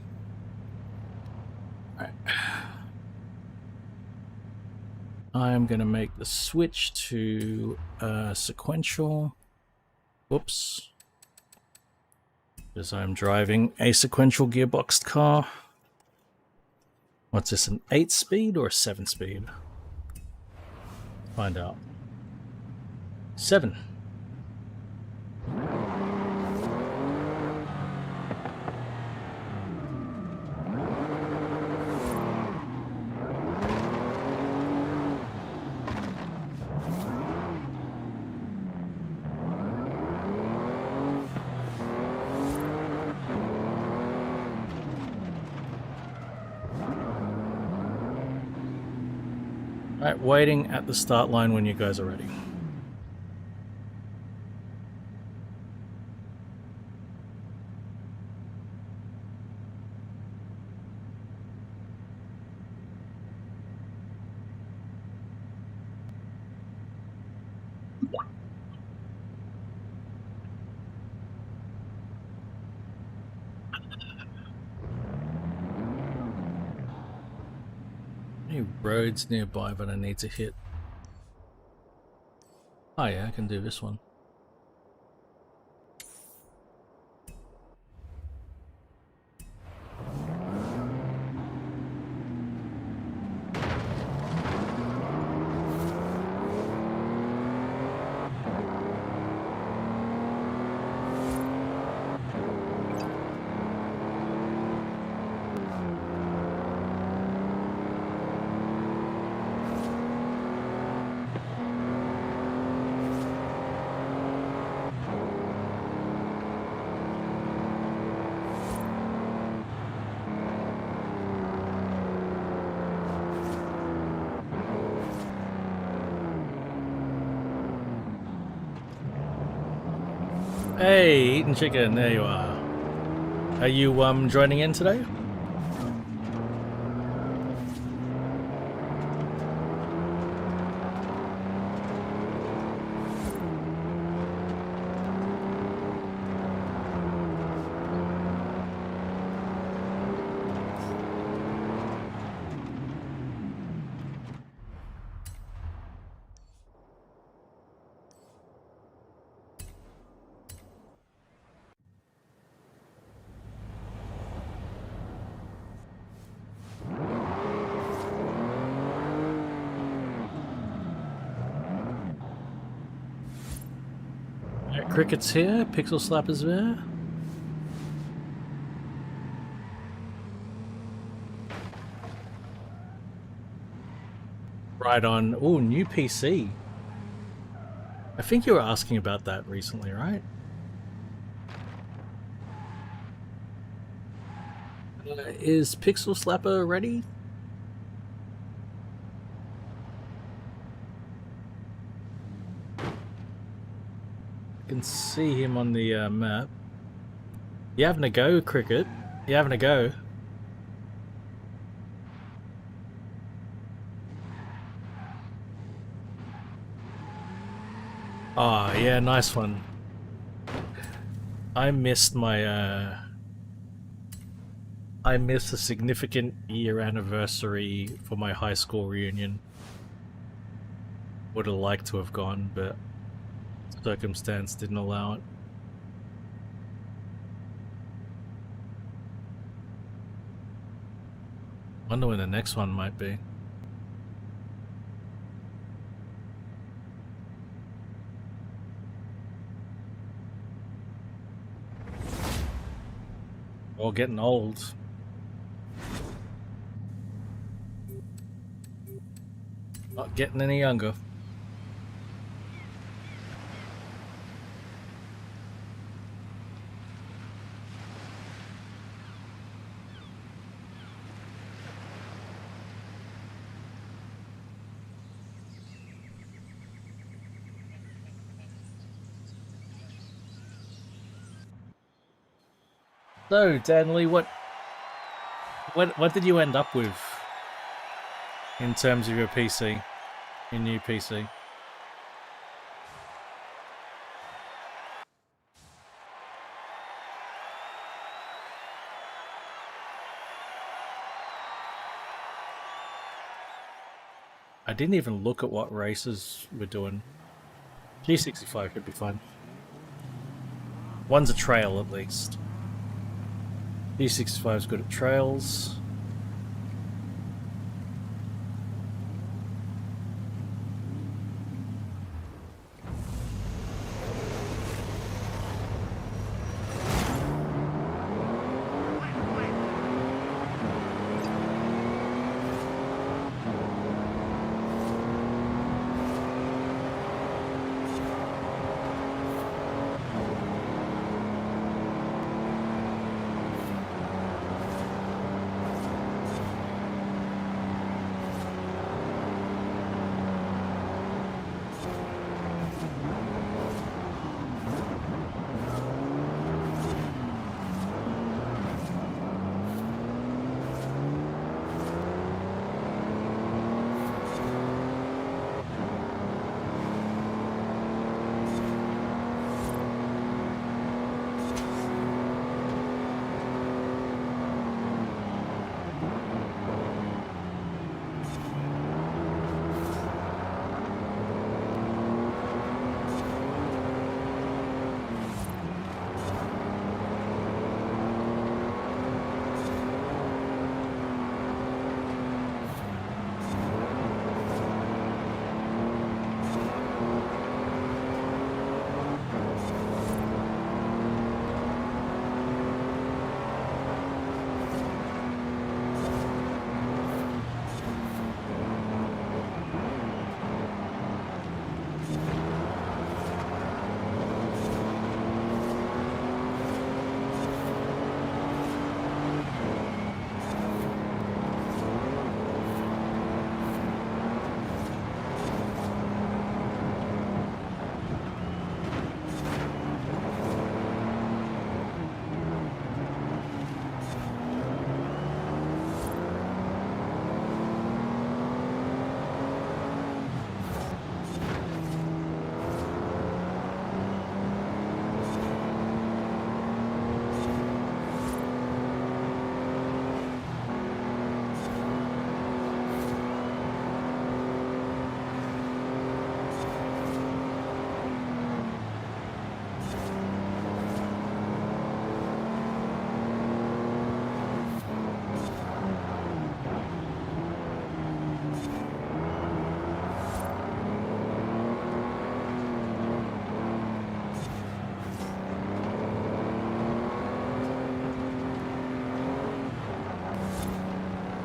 All right. I'm going to make the switch to sequential. Whoops. Because I'm driving a sequential gearboxed car. What's this, an 8-speed or a 7-speed? Find out. 7. Alright, waiting at the start line when you guys are ready. Any roads nearby that I need to hit? Oh yeah, I can do this one. Hey, eating chicken, there you are. Are you joining in today? Cricket's here, Pixel Slapper's there. Right on. Oh, new PC. I think you were asking about that recently, right? Is Pixel Slapper ready? I can see him on the map. You having a go, Cricket? You having a go? Oh, yeah, nice one. I missed my I missed a significant year anniversary for my high school reunion. Would have liked to have gone, but circumstance didn't allow it. Wonder when the next one might be. All getting old. Not getting any younger. So, Danley, what did you end up with in terms of your PC, your new PC? I didn't even look at what races we're doing. G65 could be fun. One's a trail at least. G65 is good at trails.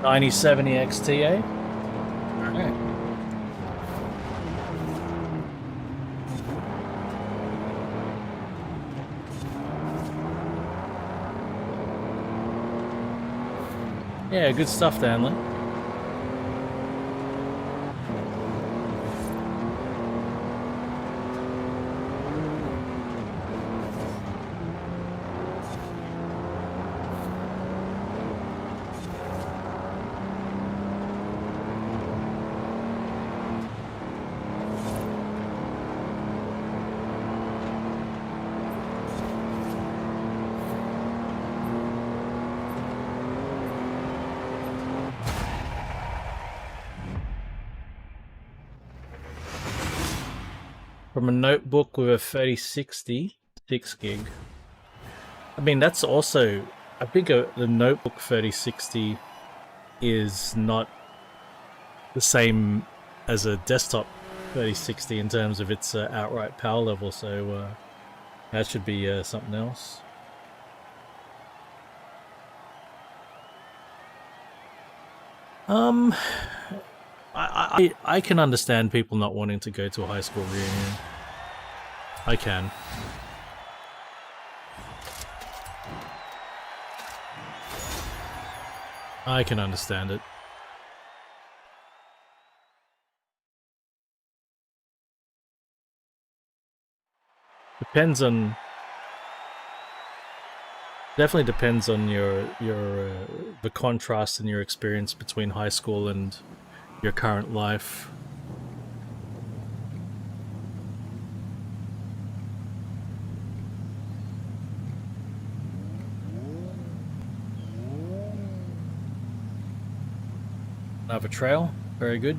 .9070 XTA. Alright. Yeah, good stuff, Danley. From a notebook with a 3060, 6 gig. I mean, that's also, I think the notebook 3060 is not the same as a desktop 3060 in terms of its outright power level, so that should be something else. I can understand people not wanting to go to a high school reunion. I can. I can understand it. Depends on... Definitely depends on the contrast in your experience between high school and your current life. Another trail, very good.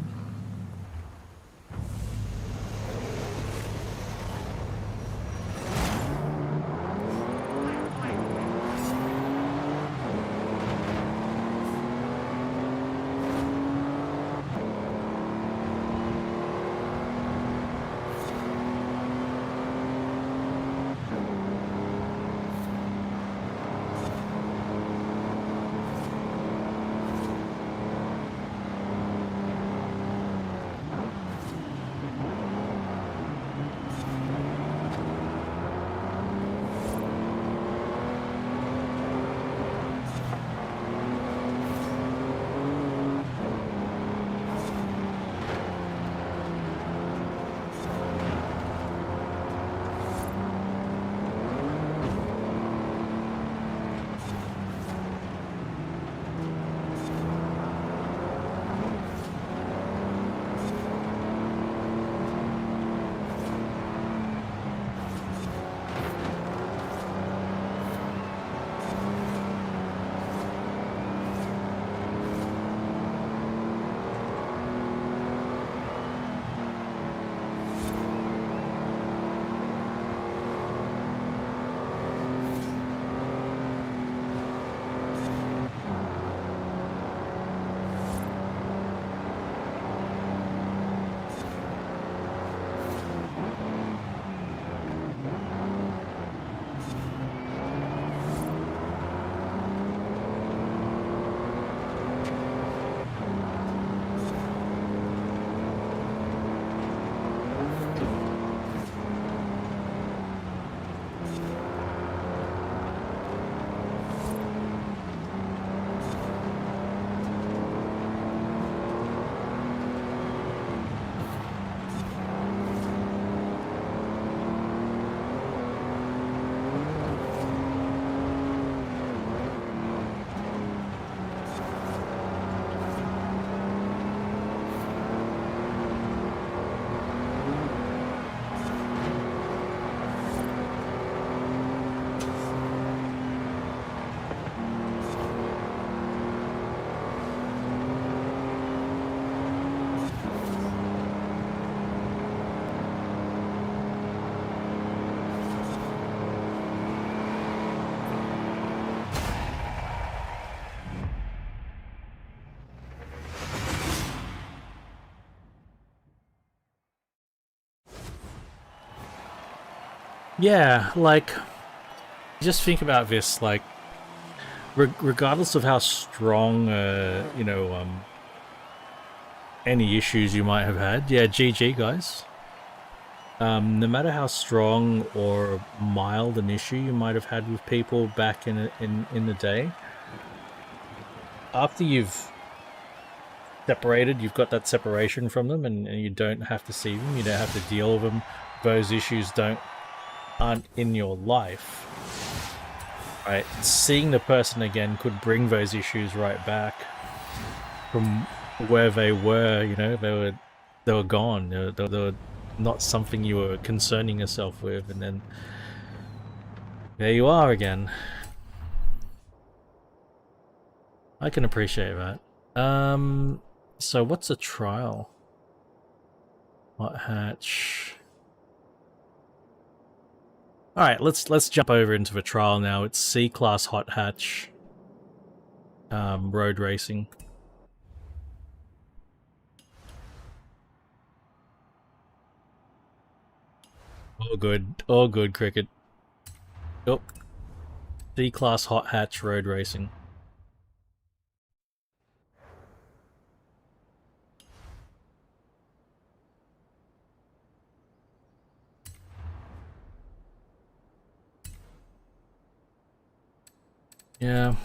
Yeah, like, just think about this, like, regardless of how strong, any issues you might have had, yeah, GG, guys. No matter how strong or mild an issue you might have had with people back in the day, after you've separated, you've got that separation from them, and you don't have to see them, you don't have to deal with them. Those issues aren't in your life. Right, seeing the person again could bring those issues right back from where they were. You know, they were gone. They were not something you were concerning yourself with, and then there you are again. I can appreciate that. So what's a trial? Hot hatch. All right, let's jump over into the trial now. It's C-class hot hatch. Road racing. All good, cricket. Oh, C-class hot hatch road racing. Yeah.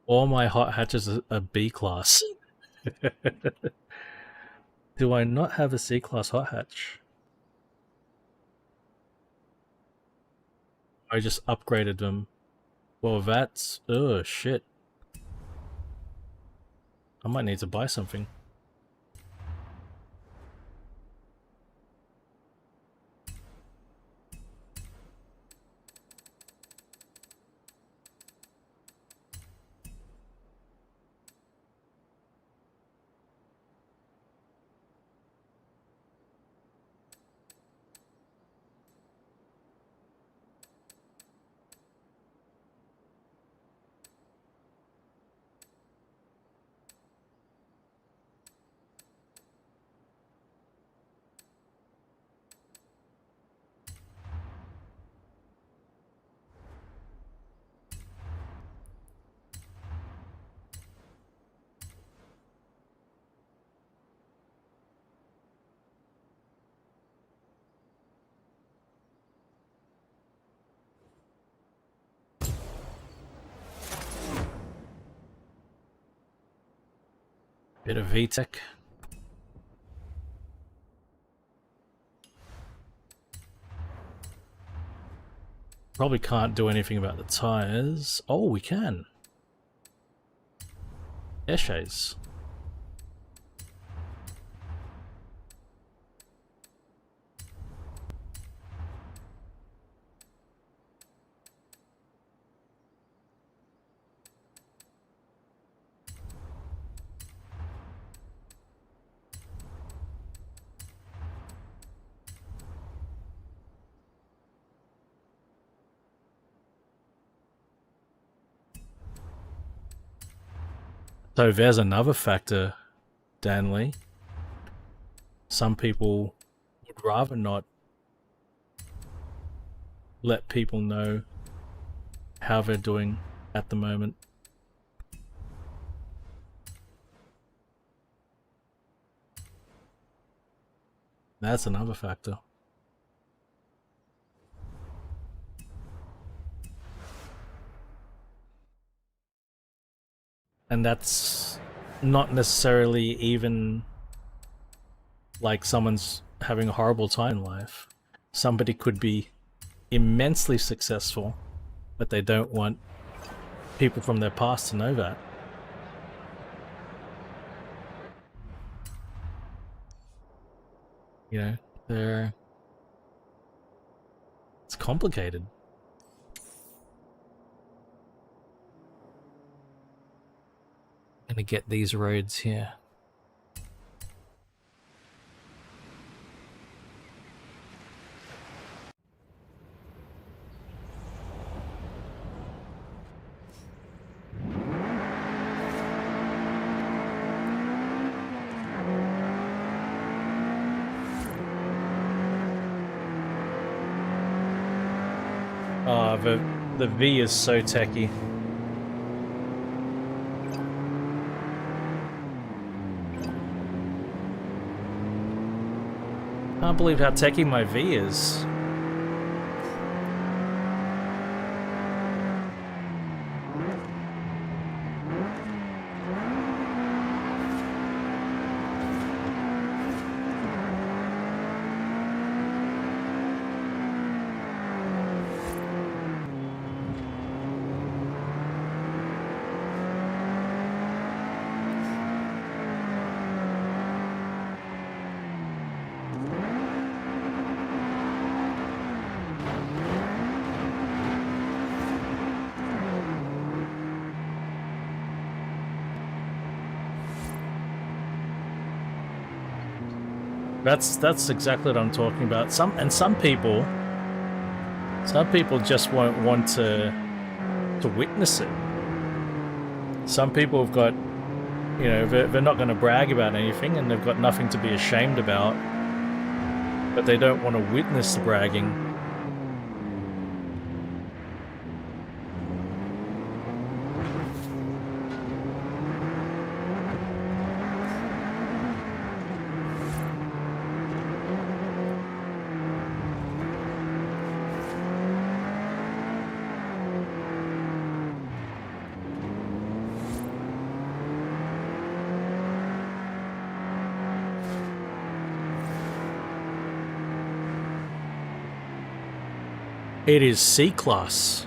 All my hot hatches are B class. Do I not have a C class hot hatch? I just upgraded them. Well, that's... oh, shit. I might need to buy something. Bit of VTEC. Probably can't do anything about the tires. Oh, we can. Eshays. So there's another factor, Danley. Some people would rather not let people know how they're doing at the moment. That's another factor. And that's not necessarily even like someone's having a horrible time in life. Somebody could be immensely successful, but they don't want people from their past to know that. You know, it's complicated. I'm gonna get these roads here. Oh, the V is so techy. Can't believe how techy my V is. That's exactly what I'm talking about. Some people just won't want to witness it. Some people have got, you know, they're not going to brag about anything, and they've got nothing to be ashamed about, but they don't want to witness the bragging. It is C-Class.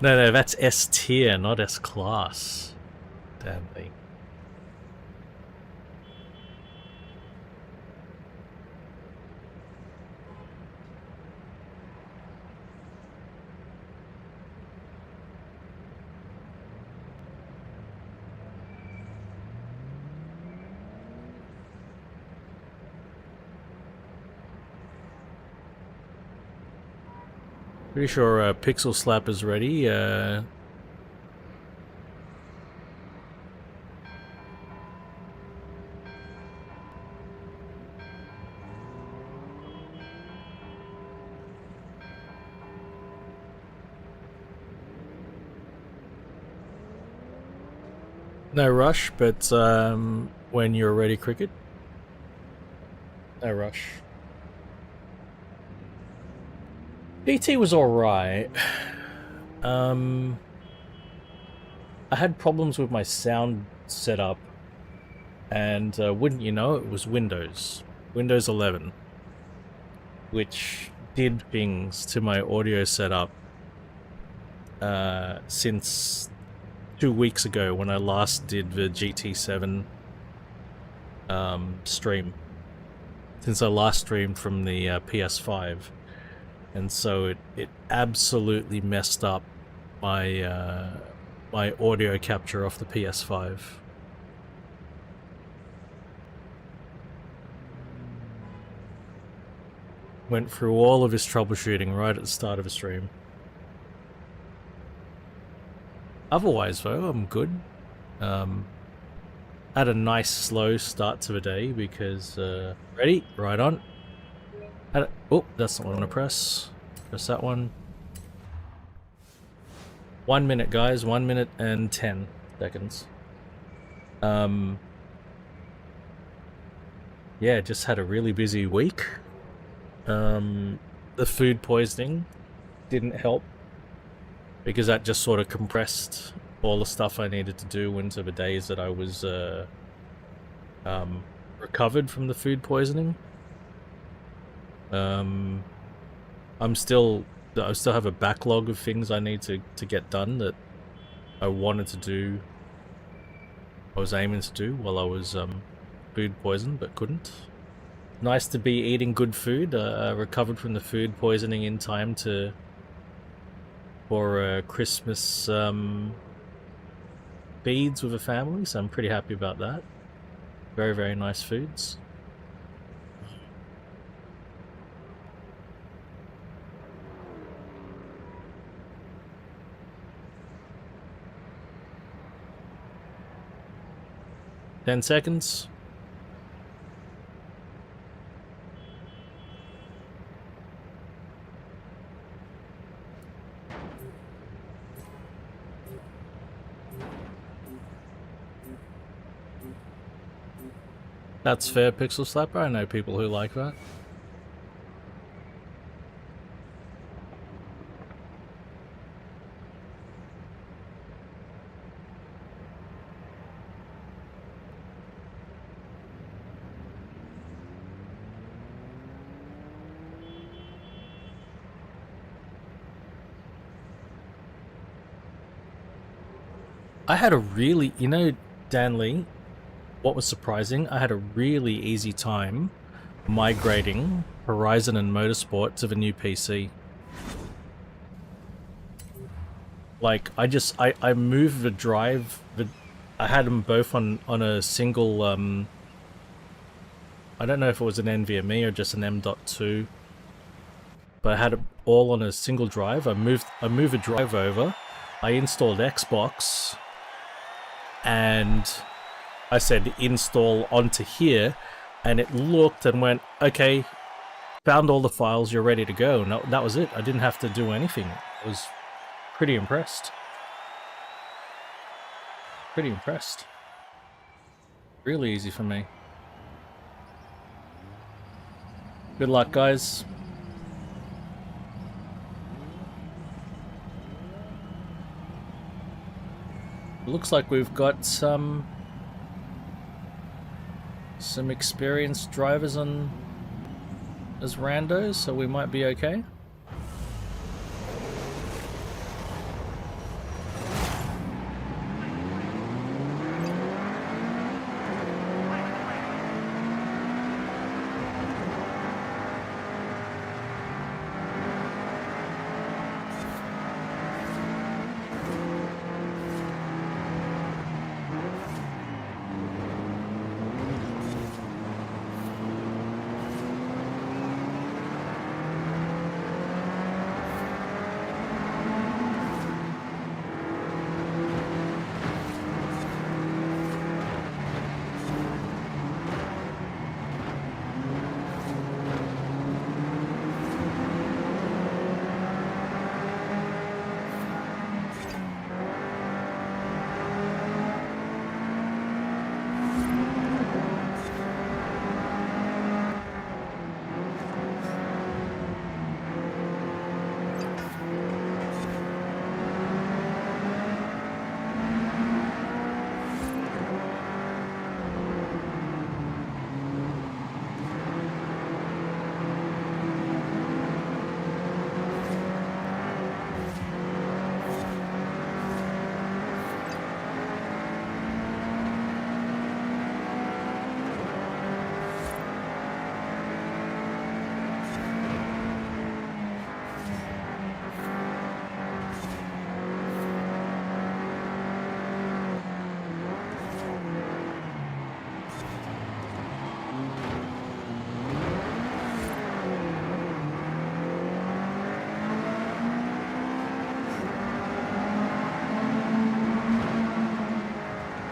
No, that's S tier, not S class. Damn thing. Pretty sure Pixel Slap is ready. No rush, but when you're ready, Cricket. No rush. DT was alright. I had problems with my sound setup, and wouldn't you know, it was Windows 11, which did things to my audio setup since 2 weeks ago when I last did the GT7 stream. Since I last streamed from the PS5. And so it absolutely messed up my my audio capture off the PS5. Went through all of his troubleshooting right at the start of the stream. Otherwise though, I'm good. Had a nice slow start to the day because ready? Right on. Oh, that's not what I want to press. Press that one. 1 minute, guys. 1 minute and 10 seconds. Yeah, just had a really busy week. The food poisoning didn't help because that just sort of compressed all the stuff I needed to do into the days that I was recovered from the food poisoning. I still have a backlog of things I need to get done that I wanted to do. I was aiming to do while I was food poisoned, but couldn't. Nice to be eating good food. I recovered from the food poisoning in time for Christmas beads with a family, so I'm pretty happy about that. Very, very nice foods. Ten seconds. That's fair, Pixel Slapper. I know people who like that. I had a really, you know, Danley, what was surprising, I had a really easy time migrating Horizon and Motorsport to the new PC. Like, I moved the drive, I had them both on a single, I don't know if it was an NVMe or just an M.2, but I had it all on a single drive. I moved a drive over, I installed Xbox, and I said install onto here, and it looked and went, okay, found all the files, you're ready to go. And that was it. I didn't have to do anything. I was pretty impressed. Pretty impressed. Really easy for me. Good luck, guys. Looks like we've got some experienced drivers on as randos, so we might be okay.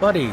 Buddy.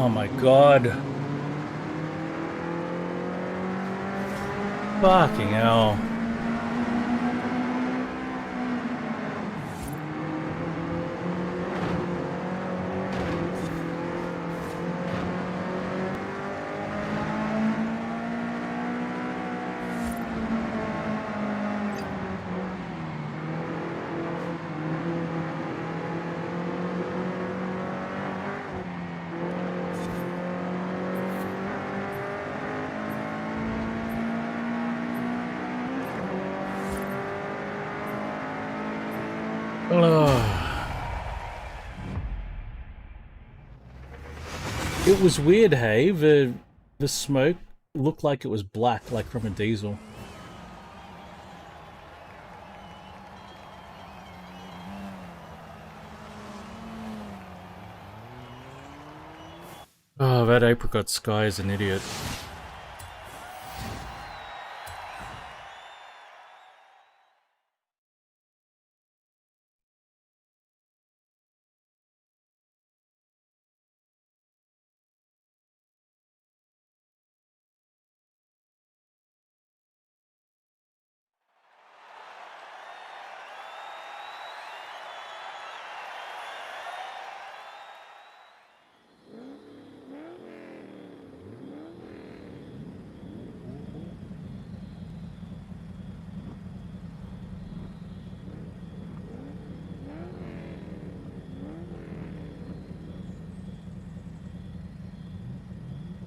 Oh my god. Fucking hell. It was weird, hey? The smoke looked like it was black, like from a diesel. Oh, that apricot sky is an idiot.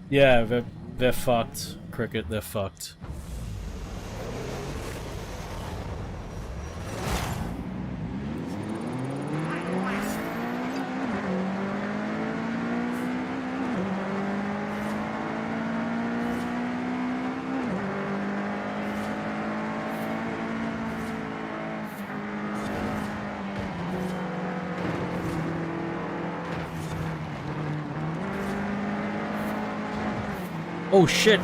Yeah, they're fucked, Cricket, they're fucked. Oh shit!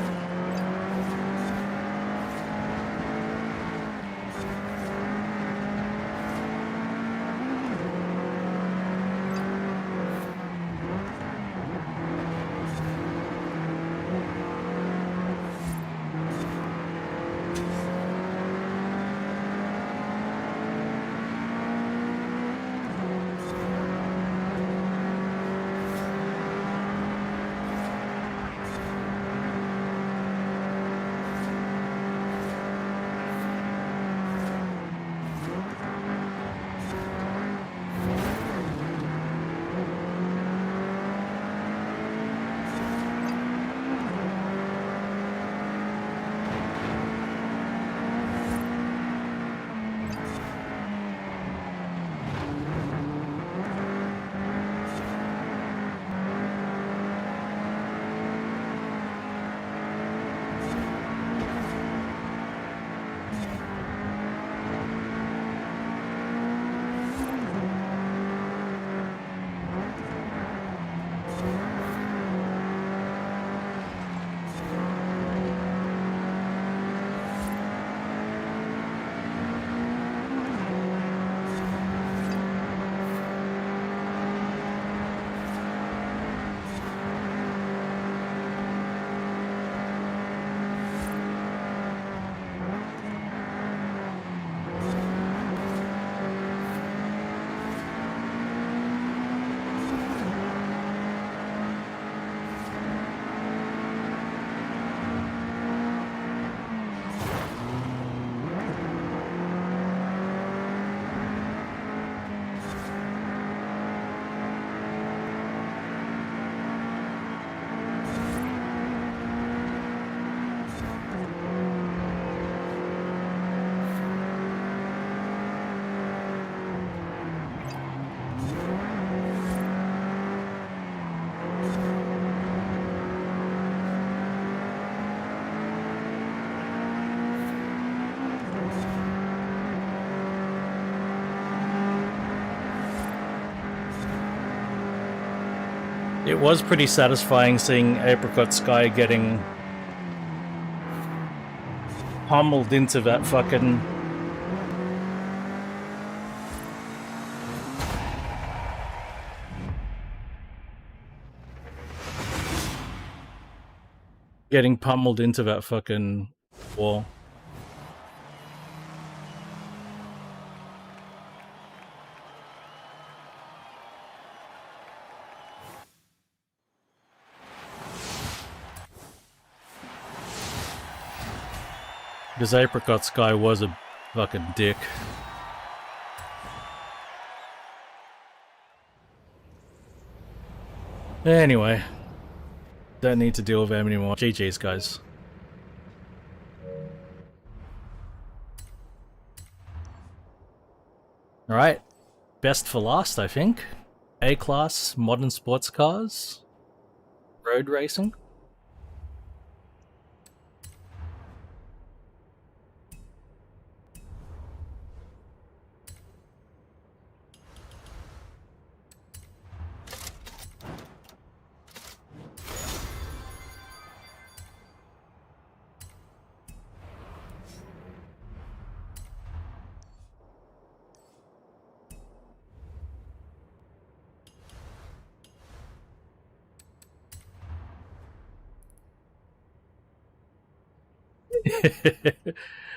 It was pretty satisfying seeing Apricot Sky getting pummeled into that fucking... Getting pummeled into that fucking wall. This apricot guy was a fucking dick. Anyway, don't need to deal with them anymore. GG's, guys. Alright, best for last, I think. A-class modern sports cars. Road racing.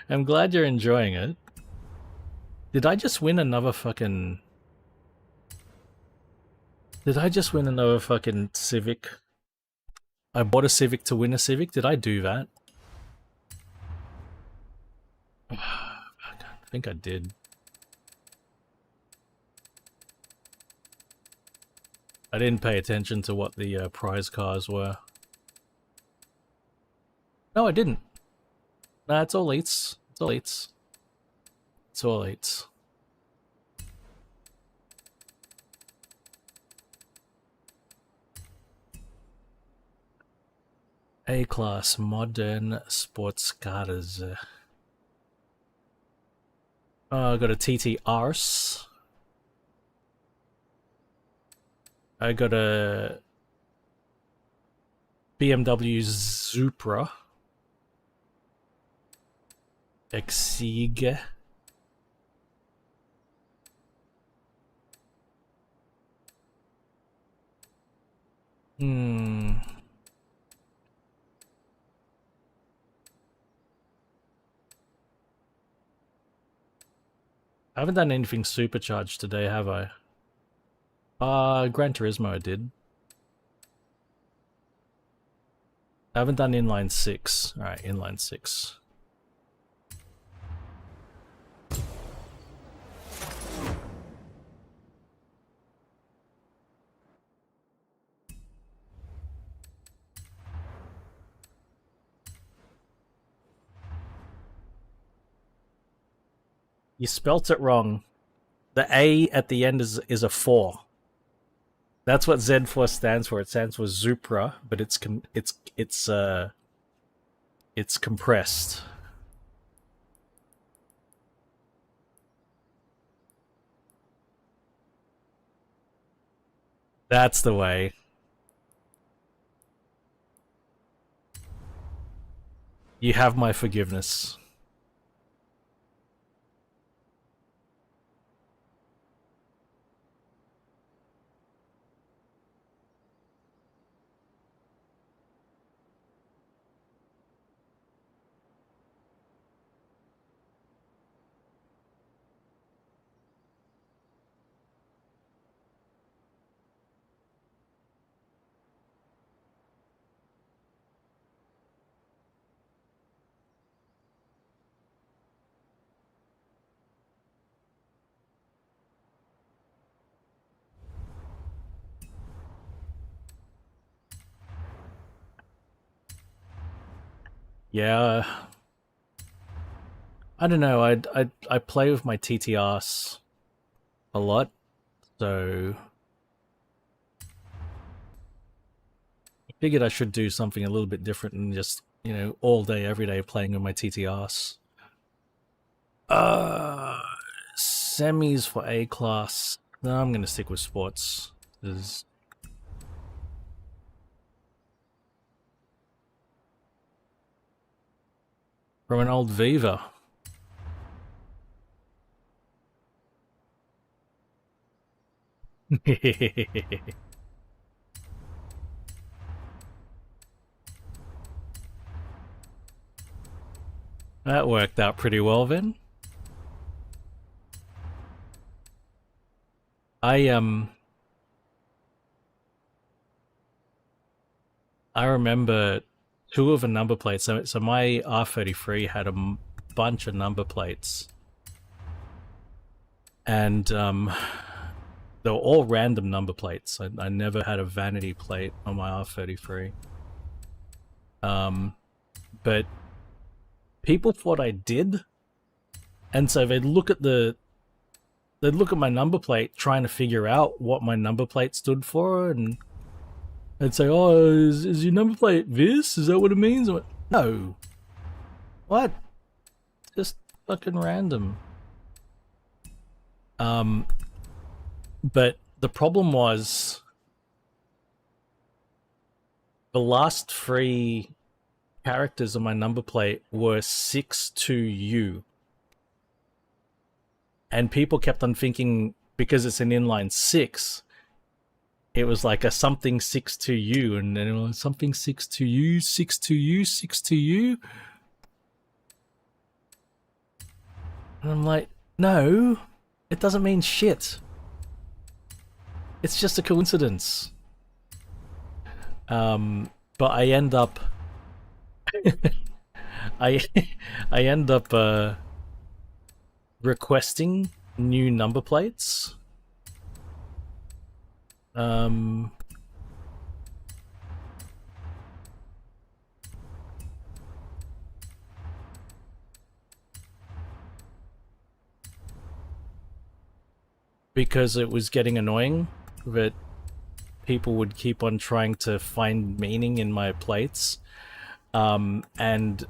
I'm glad you're enjoying it. Did I just win another fucking... Did I just win another fucking Civic? I bought a Civic to win a Civic? Did I do that? I think I did. I didn't pay attention to what the prize cars were. No, I didn't. Nah, it's all eights. It's all eights. It's all eights. A-class modern sports cars. I got a TT Ars. I got a BMW Supra. Exige. I haven't done anything supercharged today, have I? Gran Turismo I did. I haven't done inline 6. Alright, inline 6. You spelt it wrong. The A at the end is a 4. That's what Z4 stands for. It stands for Supra, but it's compressed. That's the way. You have my forgiveness. Yeah. I don't know. I play with my TTRs a lot, so I figured I should do something a little bit different than just, you know, all day, every day playing with my TTRs. Semis for A class. No, I'm gonna stick with sports. From an old Viva. That worked out pretty well then. I remember two of the number plates. So my R33 had a bunch of number plates, and they were all random number plates. I never had a vanity plate on my R33. But people thought I did, and so they'd look at my number plate, trying to figure out what my number plate stood for, and they'd say, "Oh, is your number plate this? Is that what it means?" I went, "No, what? Just fucking random." But the problem was the last three characters on my number plate were 62U. And people kept on thinking, because it's an inline 6, it was like a something 62U, and then it was something 62U, 62U, 62U. And I'm like, no, it doesn't mean shit. It's just a coincidence. But I end up I end up requesting new number plates. Because it was getting annoying that people would keep on trying to find meaning in my plates. And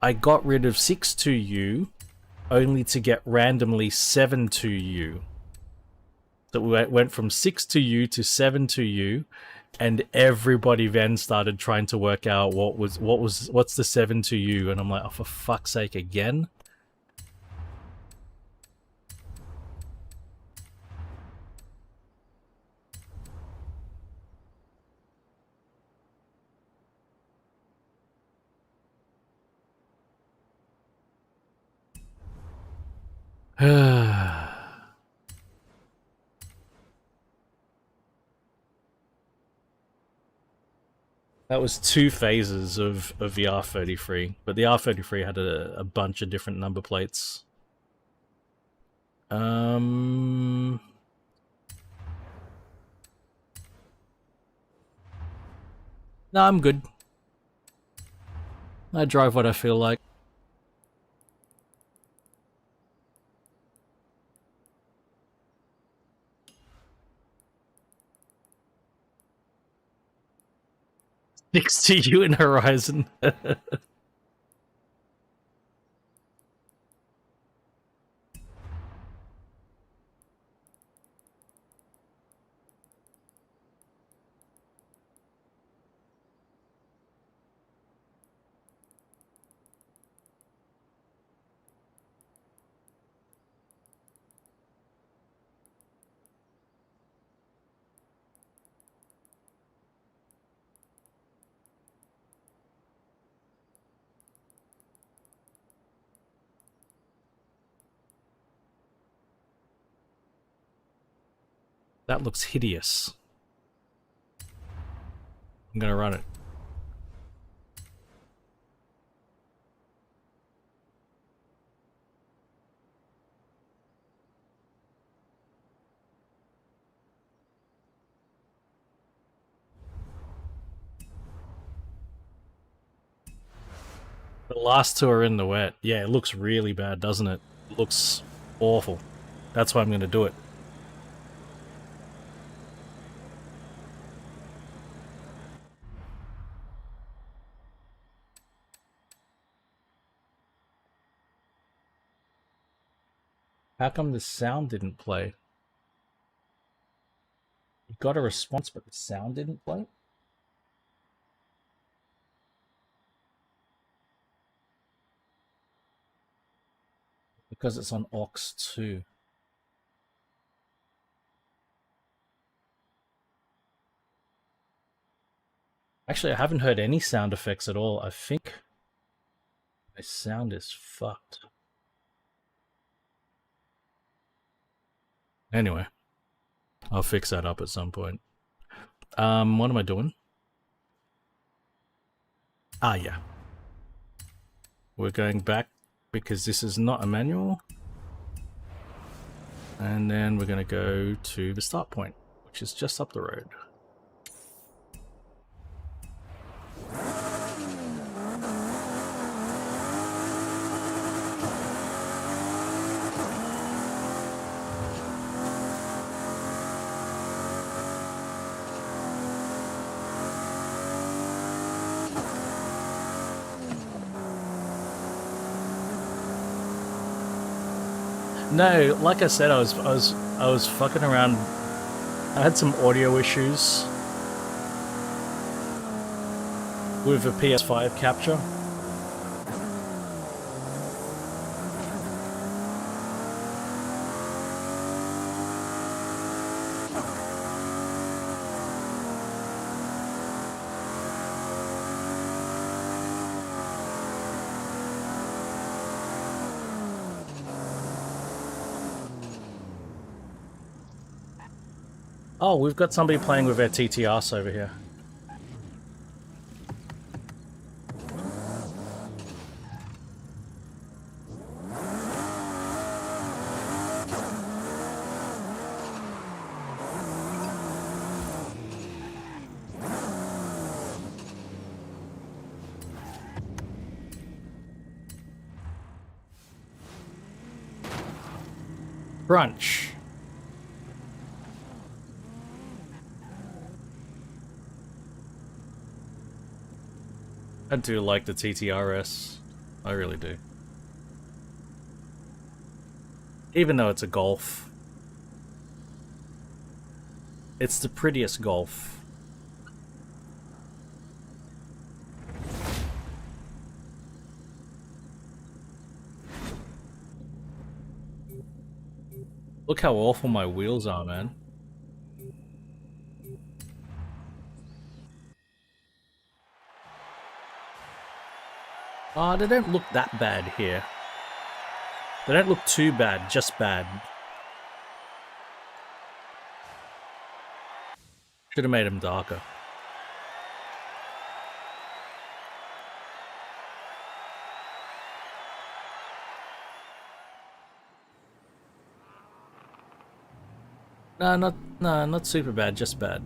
I got rid of 62U only to get randomly 72U. So we went from 62U to 72U, and everybody then started trying to work out what's the 72U, and I'm like, oh, for fuck's sake, again? That was two phases of the R33, but the R33 had a bunch of different number plates. No, I'm good. I drive what I feel like. Next to you in Horizon. That looks hideous. I'm gonna run it. The last two are in the wet. Yeah, it looks really bad, doesn't it? It looks awful. That's why I'm gonna do it. How come the sound didn't play? You got a response, but the sound didn't play? Because it's on aux 2. Actually, I haven't heard any sound effects at all. I think My sound is fucked. Anyway, I'll fix that up at some point. What am I doing? Ah, yeah. We're going back because this is not a manual. And then we're going to go to the start point, which is just up the road. No, like I said, I was fucking around. I had some audio issues with a PS5 capture. Oh, we've got somebody playing with their TTRs over here. Brunch. I do like the TTRS. I really do. Even though it's a Golf. It's the prettiest Golf. Look how awful my wheels are, man. They don't look that bad here. They don't look too bad, just bad. Should have made them darker. No, not super bad, just bad.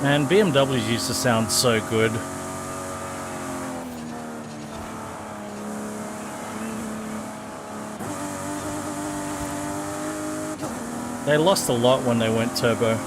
Man, BMWs used to sound so good. They lost a lot when they went turbo.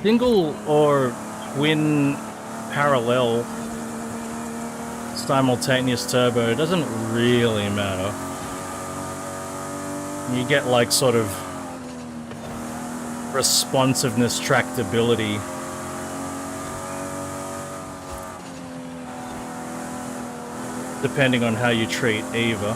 Single or twin parallel simultaneous turbo, it doesn't really matter. You get like sort of responsiveness, tractability. Depending on how you treat either.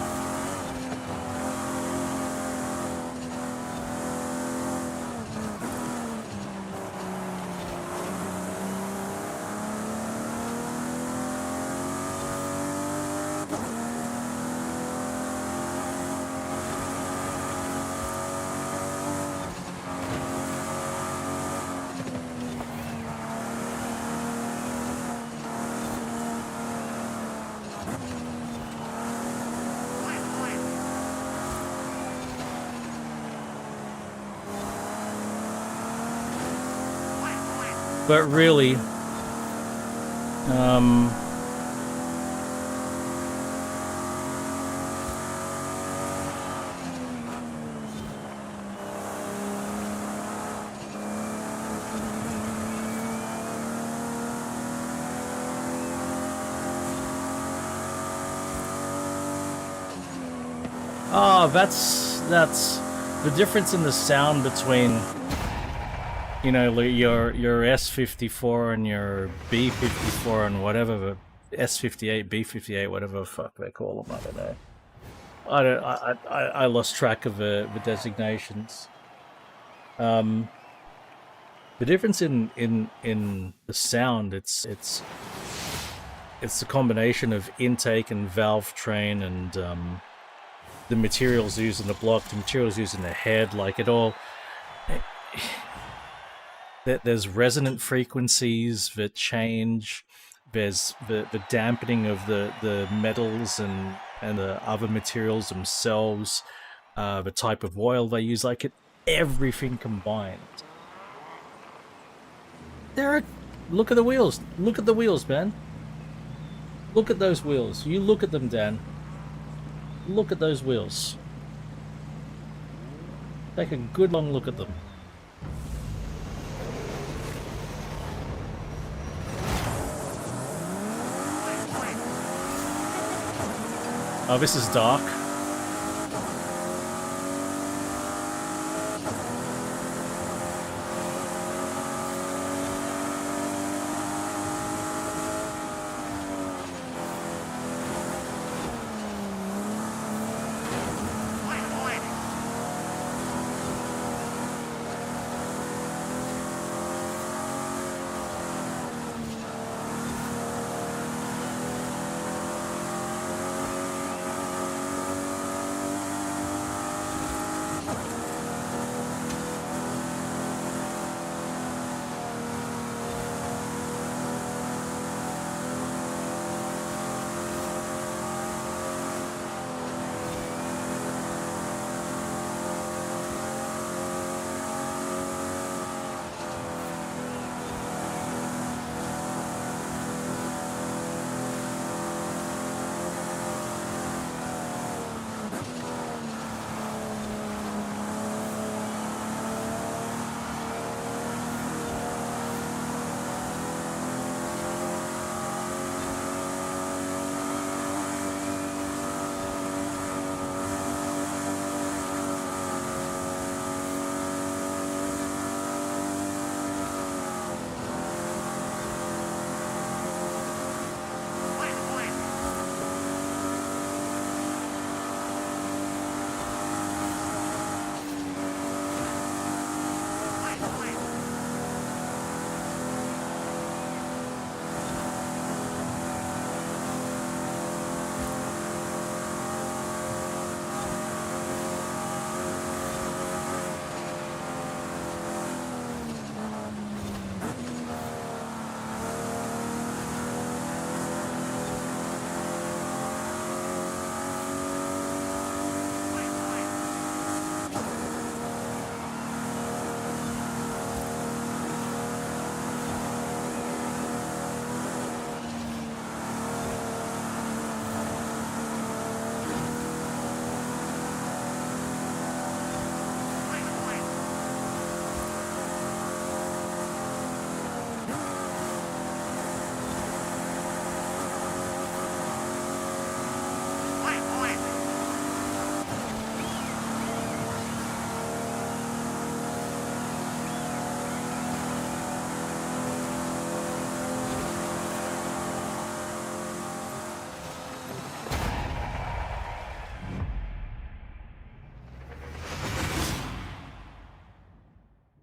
But really, that's the difference in the sound between, you know, your S54 and your B54 and whatever, S58, B58, whatever the fuck they call them. I don't know. I lost track of the designations. The difference in the sound, it's the combination of intake and valve train and the materials used in the block, the materials used in the head, like it all. There's resonant frequencies that change. There's the dampening of the metals and the other materials themselves. The type of oil they use, like everything combined. Look at the wheels. Look at the wheels, man. Look at those wheels. You look at them, Dan. Look at those wheels. Take a good long look at them. Oh, this is dark.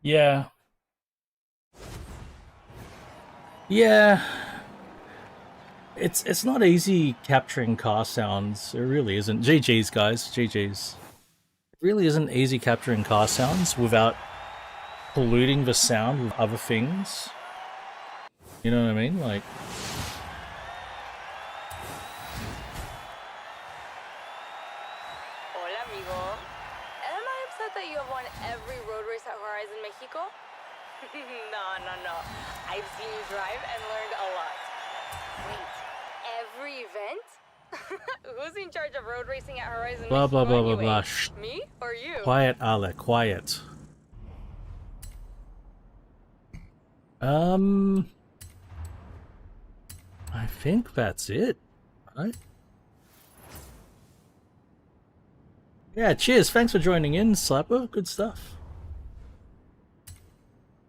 Yeah. Yeah. It's not easy capturing car sounds. It really isn't. GG's, guys. GG's. It really isn't easy capturing car sounds without polluting the sound with other things. You know what I mean? Like, Hola, amigo. Am I upset that you have won every road race at Horizon Mexico? No. I've seen you drive and learned a lot. Wait, every event? Who's in charge of road racing at Horizon blah blah Mexico blah blah anyway? blah. Shh. Me or you? Quiet, Ale. Quiet. I think that's it, right? Yeah, cheers. Thanks for joining in, Slapper. Good stuff.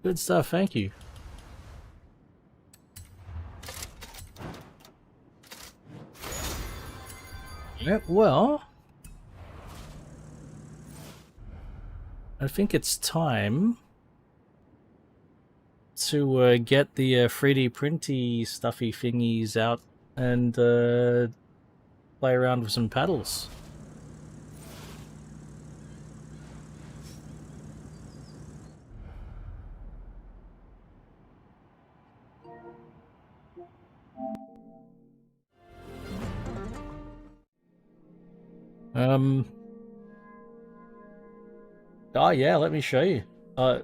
Good stuff, thank you. Yeah, well, I think it's time to get the 3D printy stuffy thingies out and play around with some paddles. Oh yeah, let me show you.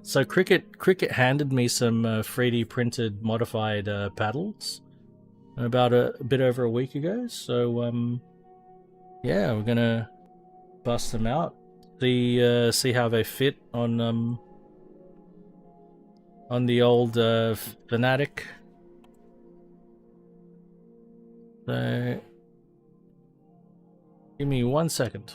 So Cricket handed me some 3D printed modified paddles about a bit over a week ago. So yeah, we're gonna bust them out, see how they fit on the old Fanatic. So give me 1 second.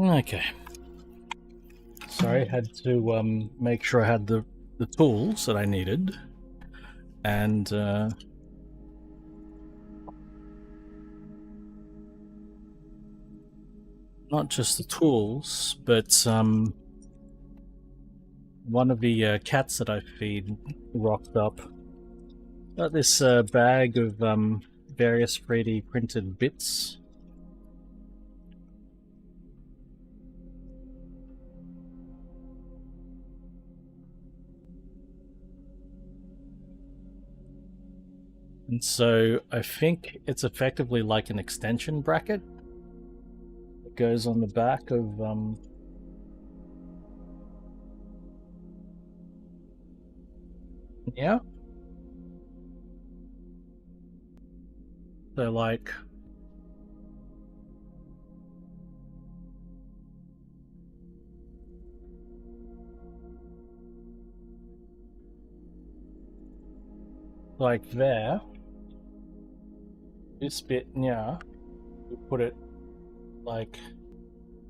Okay. Sorry, I had to make sure I had the tools that I needed, and not just the tools, but one of the cats that I feed rocked up. Got this bag of various 3D printed bits. And so I think it's effectively like an extension bracket. It goes on the back of yeah. So like there, this bit, yeah, you put it like,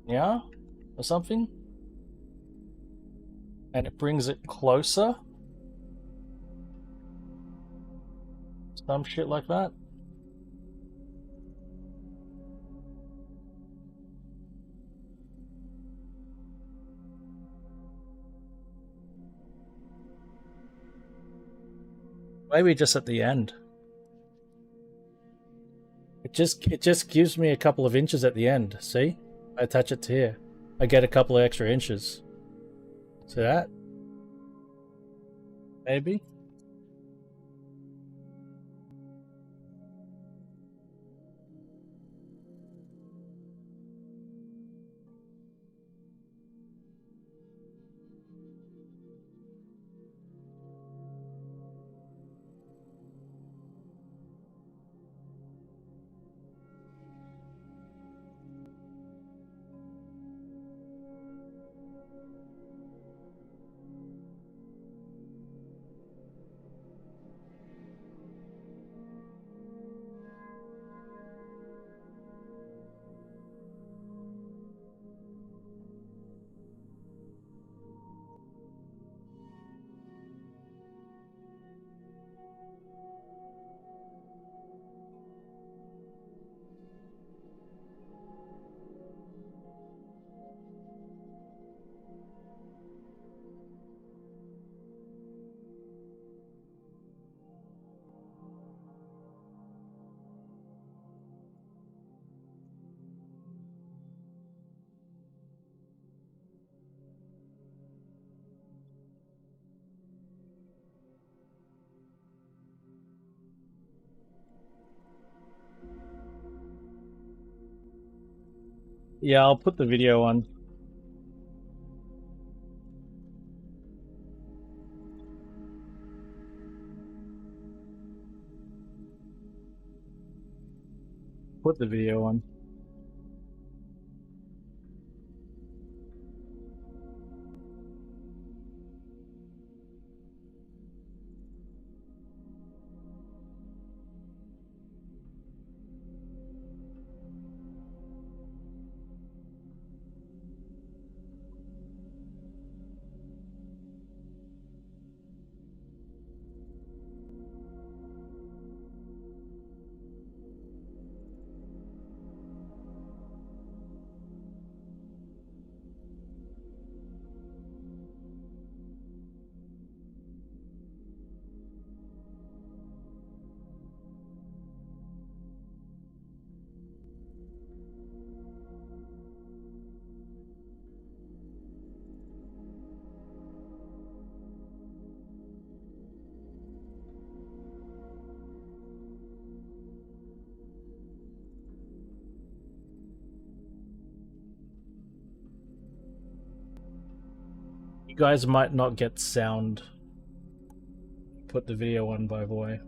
yeah, or something, and it brings it closer. Some shit like that. Maybe just at the end. It just gives me a couple of inches at the end. See? I attach it to here. I get a couple of extra inches. See that? Maybe? Yeah, I'll put the video on. Put the video on. You guys might not get sound. Put the video on, by the way.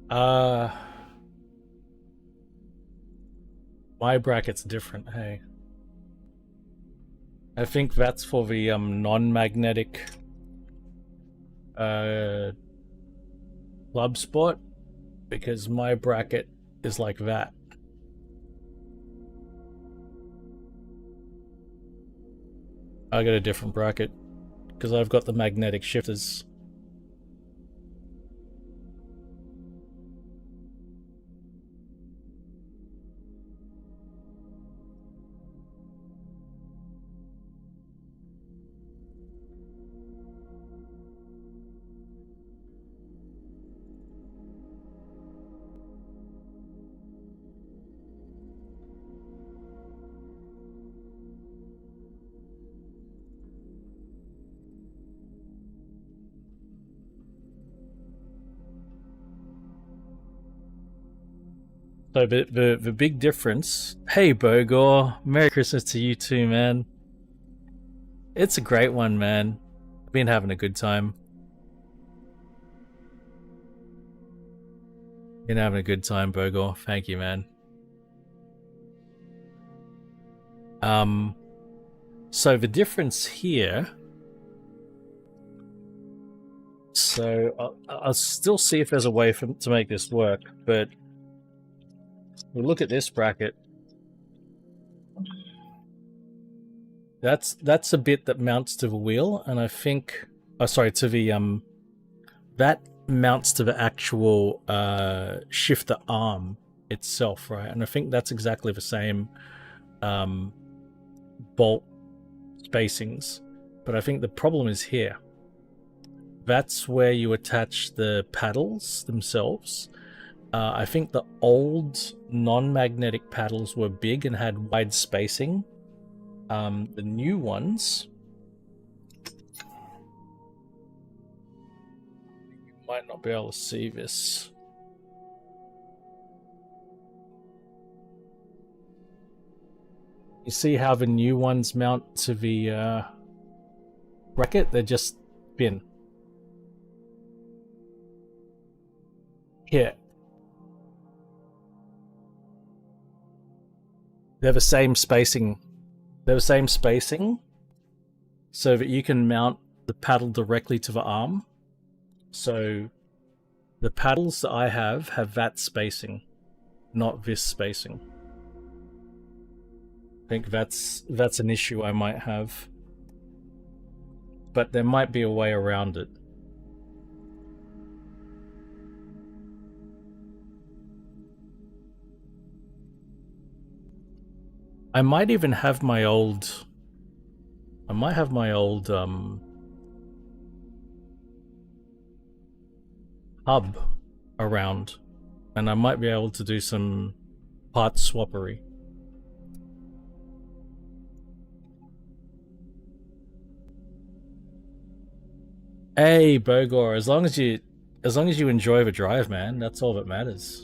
Uh, my bracket's different, hey. I think that's for the non-magnetic club sport, because my bracket is like that. I got a different bracket because I've got the magnetic shifters. So the big difference. Hey Bogor, Merry Christmas to you too, man. It's a great one, man. Been having a good time. Been having a good time, Bogor. Thank you, man. So the difference here. So I'll still see if there's a way to make this work, but we'll look at this bracket. That's a bit that mounts to the wheel, and I think, sorry, to the that mounts to the actual shifter arm itself, right? And I think that's exactly the same bolt spacings, but I think the problem is here. That's where you attach the paddles themselves. I think the old non-magnetic paddles were big and had wide spacing. The new ones, you might not be able to see this. You see how the new ones mount to the bracket? They're just thin. Here. They're the same spacing. They're the same spacing so that you can mount the paddle directly to the arm. So the paddles that I have that spacing, not this spacing. I think that's an issue I might have. But there might be a way around it. I might even have my old... I might have my old hub around, and I might be able to do some part swappery. Hey Bogor, as long as you enjoy the drive, man, that's all that matters.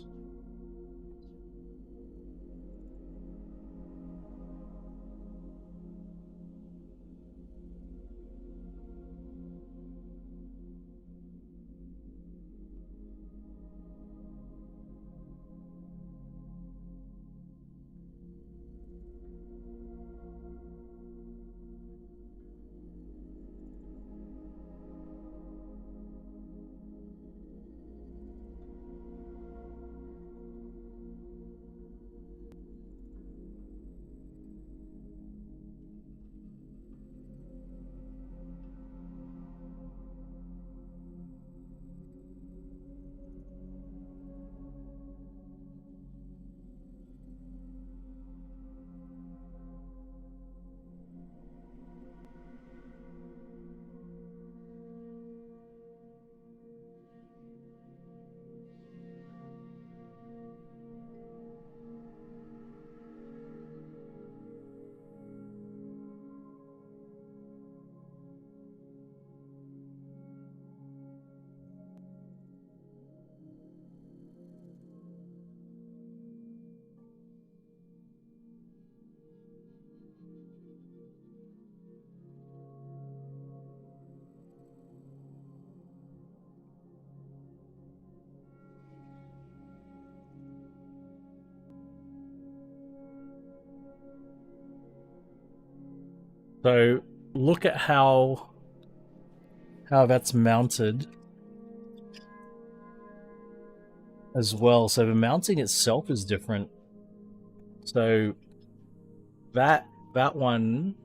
So look at how that's mounted as well. So the mounting itself is different. So that one,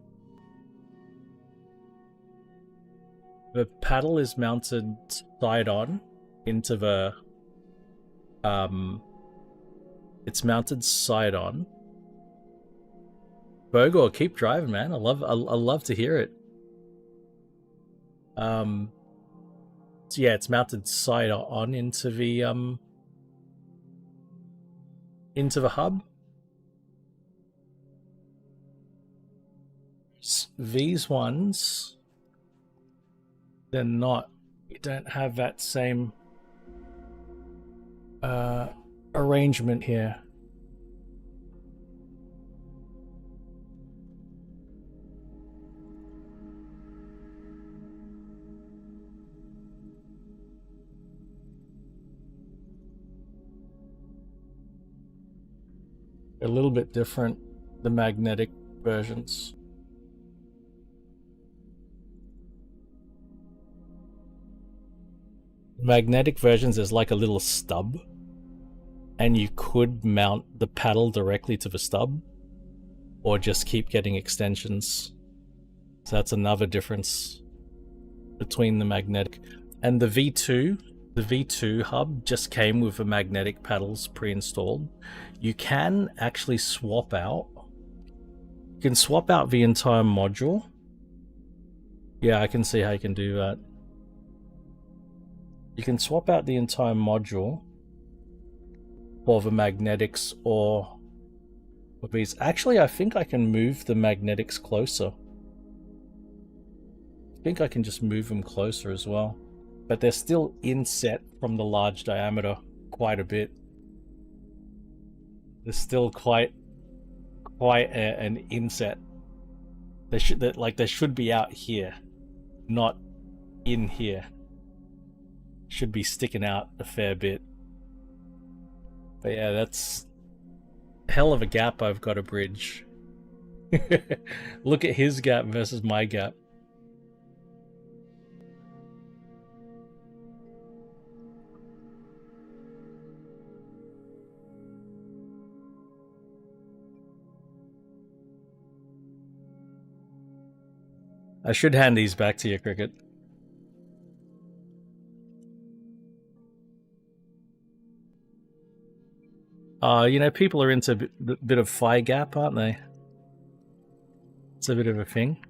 the paddle is mounted side on into the it's mounted side on. Bogor, keep driving, man. I love to hear it. So yeah, it's mounted side on into the hub. These ones, they're not. You don't have that same arrangement here. A little bit different, the magnetic versions. Magnetic versions is like a little stub, and you could mount the paddle directly to the stub, or just keep getting extensions. So that's another difference between the magnetic and the V2. The V2 hub just came with the magnetic paddles pre-installed. You can actually swap out. You can swap out the entire module. Yeah, I can see how you can do that. You can swap out the entire module for the magnetics or these. Actually, I think I can move the magnetics closer. I think I can just move them closer as well. But they're still inset from the large diameter quite a bit. There's still quite an inset. They should be out here, not in here. Should be sticking out a fair bit. But yeah, that's a hell of a gap I've got to bridge. Look at his gap versus my gap. I should hand these back to you, Cricket. You know, people are into a bit of thigh gap, aren't they? It's a bit of a thing.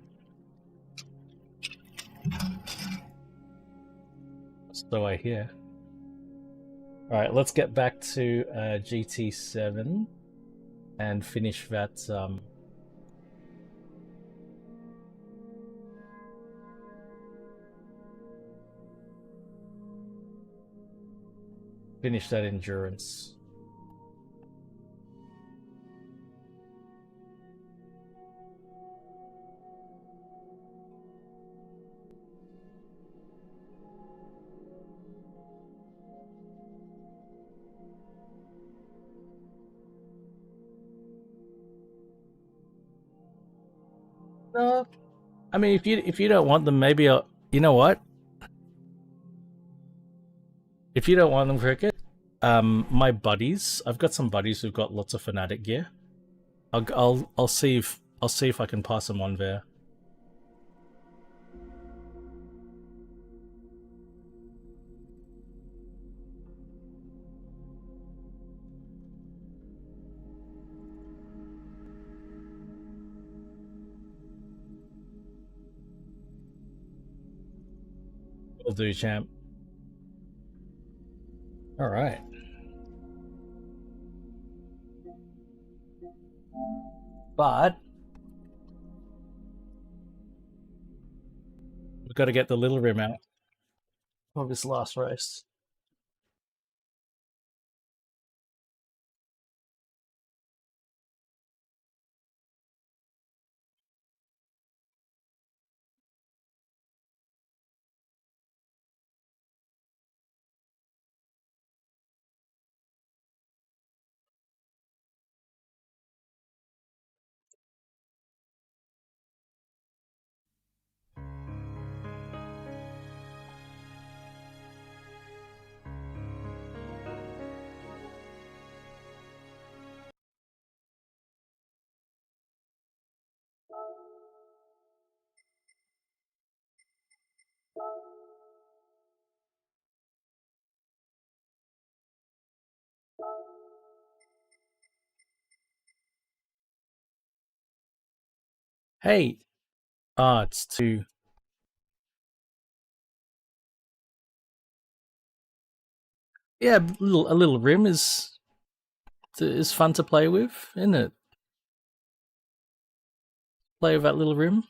So I hear. Alright, let's get back to GT7 and finish that endurance. No, I mean, if you don't want them, maybe I'll. You know what? If you don't want them, Cricket, my buddies, I've got some buddies who've got lots of Fnatic gear. I'll see if I can pass them on there. Will do, champ. All right. But we've got to get the little rim out of this last race. Hey, it's too. Yeah, a little rim is fun to play with, isn't it? Play with that little rim.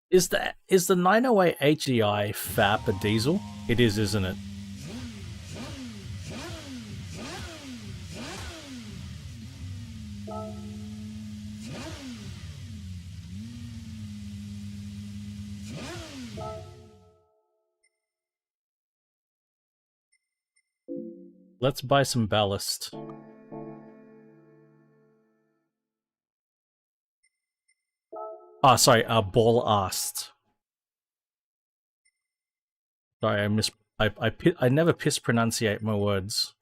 Is the 908 HDI FAP a diesel? It is, isn't it? Let's buy some ballast. Oh, sorry, ball-assed. Sorry, I never mispronunciate my words.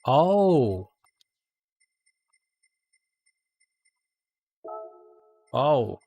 Oh. Oh.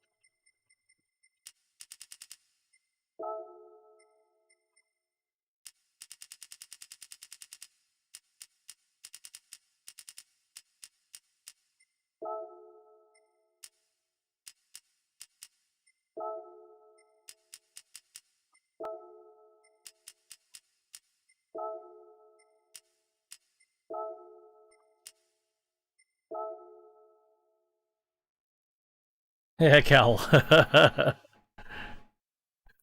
Yeah, Cal.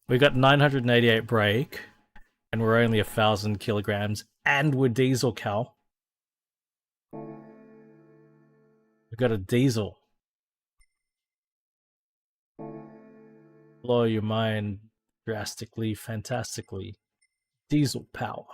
We got 988 brake, and we're only 1,000 kilograms, and we're diesel, Cal. We got a diesel. Blow your mind drastically, fantastically. Diesel power.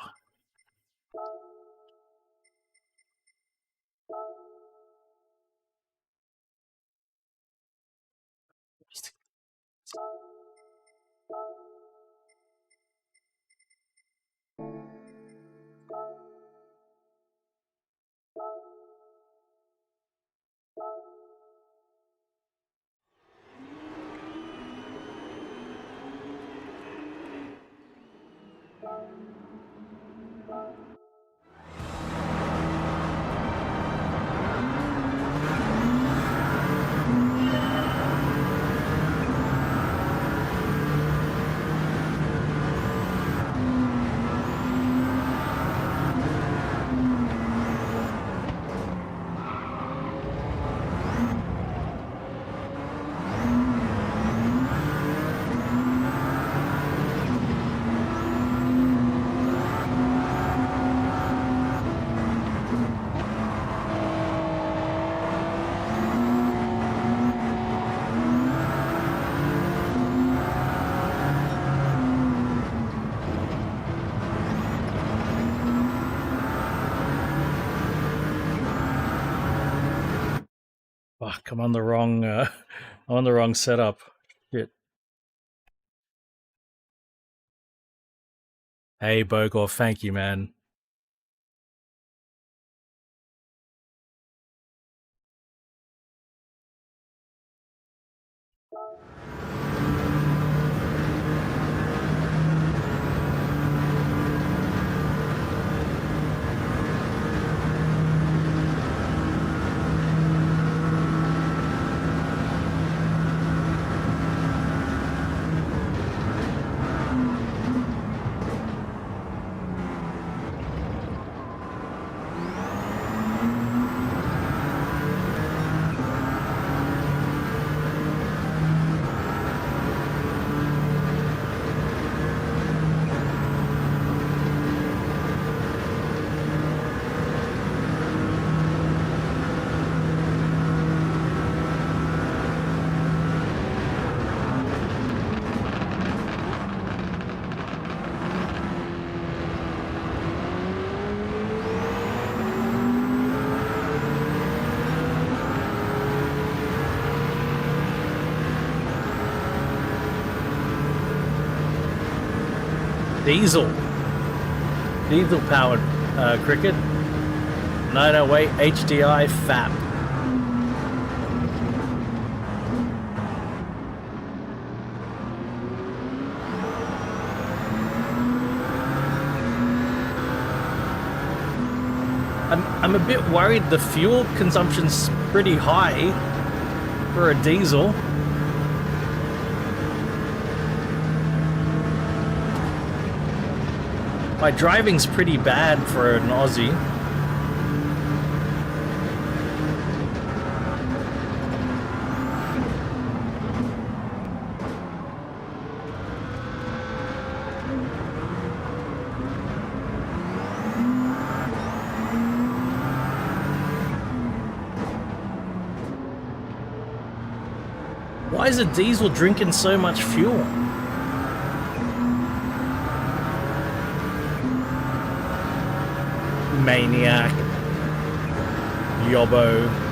Fuck, I'm on the wrong on the wrong setup. Shit. Hey Bogor, thank you, man. Diesel powered cricket. 908 HDI FAP. I'm a bit worried the fuel consumption's pretty high for a diesel. My driving's pretty bad for an Aussie. Why is a diesel drinking so much fuel? Maniac. Yobbo.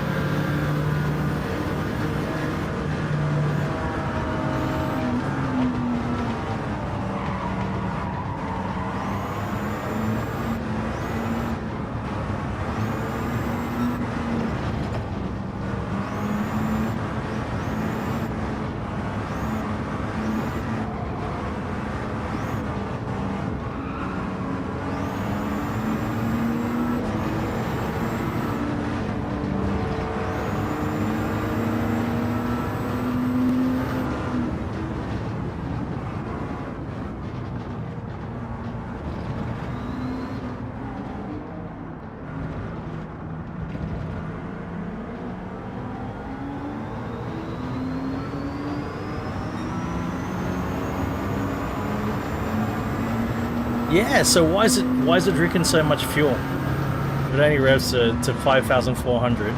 Yeah, so why is it drinking so much fuel? It only revs to 5,400.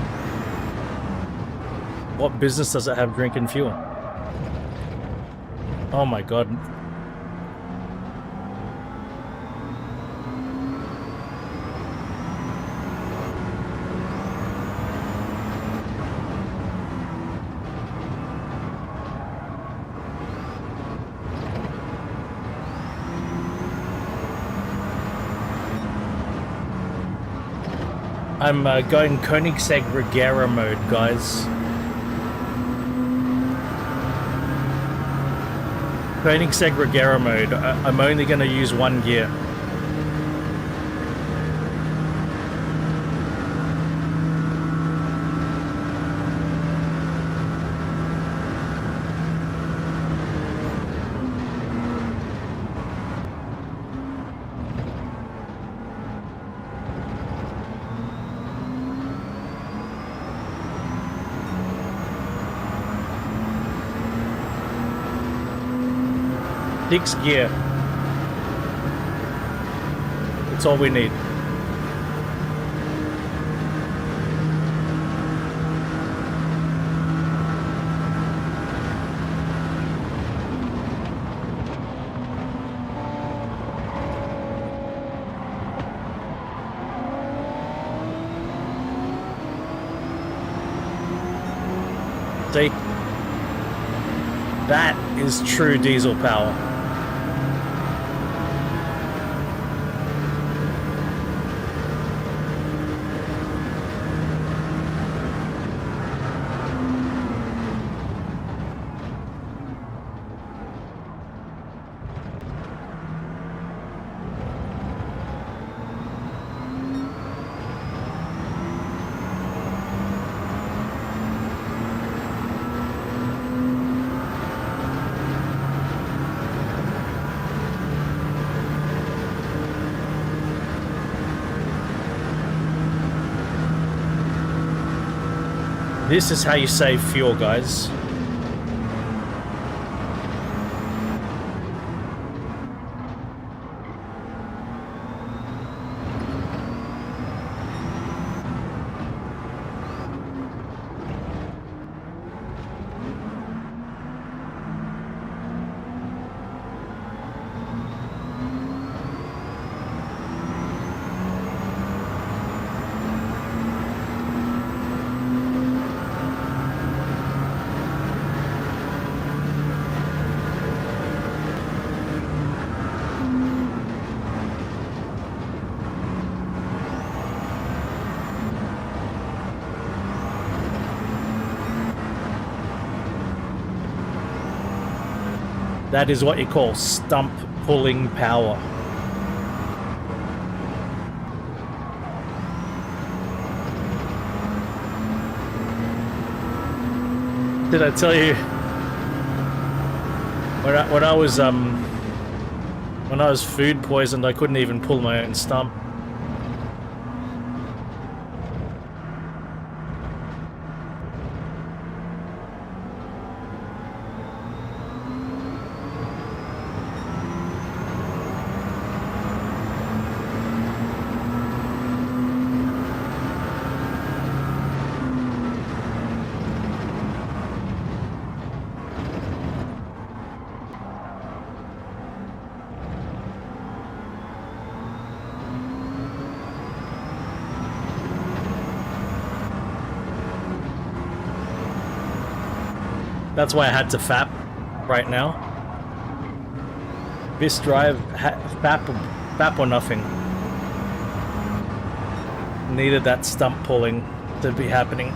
What business does it have drinking fuel? Oh my god. I'm going Koenigsegg Regera mode, guys. Koenigsegg Regera mode. I'm only going to use one gear. Six gear. That's all we need. See? That is true diesel power. This is how you save fuel, guys. That is what you call stump pulling power. Did I tell you when I was food poisoned, I couldn't even pull my own stump. That's why I had to fap right now. This drive, fap or nothing. Needed that stump pulling to be happening.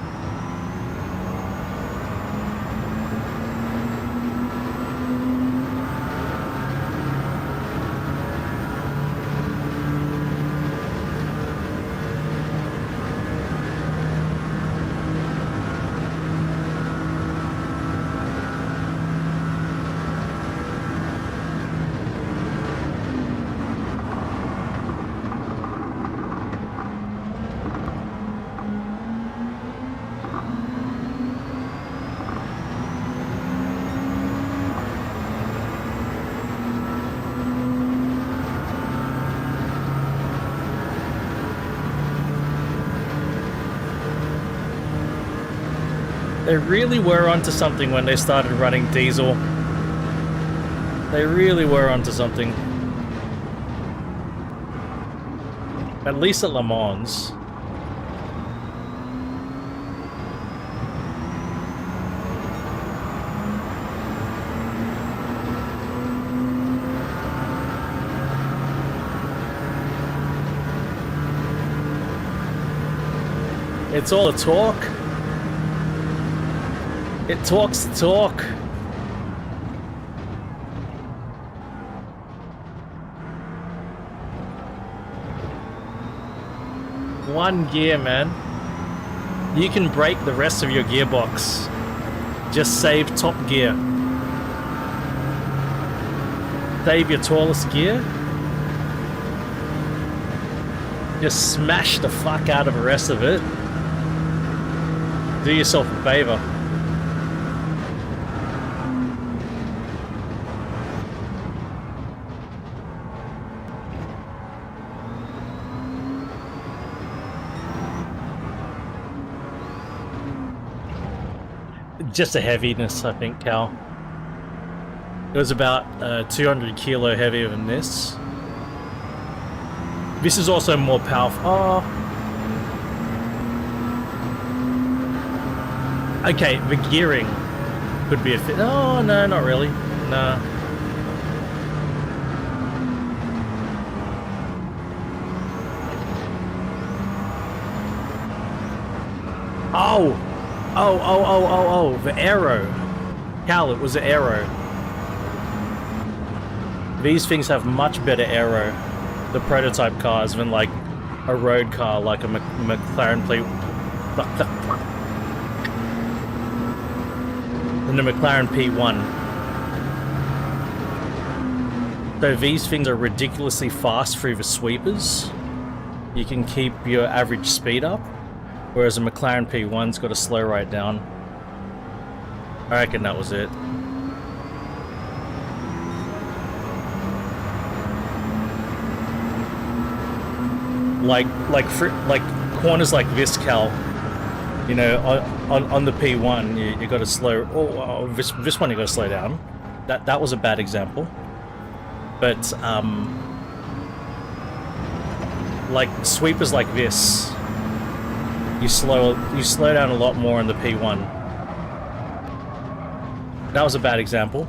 They really were onto something when they started running diesel. They really were onto something. At least at Le Mans. It's all the torque. It talks the talk. One gear, man. You can break the rest of your gearbox. Just save top gear. Save your tallest gear. Just smash the fuck out of the rest of it. Do yourself a favor. Just a heaviness, I think, Cal. It was about 200 kilo heavier than this. This is also more powerful. Oh. Okay, the gearing could be a fit. Oh, no, not really. No. Oh! Oh, the aero. Cal, it was the aero. These things have much better aero, the prototype cars, than like a road car like a McLaren than the McLaren P1. So these things are ridiculously fast through the sweepers. You can keep your average speed up. Whereas a McLaren P1's got to slow right down. I reckon that was it. Like corners like this, Cal. You know, on the P1, you got to slow. Oh, this one you got to slow down. That was a bad example. But like sweepers like this. You slow down a lot more on the P1. That was a bad example.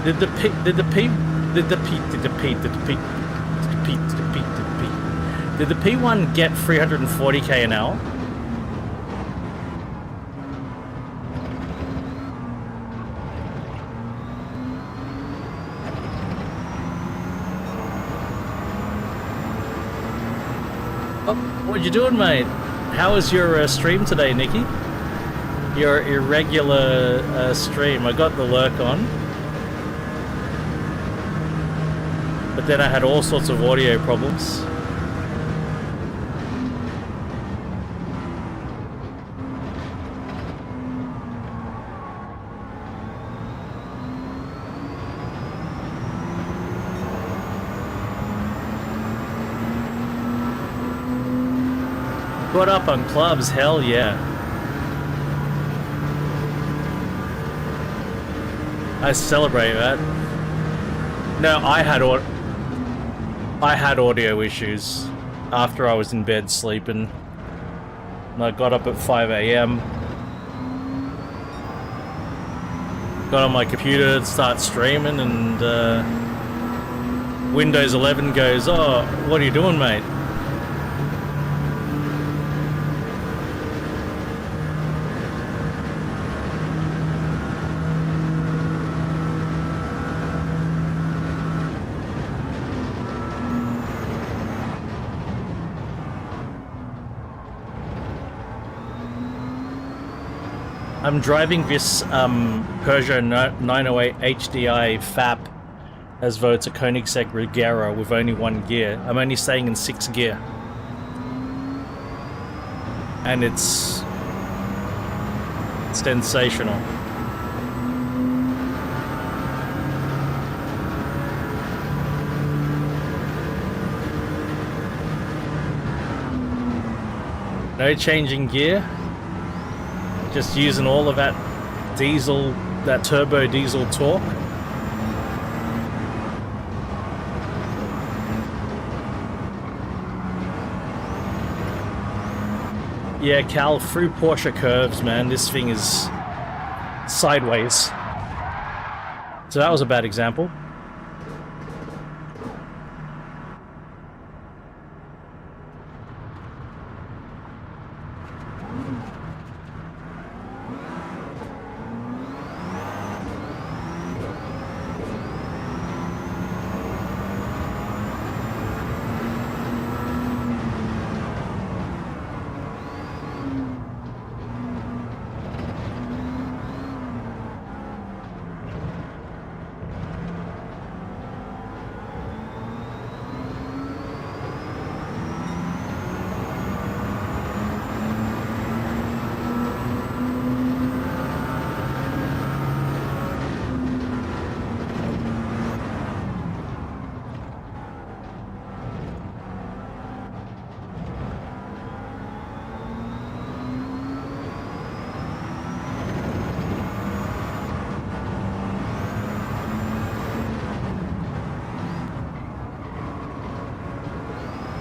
Did the P did the P did the P did the P did the P did the P did the P did the P did the P1 get 340k an hour? Oh, what you doing, mate? How was your stream today, Nikki? Your irregular stream. I got the lurk on, but then I had all sorts of audio problems. Caught up on clubs, hell yeah. I celebrate that. No, I had audio issues after I was in bed sleeping. And I got up at 5 a.m. Got on my computer to start streaming, and Windows 11 goes, "Oh, what are you doing, mate?" I'm driving this Peugeot 908 HDI FAP as though it's a Koenigsegg Regera with only one gear. I'm only staying in 6th gear. And it's sensational. No changing gear. Just using all of that diesel, that turbo diesel torque. Yeah, Cal, through Porsche curves, man, this thing is sideways. So that was a bad example.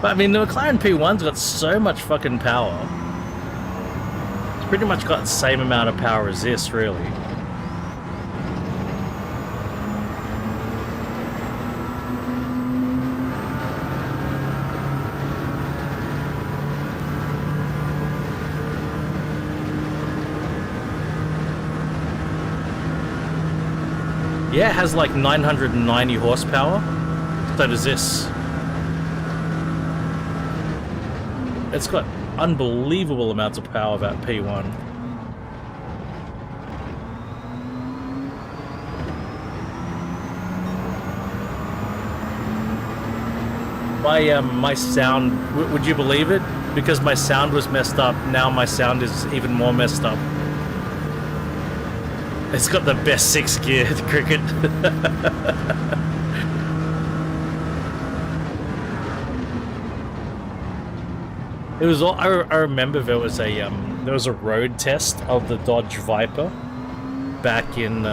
But I mean, the McLaren P1's got so much fucking power. It's pretty much got the same amount of power as this, really. Yeah, it has like 990 horsepower. So does this. It's got unbelievable amounts of power, that P1. My sound, would you believe it? Because my sound was messed up, now my sound is even more messed up. It's got the best 6th gear cricket. It was all, I remember there was a road test of the Dodge Viper back in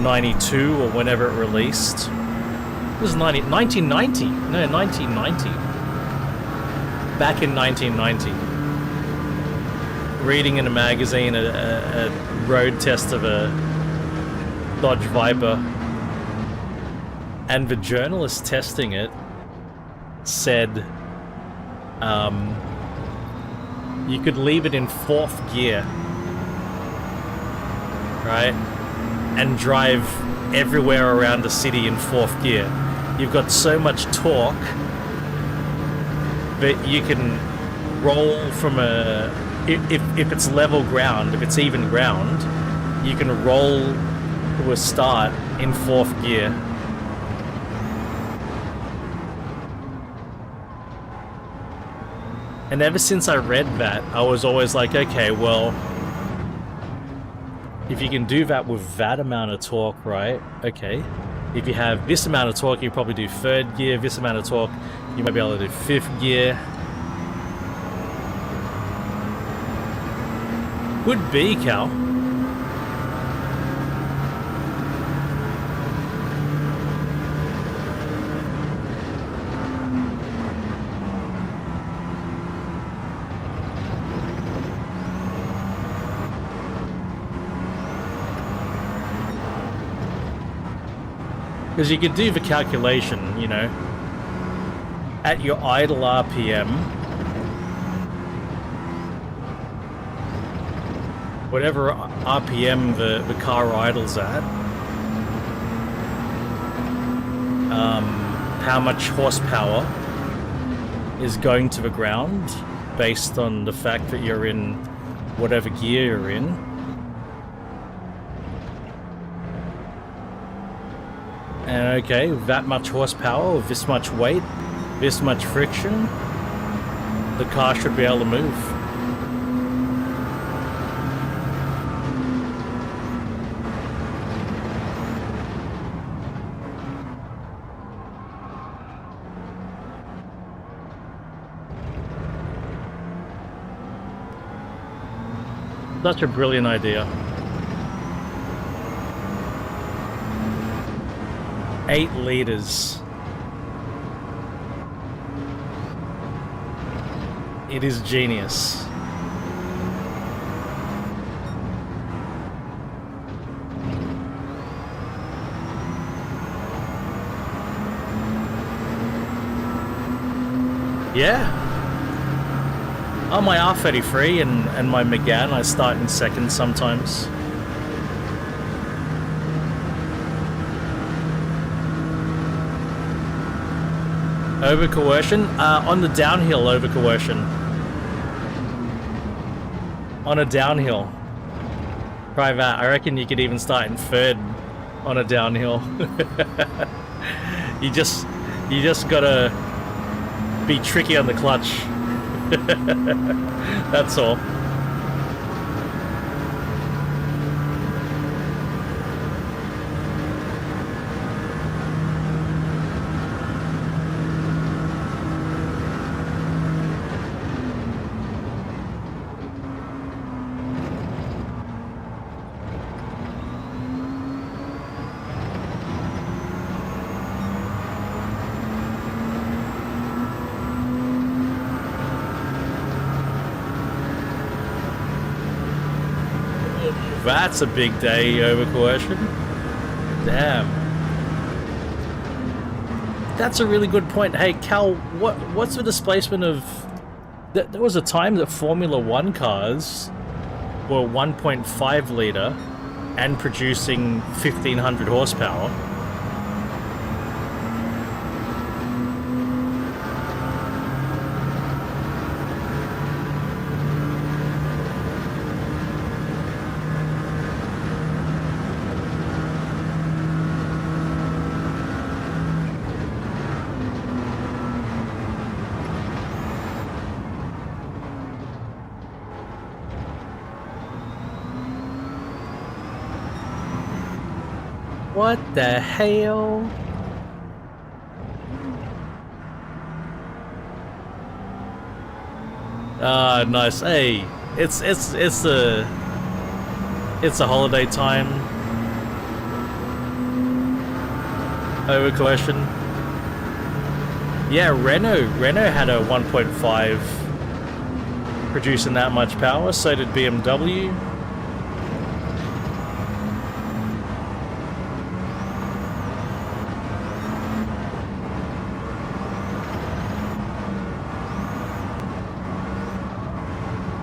92 or whenever it released. It was 1990. No, 1990. Back in 1990. Reading in a magazine a road test of a Dodge Viper. And the journalist testing it said you could leave it in 4th gear, right? And drive everywhere around the city in 4th gear. You've got so much torque that you can roll from a... If it's level ground, if it's even ground, you can roll to a start in 4th gear. And ever since I read that, I was always like, okay, well, if you can do that with that amount of torque, right? Okay. If you have this amount of torque, you probably do 3rd gear. This amount of torque, you might be able to do 5th gear. Would be, Cal. Because you could do the calculation, you know, at your idle RPM, whatever RPM the car idles at, how much horsepower is going to the ground based on the fact that you're in whatever gear you're in. And okay, that much horsepower, with this much weight, this much friction, the car should be able to move. Such a brilliant idea. 8 liters. It is genius. Yeah. On my R33 and my Megane, I start in 2nd sometimes. Over coercion? On the downhill, over coercion. On a downhill. Try that. I reckon you could even start in 3rd on a downhill. You just gotta be tricky on the clutch. That's all. That's a big day over coercion. Damn. That's a really good point. Hey, Cal, what's the displacement of... There was a time that Formula 1 cars were 1.5 litre and producing 1,500 horsepower. What the hell? Ah, nice. Hey, it's a holiday time. Over coercion. Yeah, Renault had a 1.5 producing that much power. So did BMW.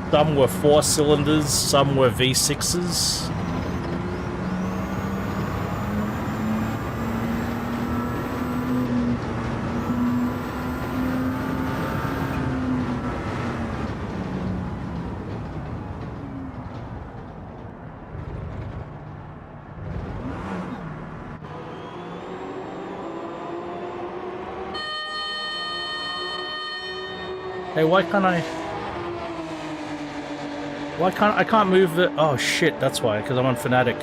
Some were 4 cylinders, some were V6s. Hey, why can't I can't move the... Oh shit, that's why, because I'm on Fnatic.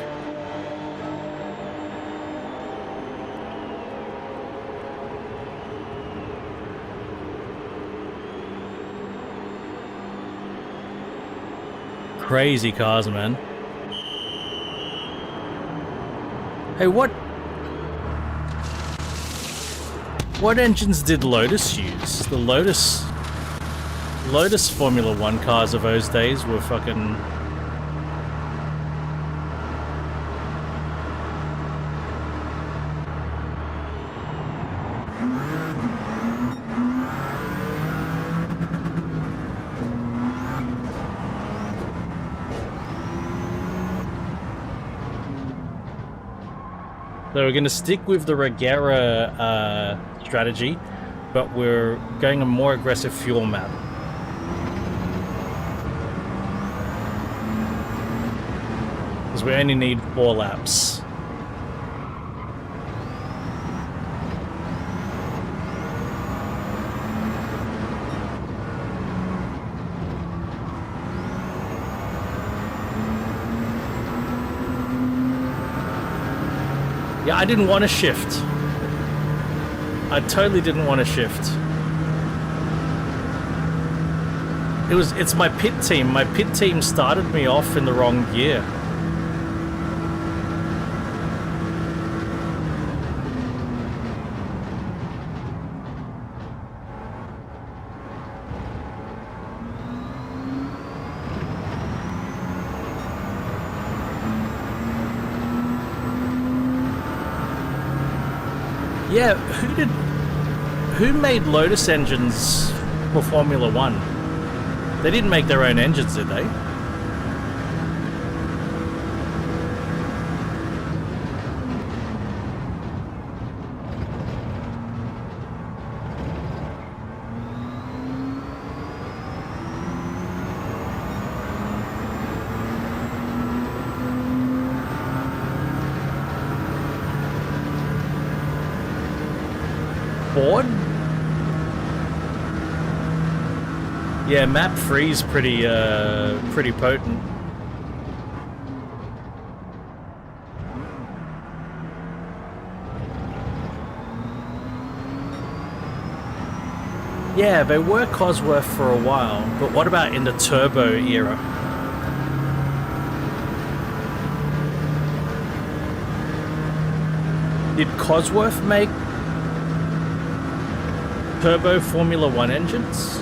Crazy cars, man. Hey, what engines did Lotus use? The Lotus Formula 1 cars of those days were fucking... So we're going to stick with the Regera strategy, but we're going a more aggressive fuel map. Because we only need 4 laps. Yeah, I didn't want to shift. I totally didn't want to shift. It's my pit team. My pit team started me off in the wrong gear. Yeah, who made Lotus engines for Formula 1? They didn't make their own engines, did they? Ford? Yeah, map 3's pretty potent. Yeah, they were Cosworth for a while, but what about in the turbo era? Did Cosworth make turbo Formula 1 engines?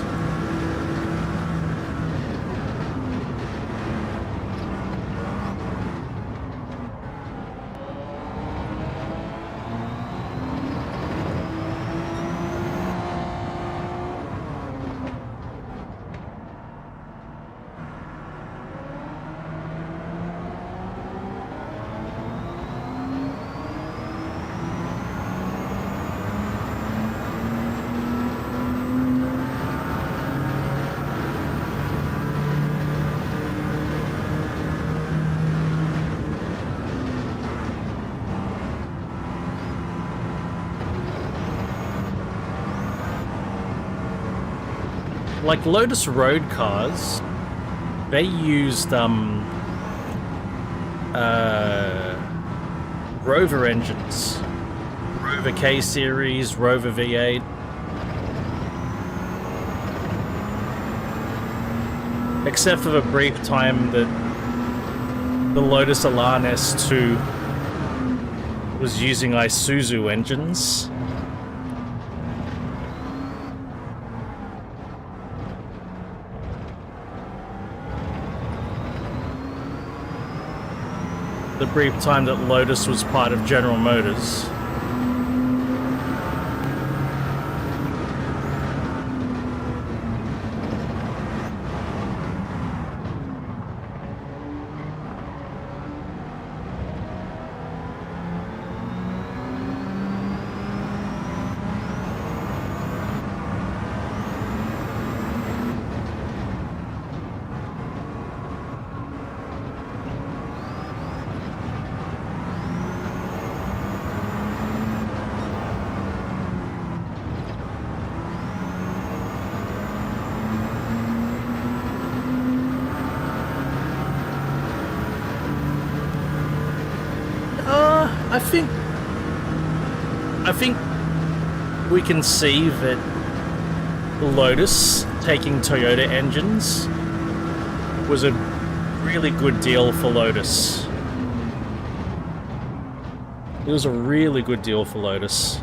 Like Lotus road cars, they used Rover engines. Rover K series, Rover V8. Except for the brief time that the Lotus Elan S2 was using Isuzu engines. The brief time that Lotus was part of General Motors. think we can see that Lotus taking Toyota engines was a really good deal for Lotus. It was a really good deal for Lotus.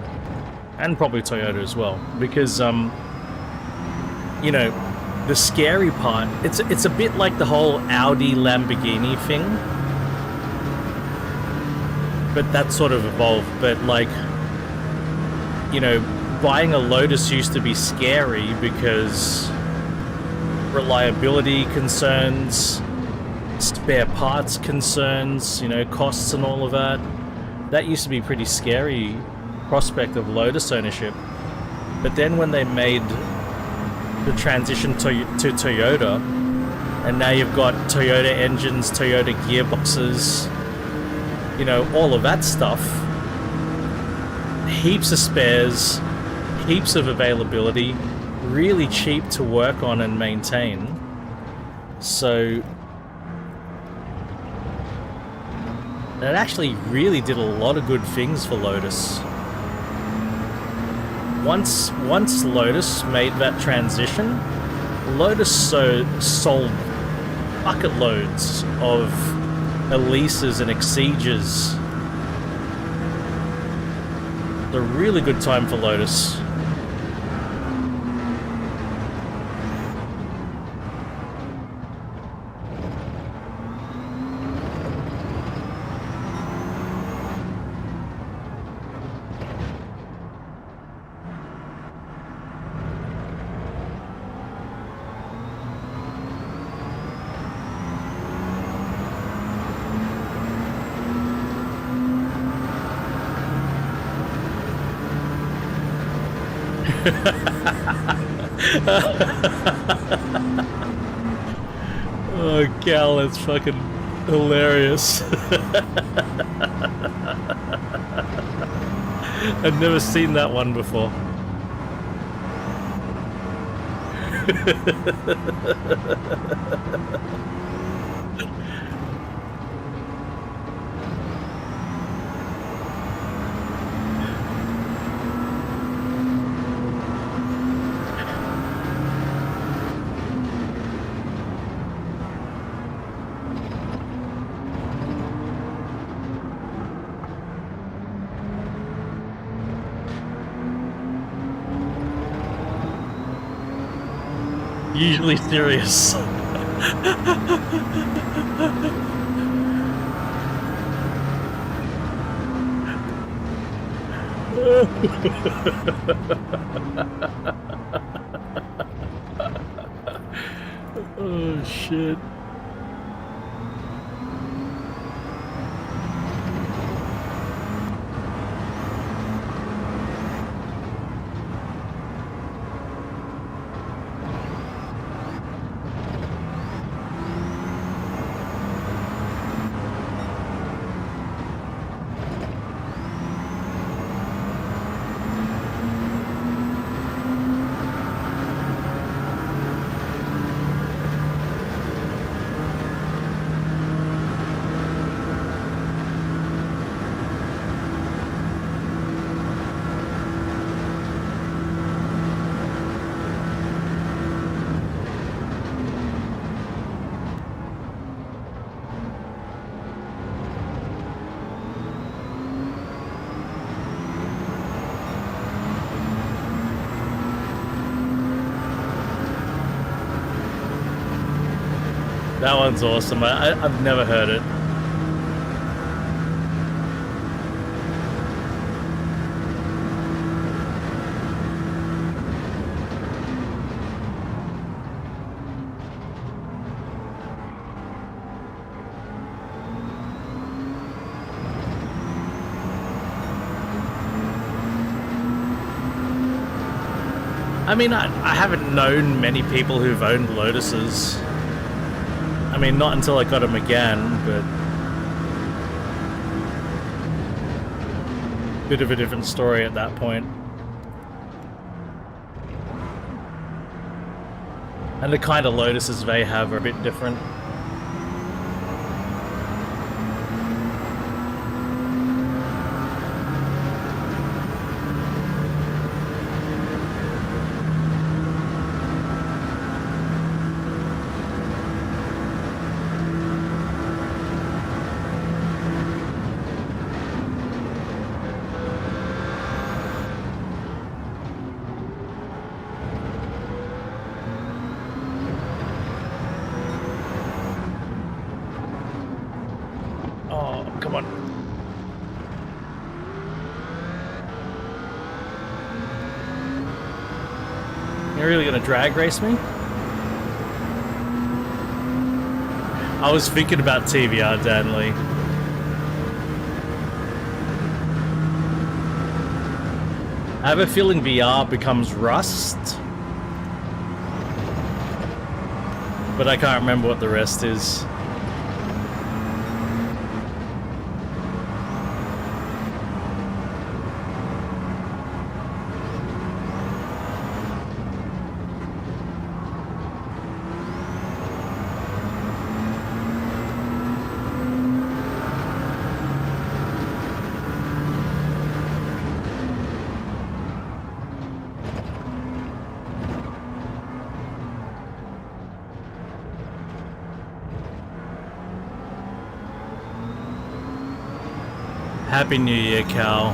And probably Toyota as well. Because, you know, the scary part, it's a bit like the whole Audi Lamborghini thing. But that sort of evolved. But, like, you know, buying a Lotus used to be scary because reliability concerns, spare parts concerns, you know, costs and all of that. That used to be pretty scary prospect of Lotus ownership. But then when they made the transition to Toyota, and now you've got Toyota engines, Toyota gearboxes, you know, all of that stuff, heaps of spares, heaps of availability, really cheap to work on and maintain. So it actually really did a lot of good things for Lotus. Once Lotus made that transition, Lotus sold bucket loads of Elises and Exeges. It's a really good time for Lotus. Oh, Cal, that's fucking hilarious. I've never seen that one before. Usually serious. Oh shit. That one's awesome. I've never heard it. I mean, I haven't known many people who've owned Lotuses. I mean, not until I got them again, but bit of a different story at that point. And the kind of Lotuses they have are a bit different. Come on. You're really gonna drag race me? I was thinking about TVR, Danley. I have a feeling VR becomes Rust. But I can't remember what the rest is. Happy New Year, Cal.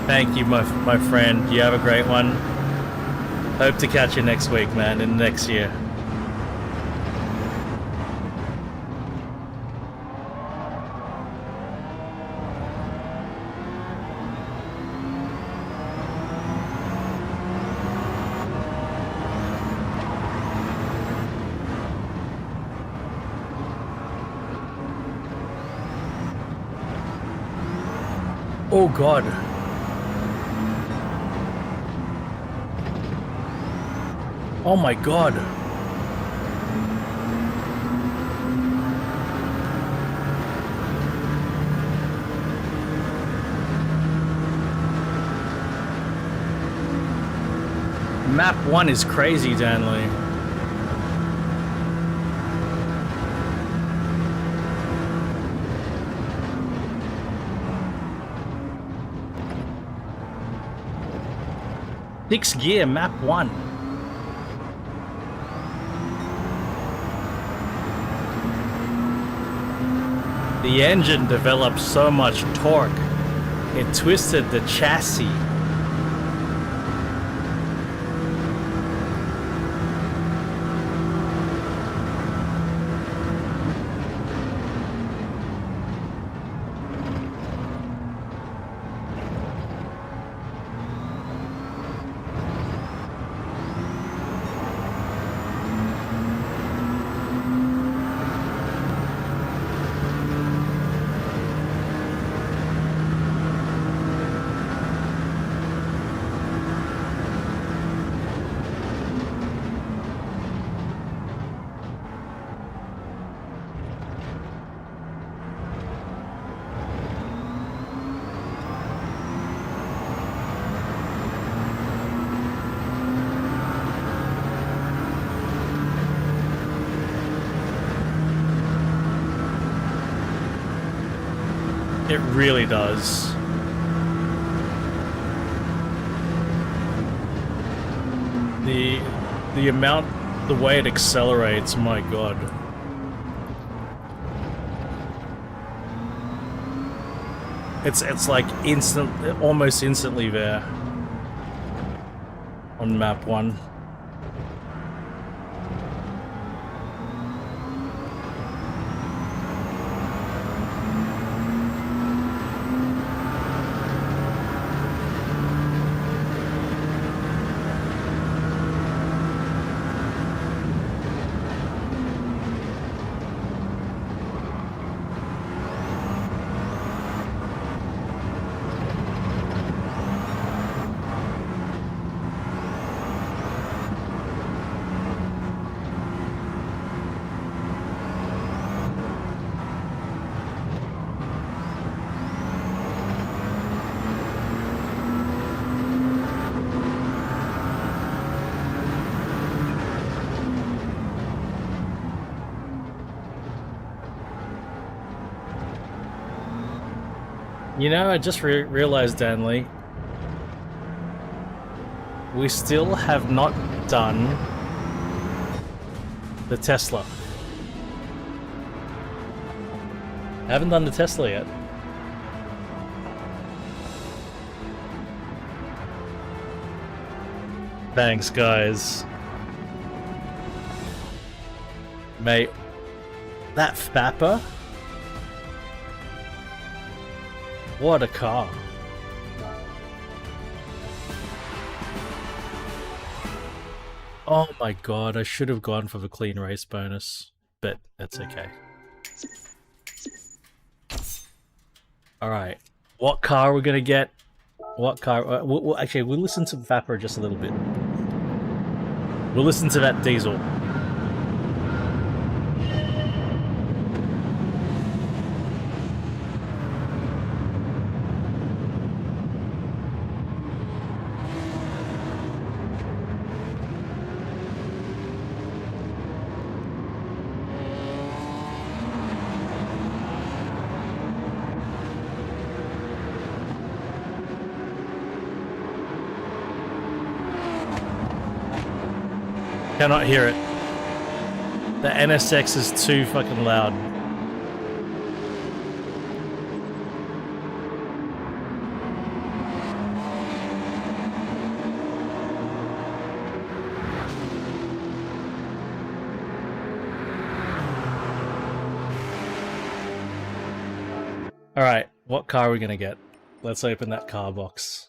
Thank you, my friend. You have a great one. Hope to catch you next week, man, in the next year. Oh God. Oh my God. Map 1 is crazy, Danley. Sixth gear, map 1. The engine developed so much torque, it twisted the chassis. It really does. The amount, the way it accelerates, my God. It's like almost instantly there on map 1. You know, I just realized, Danley, we still have not done the Tesla. I haven't done the Tesla yet. Thanks, guys. Mate, that Fapper What a car. Oh my god, I should have gone for the clean race bonus, but that's okay. Alright, what car are we gonna get? What car? Actually, we'll listen to Vapor just a little bit. We'll listen to that diesel. Cannot hear it. The NSX is too fucking loud. Alright, what car are we gonna get? Let's open that car box.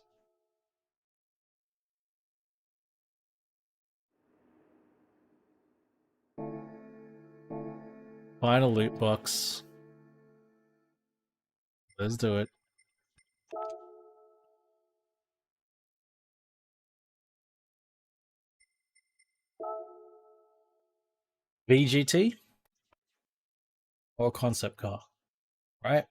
Final loot box. Let's do it. VGT? Or concept car? Right?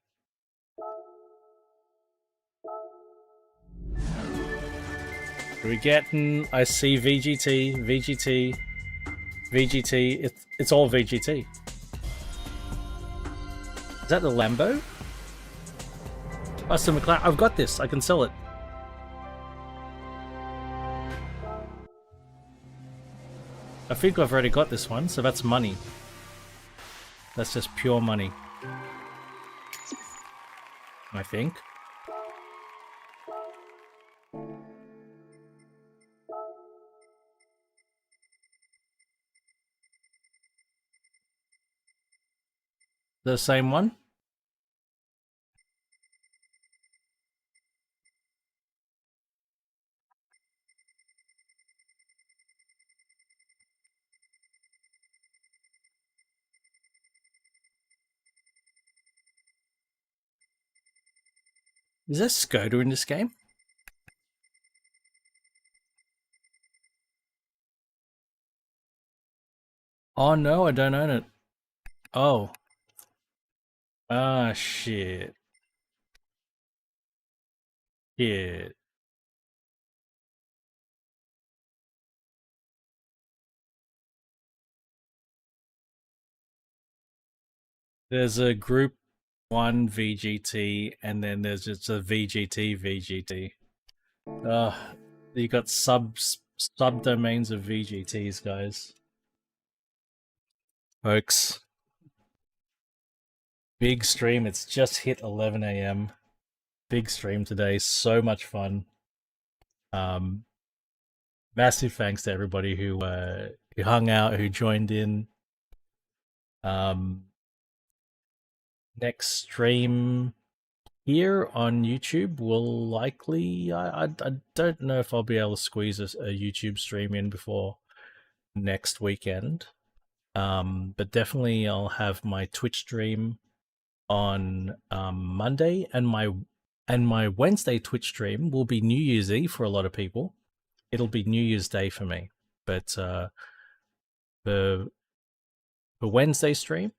Are we getting... I see VGT, VGT, VGT. It's all VGT. Is that the Lambo? Oh, so McLaren. I've got this. I can sell it. I think I've already got this one, so that's money. That's just pure money. I think. The same one? Is there Skoda in this game? Oh no, I don't own it. Oh. Ah, shit. Shit. There's a Group 1 VGT, and then there's just a VGT VGT. You got subdomains of VGTs, guys. Folks. Big stream, it's just hit 11 AM. Big stream today, so much fun. Massive thanks to everybody who hung out, who joined in. Next stream here on YouTube will likely... I don't know if I'll be able to squeeze a YouTube stream in before next weekend. But definitely I'll have my Twitch stream on Monday, and my Wednesday Twitch stream will be New Year's Eve for a lot of people. It'll be New Year's Day for me. But the Wednesday stream,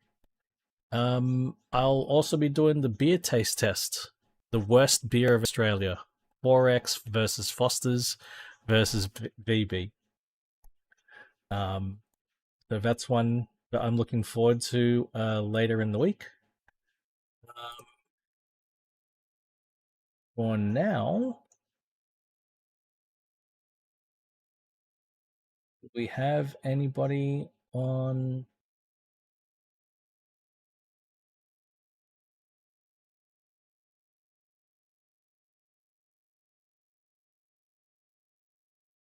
I'll also be doing the beer taste test. The worst beer of Australia. 4X versus Foster's versus VB. So that's one that I'm looking forward to later in the week. For now, do we have anybody on?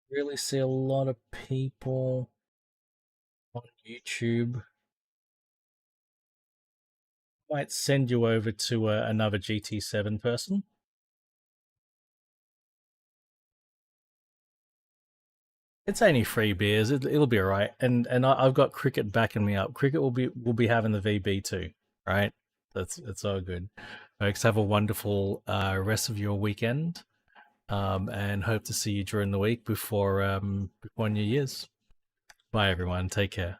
Really see a lot of people on YouTube. might send you over to another GT7 person. It's only 3 beers. It'll be all right. And I've got Cricket backing me up. Cricket will be having the VB too, right? It's all good. Folks, have a wonderful rest of your weekend, and hope to see you during the week before New Year's. Bye, everyone. Take care.